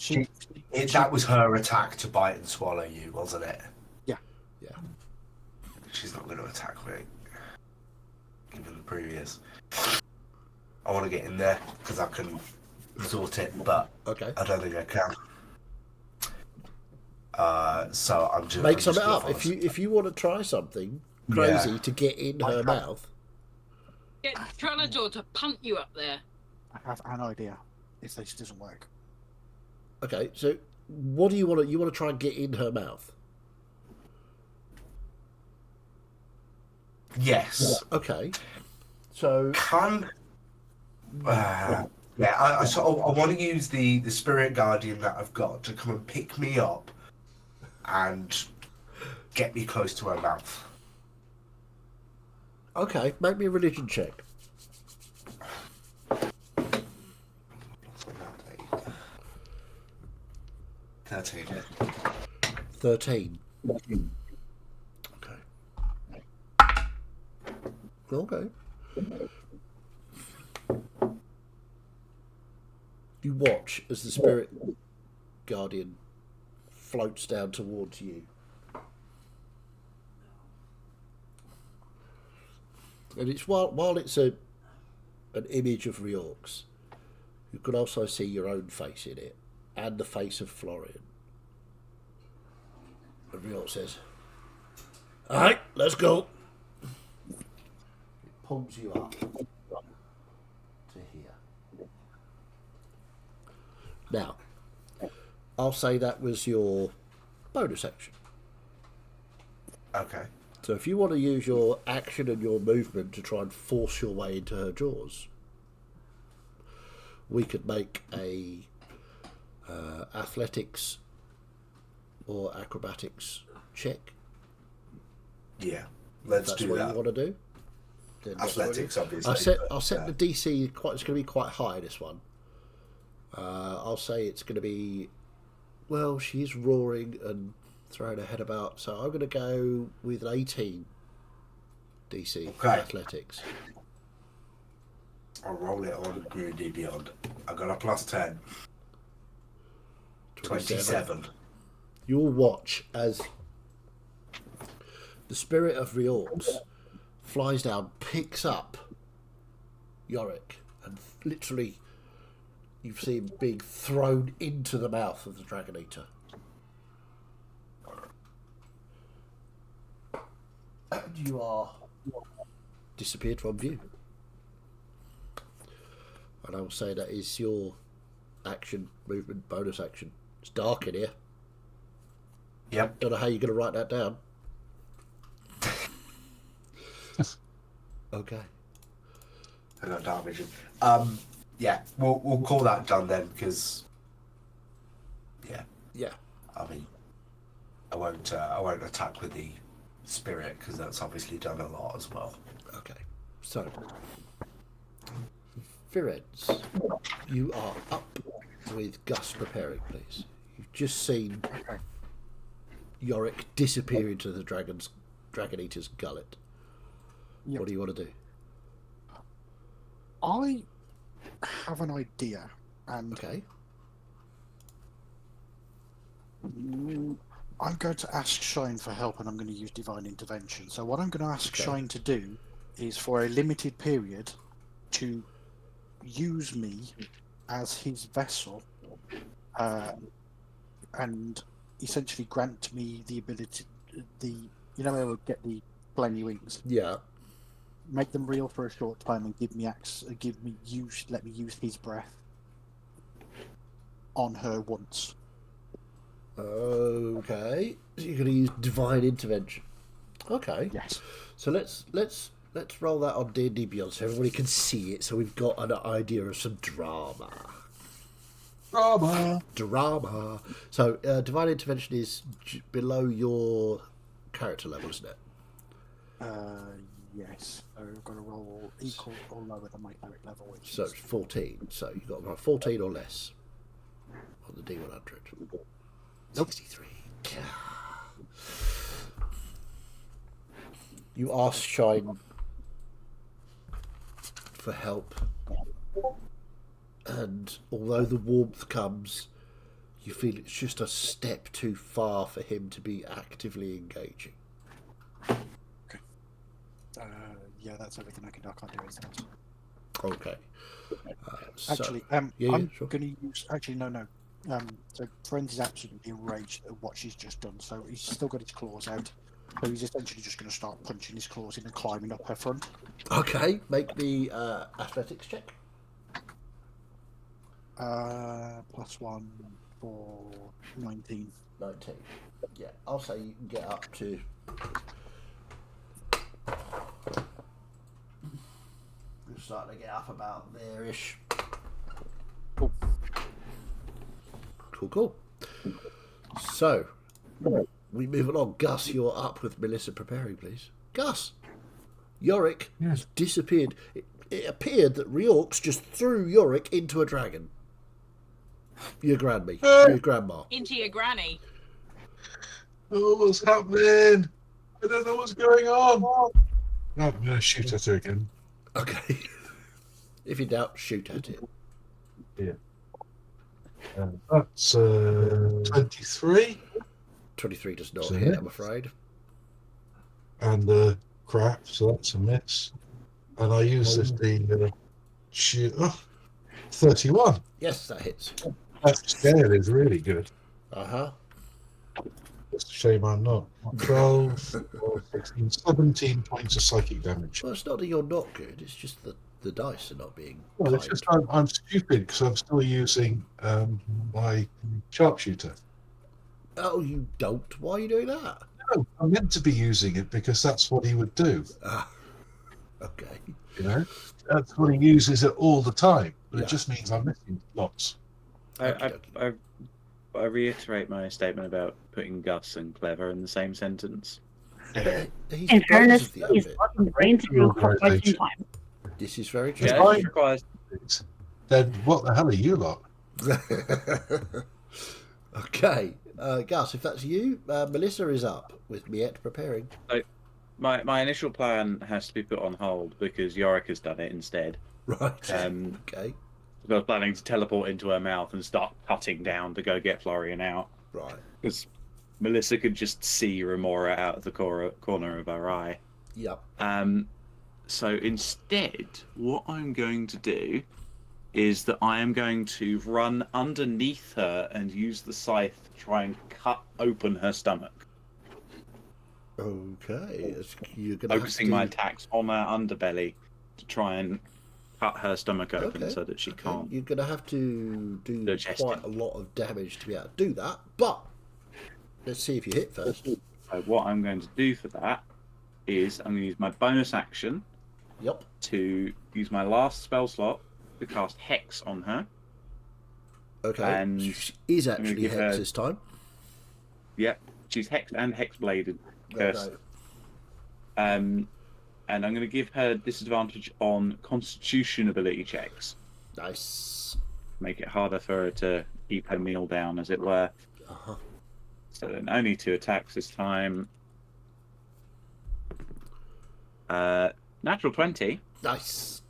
That was her attack to bite and swallow you, wasn't it? Yeah. Yeah. She's not going to attack me, given the previous. I want to get in there because I can sort it, but Okay. I don't think I can. So I'm just Make something up. If you want to try something crazy to get in her mouth. Get Trellador to punt you up there. I have an idea if this doesn't work. Okay, so what do you want to? You want to try and get in her mouth? Yes. Okay. So Can. I want to use the spirit guardian that I've got to come and pick me up and get me close to her mouth. okay, make me a religion check. 13. 13. Okay. Okay. You watch as the spirit guardian floats down towards you. And it's while it's an image of Riorx, you can also see your own face in it and the face of Florian. And Riorx says, "Alright, let's go." It pulls you up to here. Now, I'll say that was your bonus action. Okay. So if you want to use your action and your movement to try and force your way into her jaws, we could make a athletics or acrobatics check. Yeah. Let's That's do what that. you want to do. Then that's what Athletics, you- obviously. I'll set the DC quite. It's going to be quite high. This one. I'll say it's going to be. Well, she's roaring and throwing her head about, so I'm going to go with an 18 DC Okay. athletics. I'll roll it on Green Beyond. I got a plus 10. 27. You'll watch as the spirit of Riorx flies down, picks up Yorick, and literally you see him being thrown into the mouth of the Dragon Eater. And you are disappeared from view. And I will say that is your action, movement, bonus action. It's dark in here. Yep. Don't know how you're going to write that down. Okay. I got dark vision. Yeah, we'll call that done then, because Yeah. I mean, I won't attack with the spirit, because that's obviously done a lot as well. Okay. So, Firenze, you are up with Gus preparing, please. You've just seen Yorick disappear into the Dragon Eater's gullet. Yep. What do you want to do? I have an idea, and Okay. I'm going to ask Shine for help, and I'm going to use Divine Intervention. So what I'm going to ask Okay. Shine to do is, for a limited period, to use me as his vessel, and essentially grant me the ability, you know, I would get the flamey wings, Yeah. make them real for a short time, and let me use his breath on her once. Okay. So you're going to use Divine Intervention. Okay. Yes. So let's roll that on D&D Beyond so everybody can see it. So we've got an idea of some drama. Drama. So Divine Intervention is below your character level, isn't it? Yes. So I've got to roll equal or lower than my character level, which So is it's 14. So you've got to roll 14 or less on the D100. 63. You ask Shine for help, and although the warmth comes, you feel it's just a step too far for him to be actively engaging. yeah, that's everything I can do. I can't do anything else. Okay. Actually, yeah, I'm sure. going to use. Actually, no. So Friends is absolutely enraged at what she's just done. So he's still got his claws out. So he's essentially just going to start punching his claws in and climbing up her front. Okay, make the athletics check. +1 for 19. 19. Yeah, I'll say you can get up to. You're starting to get up about there-ish. Cool. Cool. So, we move along. Gus, you're up with Melissa preparing, please. Gus, Yorick has disappeared. It appeared that Riorx just threw Yorick into a dragon. Your granny. Your grandma. Into your granny. Oh, what's happening? I don't know what's going on. No, I'm going to shoot at her again. Okay. If in doubt, shoot at it. That's 23. 23 does not So hit, miss. I'm afraid. And crap, so that's a miss. And I use the shoot. Oh, 31. Yes, that hits. That scale is really good. Uh-huh. It's a shame I'm not. 12, 16, 17 points of psychic damage. Well, it's not that you're not good, it's just that the dice are not being Well, kind. it's just I'm stupid because I'm still using my sharpshooter. Oh, you don't? Why are you doing that? No, I'm meant to be using it because that's what he would do. Ah, okay. You know, that's what he uses it all the time. But Yeah. it just means I'm missing lots. I reiterate my statement about putting Gus and clever in the same sentence. He's In the brains fairness, of the he's outfit. got the brains to do for quite some time. This is very true. Yeah, it just requires. Then what the hell are you lot? Okay, Gus, if that's you, Melissa is up with Miette preparing. My initial plan has to be put on hold because Yorick has done it instead. Right. Okay. I was planning to teleport into her mouth and start cutting down to go get Florian out. Right. Because Melissa could just see Remora out of the corner of her eye. Yep. So instead, what I'm going to do is that I am going to run underneath her and use the scythe to try and cut open her stomach. Okay. You're gonna Focusing my attacks on her underbelly to try and cut her stomach open so that she can't. You're going to have to do digest quite a lot of damage to be able to do that, but let's see if you hit first. So what I'm going to do for that is I'm going to use my bonus action to use my last spell slot to cast Hex on her. Okay. And she is I'm gonna actually give Hex her- this time. Yep, she's Hexed and Hex-bladed. Cursed. And I'm going to give her disadvantage on Constitution ability checks. Nice. Make it harder for her to keep her meal down, as it were. Uh-huh. So then only 2 attacks this time. Natural 20. Nice.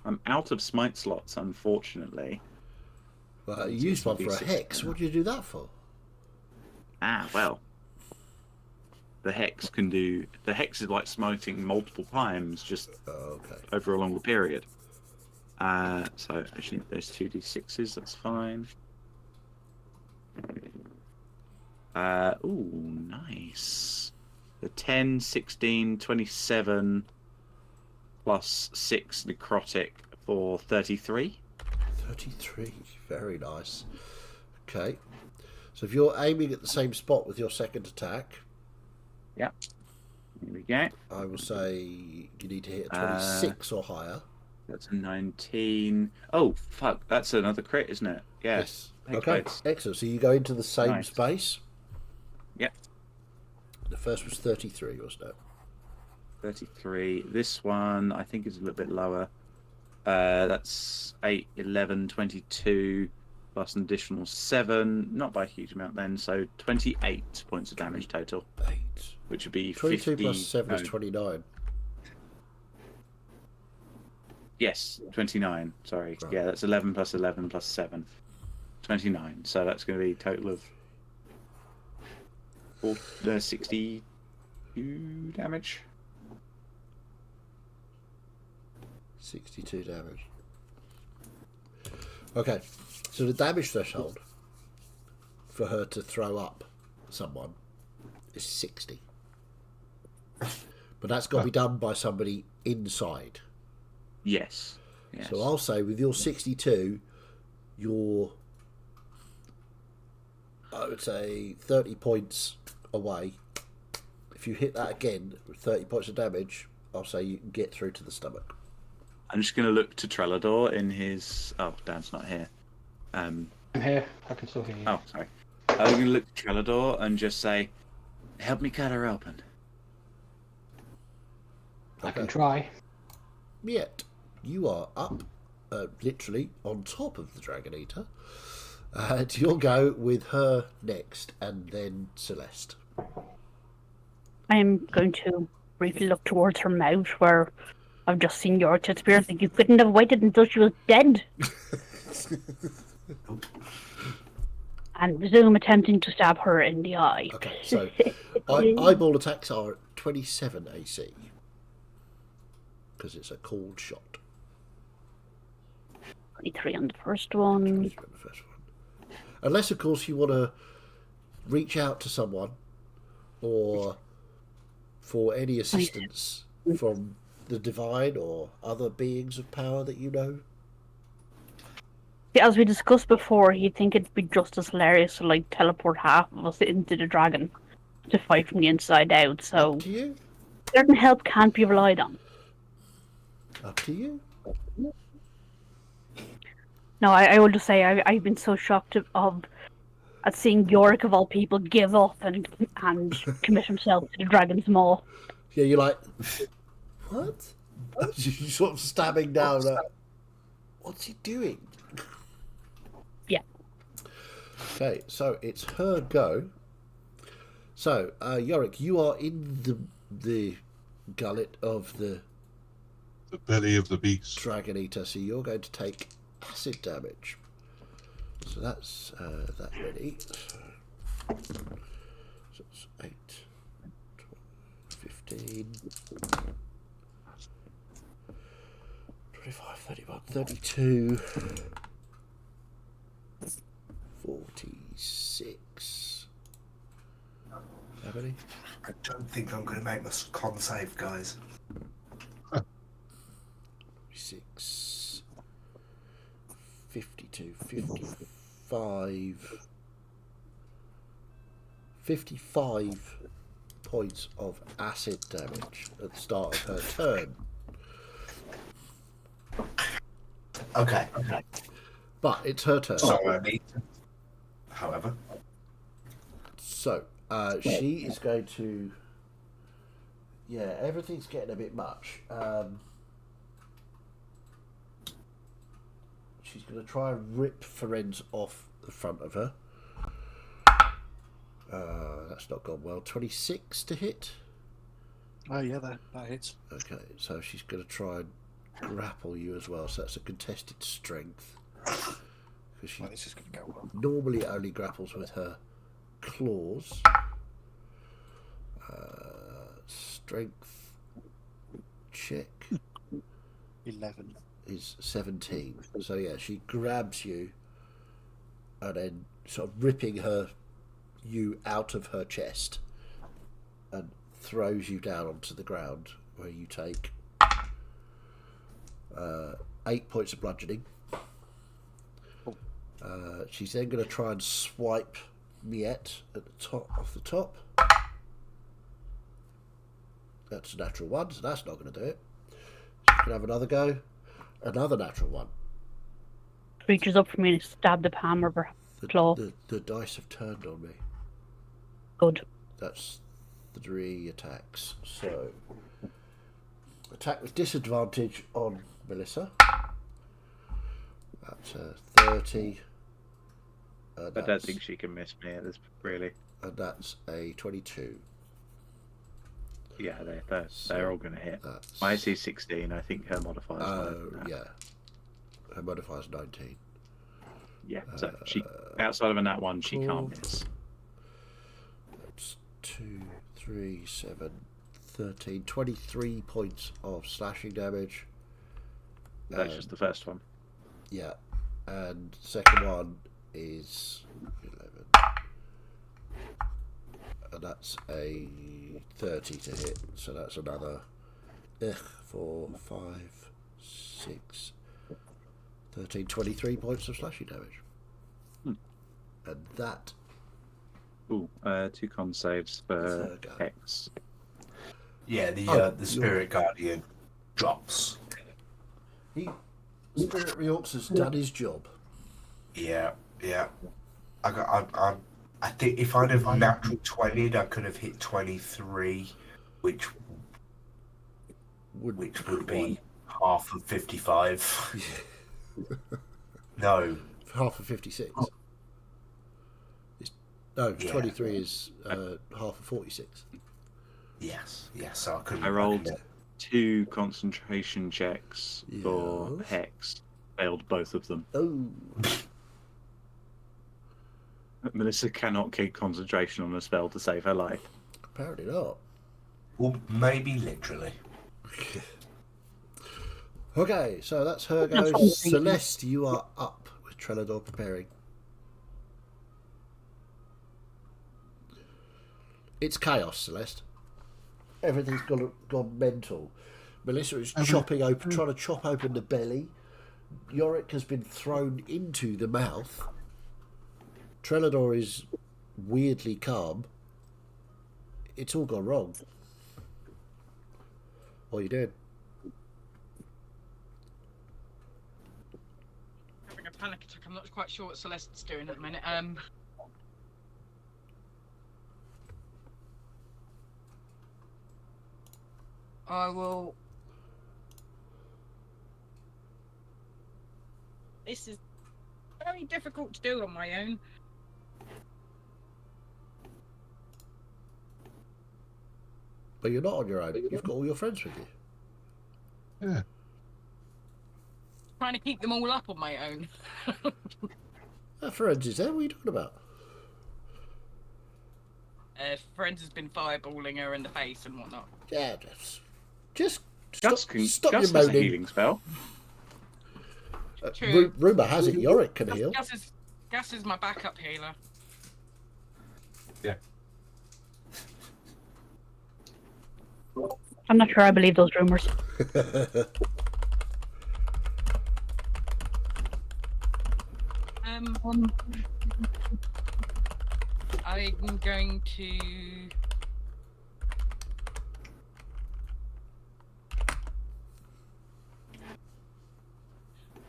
I'm out of smite slots, unfortunately. Well, you used one for a Hex. What did you do that for? Well. The Hex can do... The Hex is like smiting multiple times, just over a longer period. So actually, there's 2d6s, that's fine. Ooh, nice. The 10, 16, 27, plus 6 necrotic for 33. 33. Very nice. Okay. So if you're aiming at the same spot with your second attack... Yep. Here we go. I will say you need to hit a 26 or higher. That's a 19. Oh, fuck. That's another crit, isn't it? Yeah. Yes. Okay. Excellent. So you go into the same space. Yep. The first was 33, wasn't it? 33. This one, I think, is a little bit lower. That's 8, 11, 22, plus an additional 7. Not by a huge amount then, so 28 points of damage total. 8. Which would be 22 50... plus 7 is 29. Yes, 29. Sorry. Right. Yeah, that's 11 plus 11 plus 7. 29. So that's going to be a total of 62 damage. 62 damage. Okay, so the damage threshold for her to throw up someone is 60. But that's got to be done by somebody inside. Yes. So I'll say with your 62, you're, I would say, 30 points away. If you hit that again with 30 points of damage, I'll say you can get through to the stomach. I'm just going to look to Trelador in his... Oh, Dan's not here. I'm here. I can still hear you. Oh, sorry. I'm going to look to Trelador and just say, help me cut her open. I can try. Yet, you are up, literally, on top of the Dragon Eater. You'll go with her next, and then Celeste. I am going to briefly look towards her mouth where I've just seen your disappear. I think you couldn't have waited until she was dead. And resume attempting to stab her in the eye. Okay, so eyeball attacks are at 27 AC. Because it's a cold shot. 23 on the first one. Unless, of course, you want to reach out to someone or for any assistance from the divine or other beings of power that you know. As we discussed before, he'd think it'd be just as hilarious to like teleport half of us into the dragon to fight from the inside out. So Up to you. certain help can't be relied on. Up to you. No, I will just say I've been so shocked at seeing Yorick of all people give up and commit himself to the dragon's maw. Yeah, you're like, what? You're sort of stabbing down. What's he doing? Yeah. Okay, so it's her go. So, Yorick, you are in the gullet of the belly of the beast. Dragon Eater, so you're going to take acid damage. So that's that ready. So it's 8, 12, 15, 25, 31, 32, 46. How many? I don't think I'm going to make my con save, guys. 46, 52, 55, 55 points of acid damage at the start of her turn. Okay. But it's her turn. So I need to. However. So, she is going to... Yeah, everything's getting a bit much. She's going to try and rip Ferenz off the front of her. That's not gone well. 26 to hit. Oh yeah, that hits. Okay, so she's going to try and grapple you as well. So that's a contested strength. Because she This is going to go well. normally only grapples with her claws. Strength check 11. is 17. So yeah, she grabs you and then sort of ripping you out of her chest and throws you down onto the ground, where you take 8 points of bludgeoning. She's then going to try and swipe Miette at the top, off the top. That's a natural 1, so that's not going to do it. She's going to have another go. Another natural 1. Reaches up for me and stab the palm of her claw. The dice have turned on me. Good. That's 3 attacks. So, attack with disadvantage on Melissa. That's 30. I don't think she can miss me. Really. And that's a 22. Yeah, they're all going to hit. My AC is 16. I think her modifier is higher than that. Yeah. Her modifier is 19. Yeah, so she outside of a nat 1, she can't miss. That's 2, 3, 7, 13, 23 points of slashing damage. That's just the first one. Yeah, and second one is 11. And that's a 30 to hit, so that's another 4, 5, 6, 13, 23 points of slashing damage. And that... Ooh, 2 con saves for X. Yeah, the Spirit Guardian drops. Spirit Reorx has done his job. Yeah. I think if I'd have natural 20'd, I could have hit 23, which would be half of 55. No. Half of 56. No, Yeah. 23 is half of 46. Yes, so I couldn't. I rolled couldn't- 2 concentration checks for Yes. Hex. Failed both of them. Oh, Melissa cannot keep concentration on a spell to save her life. apparently not. Well, maybe literally. Okay, so that's her That's go. all. Celeste, you are up with Trelador preparing. It's chaos, Celeste. Everything's gone mental. Melissa is chopping open, trying to chop open the belly. Yorick has been thrown into the mouth. Trelador is weirdly calm. It's all gone wrong. What are you doing? Having a panic attack. I'm not quite sure what Celeste's doing at the minute. I will. This is very difficult to do on my own. But you're not on your own. You've got all your friends with you. Yeah. Trying to keep them all up on my own. Friends is there? What are you talking about? Friends has been fireballing her in the face and whatnot. Yeah, just stop Gus your has a moaning. healing spell. True. Rumour has it Yorick can heal. Gus is my backup healer. I'm not sure I believe those rumors. I'm going to.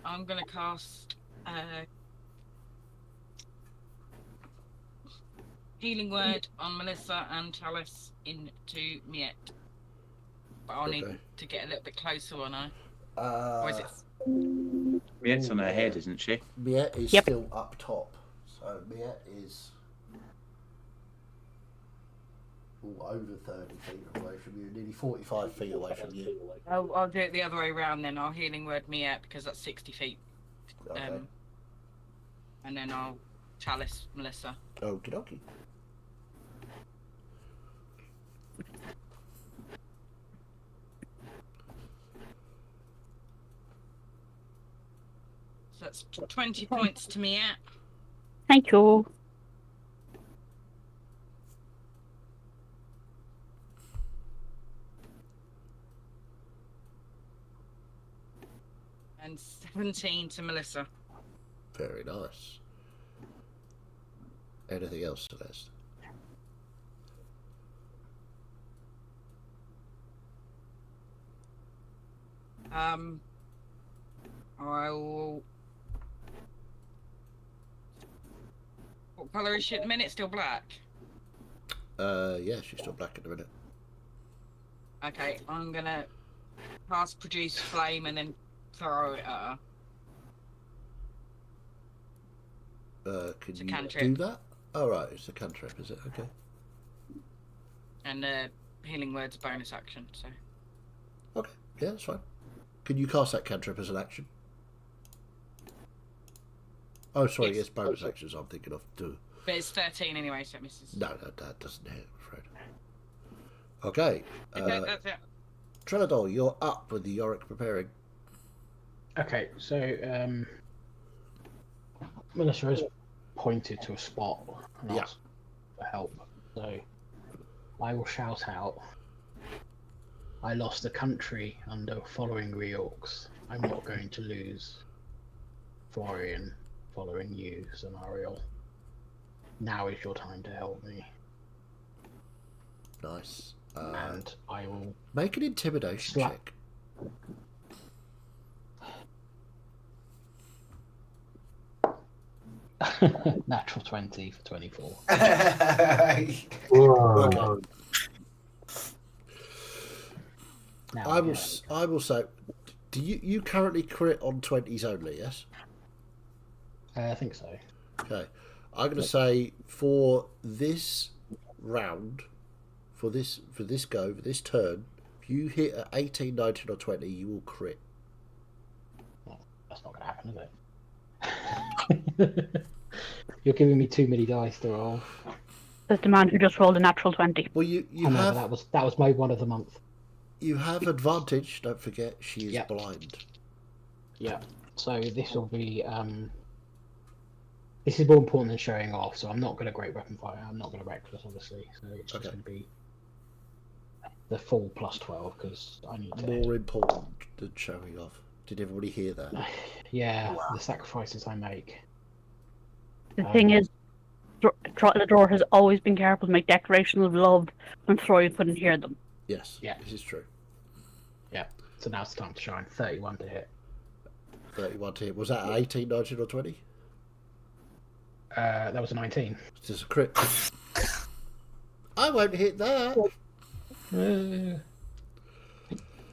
I'm going to cast Healing Word on Melissa and Chalice into Miette. But I'll need Okay. to get a little bit closer, won't I? Or is it? Miette's on her head, isn't she? Miette is Yep. still up top. So Miette is over 30 feet away from you, nearly 45 feet away from you. I'll do it the other way around then. I'll Healing Word Miette because that's 60 feet. Okay. And then I'll Chalice Melissa. Okie dokie. So that's 20 points to Miette. Thank you. And 17 to Melissa. Very nice. Anything else, Celeste? I will. What colour is she at the minute? Still black? Yeah, she's still black at the minute. Okay, I'm gonna cast Produce Flame and then throw it at her. Can It's a you cantrip. do that? Oh, right, it's a cantrip, is it? Okay. And Healing Word's a bonus action, so. Okay, yeah, that's fine. Can you cast that cantrip as an action? Oh, sorry, Yes. it's bonus actions I'm thinking of. Too. But it's 13 anyway, so it misses. No, that doesn't hit, I'm afraid. Okay, Okay, that's it. Trelador, you're up with the Yorick preparing. Okay, so Melissa has pointed to a spot and Yeah. asked for help. So I will shout out. I lost the country under following reorgs. I'm not going to lose Florian following you, Zanariel. Now is your time to help me. Nice. And I will Make an intimidation Slap. check. natural 20 for 24. Whoa. Now I will. yeah. I will say. Do you currently crit on 20s only? Yes. I think so. Okay. I'm going to say for this round, for this turn, if you hit at 18, 19 or 20, you will crit. Well, that's not going to happen, is it? You're giving me too many dice to roll. There's the man who just rolled a natural 20. Well, you I know, have but that was my one of the month. you have advantage. Don't forget, she is Yep. blind. Yeah. So this will be this is more important than showing off. So I'm not going to great weapon fire. I'm not going to reckless, obviously. So it's just Okay. going to be the full plus 12 because I need to. More important than showing off. Did everybody hear that? Yeah, the sacrifices I make. The thing is, the drawer has always been careful to make declarations of love when Flory couldn't hear them. Yes. Yeah. This is true. Yeah. So now it's time to shine. 31 to hit. 31 to hit. Was that 18, 19 or 20? That was a 19. It's just a crit. I won't hit that.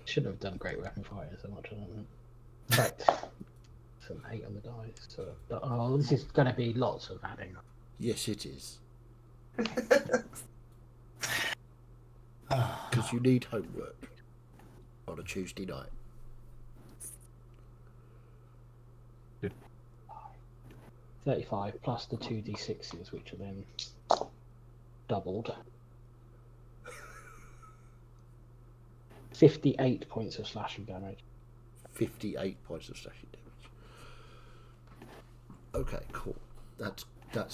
Shouldn't have done great weapon fire so much. In fact, it's an 8 on the dice. So, this is going to be lots of adding. Yes, it is. Because you need homework on a Tuesday night. Good. 35 plus the 2d6s, which are then doubled. 58 points of slashing damage. 58 points of slashing damage. Okay, cool. That's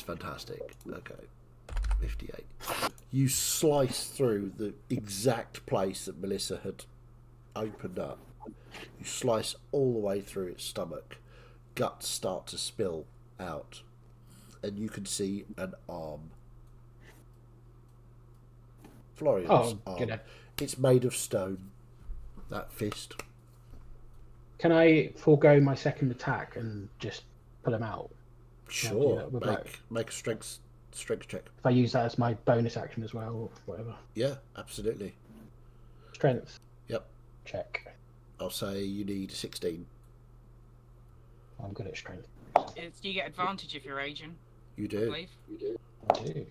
fantastic. Okay, 58. You slice through the exact place that Melissa had opened up. You slice all the way through its stomach. Guts start to spill out. And you can see an arm. Florian's arm. Good. It's made of stone. That fist. Can I forego my second attack and just pull him out? Sure. Make a strength check. If I use that as my bonus action as well, or whatever. Yeah, absolutely. Strength. Yep. Check. I'll say you need 16. I'm good at strength. Do you get advantage if you're raging? You I do. believe? I do.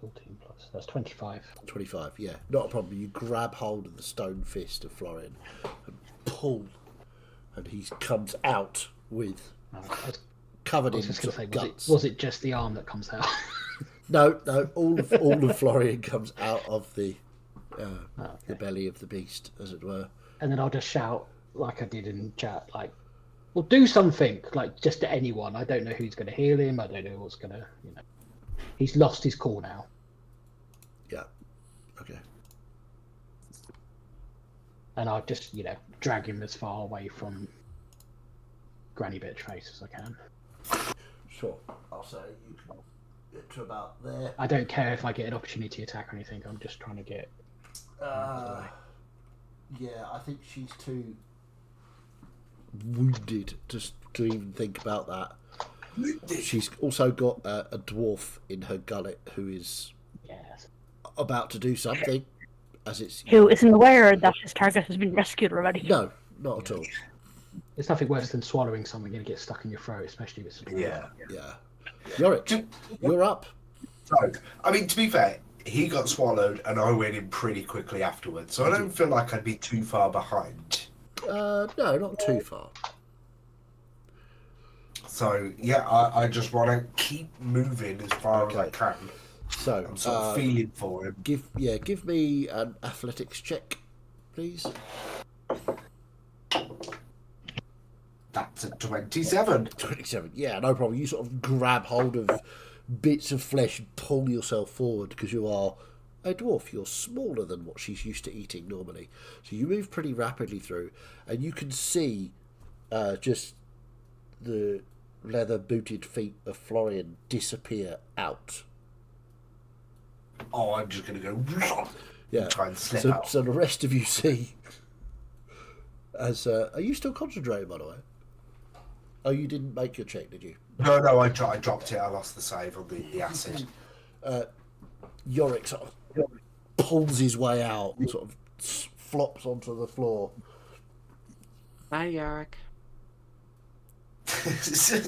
14 plus. That's 25. 25, yeah. Not a problem. You grab hold of the stone fist of Florian and pull, and he comes out with covered in sort of guts. Was it just the arm that comes out? No, all of Florian comes out of the belly of the beast, as it were. And then I'll just shout like I did in chat, like, "Well, do something!" Like just to anyone. I don't know who's going to heal him. I don't know what's going to, He's lost his call now. Yeah. Okay. And I'll just, drag him as far away from Granny Bitch Face as I can. Sure. I'll say you can get to about there. I don't care if I get an opportunity attack or anything. I'm just trying to get. Yeah, I think she's too wounded to even think about that. She's also got a dwarf in her gullet who is about to do something. Who isn't aware that his target has been rescued already? No, not at all. It's nothing worse than swallowing something and it gets stuck in your throat, especially if it's Yeah. Yorick, you're up. So, I mean, to be fair, he got swallowed and I went in pretty quickly afterwards, so I don't feel like I'd be too far behind. No, not too far. So, yeah, I just want to keep moving as far as I can. So, I'm sort of feeling for him. Give me an athletics check, please. That's a 27. 27, yeah, no problem. You sort of grab hold of bits of flesh and pull yourself forward because you are a dwarf. You're smaller than what she's used to eating normally. So you move pretty rapidly through, and you can see just the leather-booted feet of Florian disappear out. Oh, I'm just going to go and try and slip out. So the rest of you see as... are you still concentrating, by the way? Oh, you didn't make your check, did you? No, I dropped it. I lost the save on the acid. Yorick sort of pulls his way out and sort of flops onto the floor. Hi, Yorick.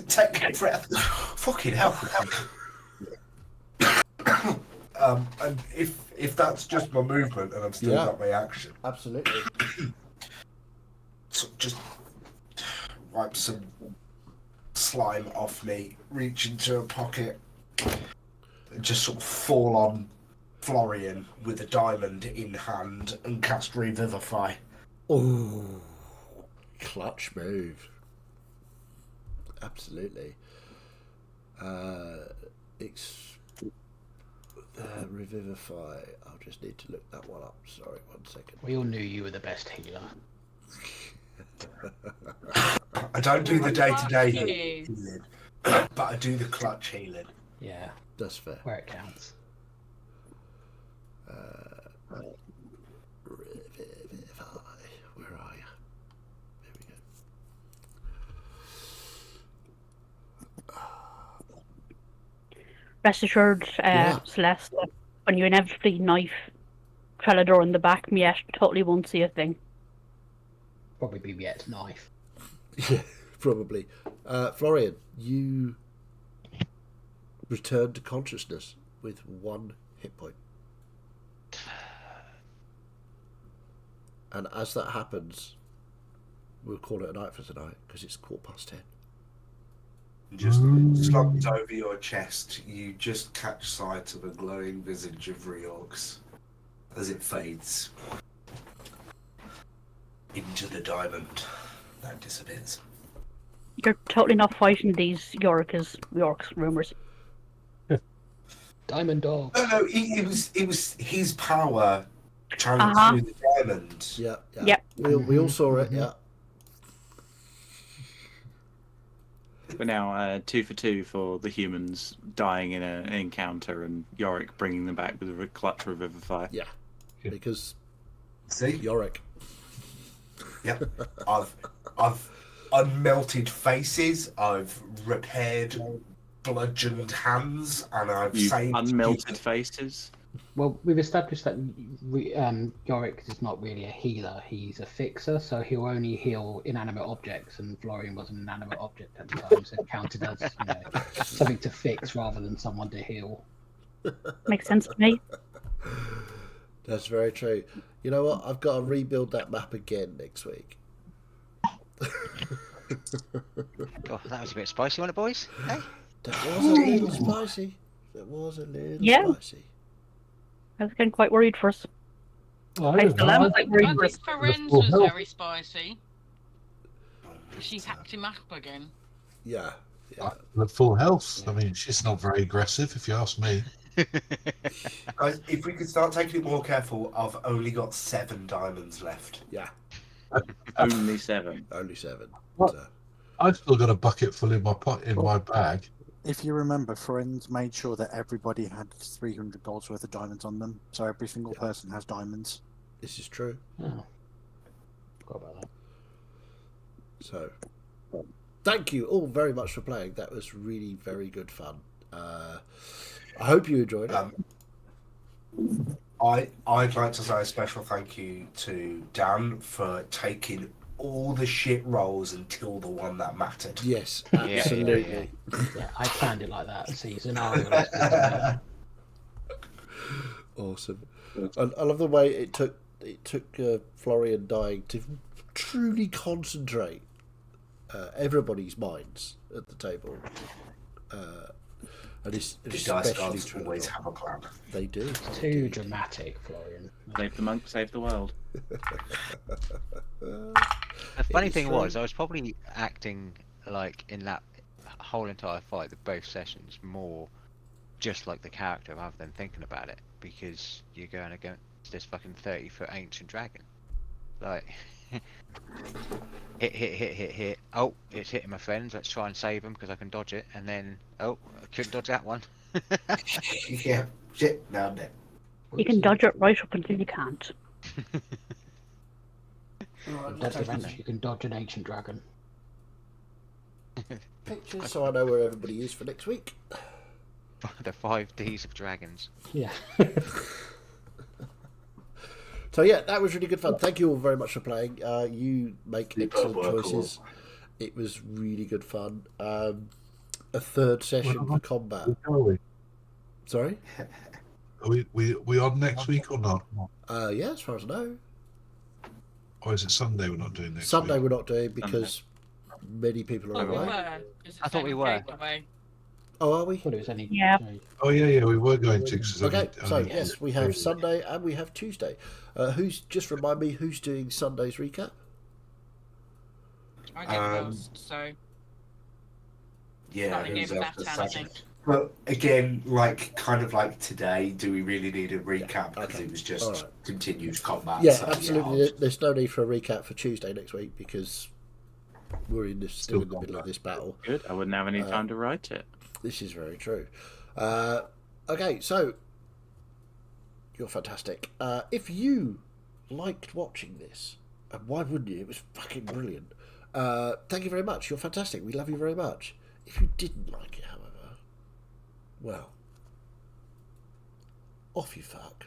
Take a breath. Fucking hell. And if that's just my movement and I've still got my action, Absolutely. so just wipe some slime off me, reach into a pocket, and just sort of fall on Florian with a diamond in hand and cast Revivify. Oh, clutch move. Absolutely. Revivify. I'll just need to look that one up. Sorry, 1 second. We all knew you were the best healer. I don't do the day-to-day Clutch healing, but I do the clutch healing. Yeah, That's fair. where it counts. Revivify. Where are you? There we go. Rest assured, Celeste, that when you inevitably knife Trellador in the back, Miette totally won't see a thing. Probably be Miette's knife. Yeah, probably. Florian, you return to consciousness with 1 hit point. And as that happens, we'll call it a night for tonight because it's 10:15. Just slumped over your chest, you just catch sight of a glowing visage of Reorx as it fades into the diamond that disappears. You're totally not fighting these York's rumours. Diamond dog. No, it was his power channeling through the diamond. Yeah. Yep. We all saw it, yeah. We're now 2 for 2 for the humans dying in an encounter and Yorick bringing them back with a clutch Revivify. Yeah. Because See? Yorick. Yep. I've unmelted faces, I've repaired bludgeoned hands, and I've You've saved unmelted faces. Well, we've established that Yorick is not really a healer, he's a fixer, so he'll only heal inanimate objects, and Florian was an inanimate object at the time, so it counted as something to fix rather than someone to heal. Makes sense to me. That's very true. You know what? I've got to rebuild that map again next week. Oh, that was a bit spicy, wasn't it, boys? Hey? That was a little spicy. Spicy. I was getting quite worried first. Oh, I still am I quite think worried first. Ferenz full was health. very spicy. She hacked him up again. Yeah. At full health. I mean, she's not very aggressive, if you ask me. Guys, if we could start taking it more careful, I've only got 7 diamonds left. Yeah. Only 7. Only 7. What? So, I've still got a bucket full in my bag. If you remember, Friends made sure that everybody had $300 worth of diamonds on them, so every single person has diamonds. this is true. Oh. Forgot about that. So, thank you all very much for playing. That was really very good fun. I hope you enjoyed it. I'd like to say a special thank you to Dan for taking all the shit rolls until the one that mattered. Yes, yeah, absolutely. Yeah, I planned it like that. See, scenario. Awesome. I love the way it took Florian dying to truly concentrate everybody's minds at the table. And it's The dice especially gods true. always have a plan. They do. Too dramatic, Florian. Save the monk, save the world. The funny It's thing true. was, I was probably acting like in that whole entire fight, both sessions, more just like the character rather than thinking about it, because you're going against this fucking 30-foot ancient dragon. Like, hit. Oh, it's hitting my friends. Let's try and save them because I can dodge it. And then, oh, I couldn't dodge that one. Yeah, shit, now I'm dead. You can dodge it right up until you can't. You can dodge an ancient dragon. Pictures so I know where everybody is for next week. The 5 Ds of dragons. Yeah. So yeah, that was really good fun. Thank you all very much for playing. You make excellent work, choices. It was really good fun. A third session for combat. Are we? Sorry? Are we on next week or not? Yeah, as far as I know. Or is it Sunday we're not doing next Sunday week? we're not doing because many people are Oh, we away. were. 'cause I thought we it's were. only away. Oh, are we? I thought it was any. Yeah. Oh, yeah, we were going to. 'Cause it's Okay, so only yes, we have Sunday and we have Tuesday. Who's just remind me who's doing Sunday's recap? I get lost, so Yeah, starting who's with after that I Saturday? think. Well, again, kind of like today, do we really need a recap? Because Okay. it was just Alright. continued combat. Yeah, so, absolutely. I'll- There's no need for a recap for Tuesday next week because we're still in the middle of this battle. Good. I wouldn't have any time to write it. This is very true. Okay, so you're fantastic. If you liked watching this, and why wouldn't you? It was fucking brilliant. Thank you very much. You're fantastic. We love you very much. If you didn't like it, however, well, off you fuck.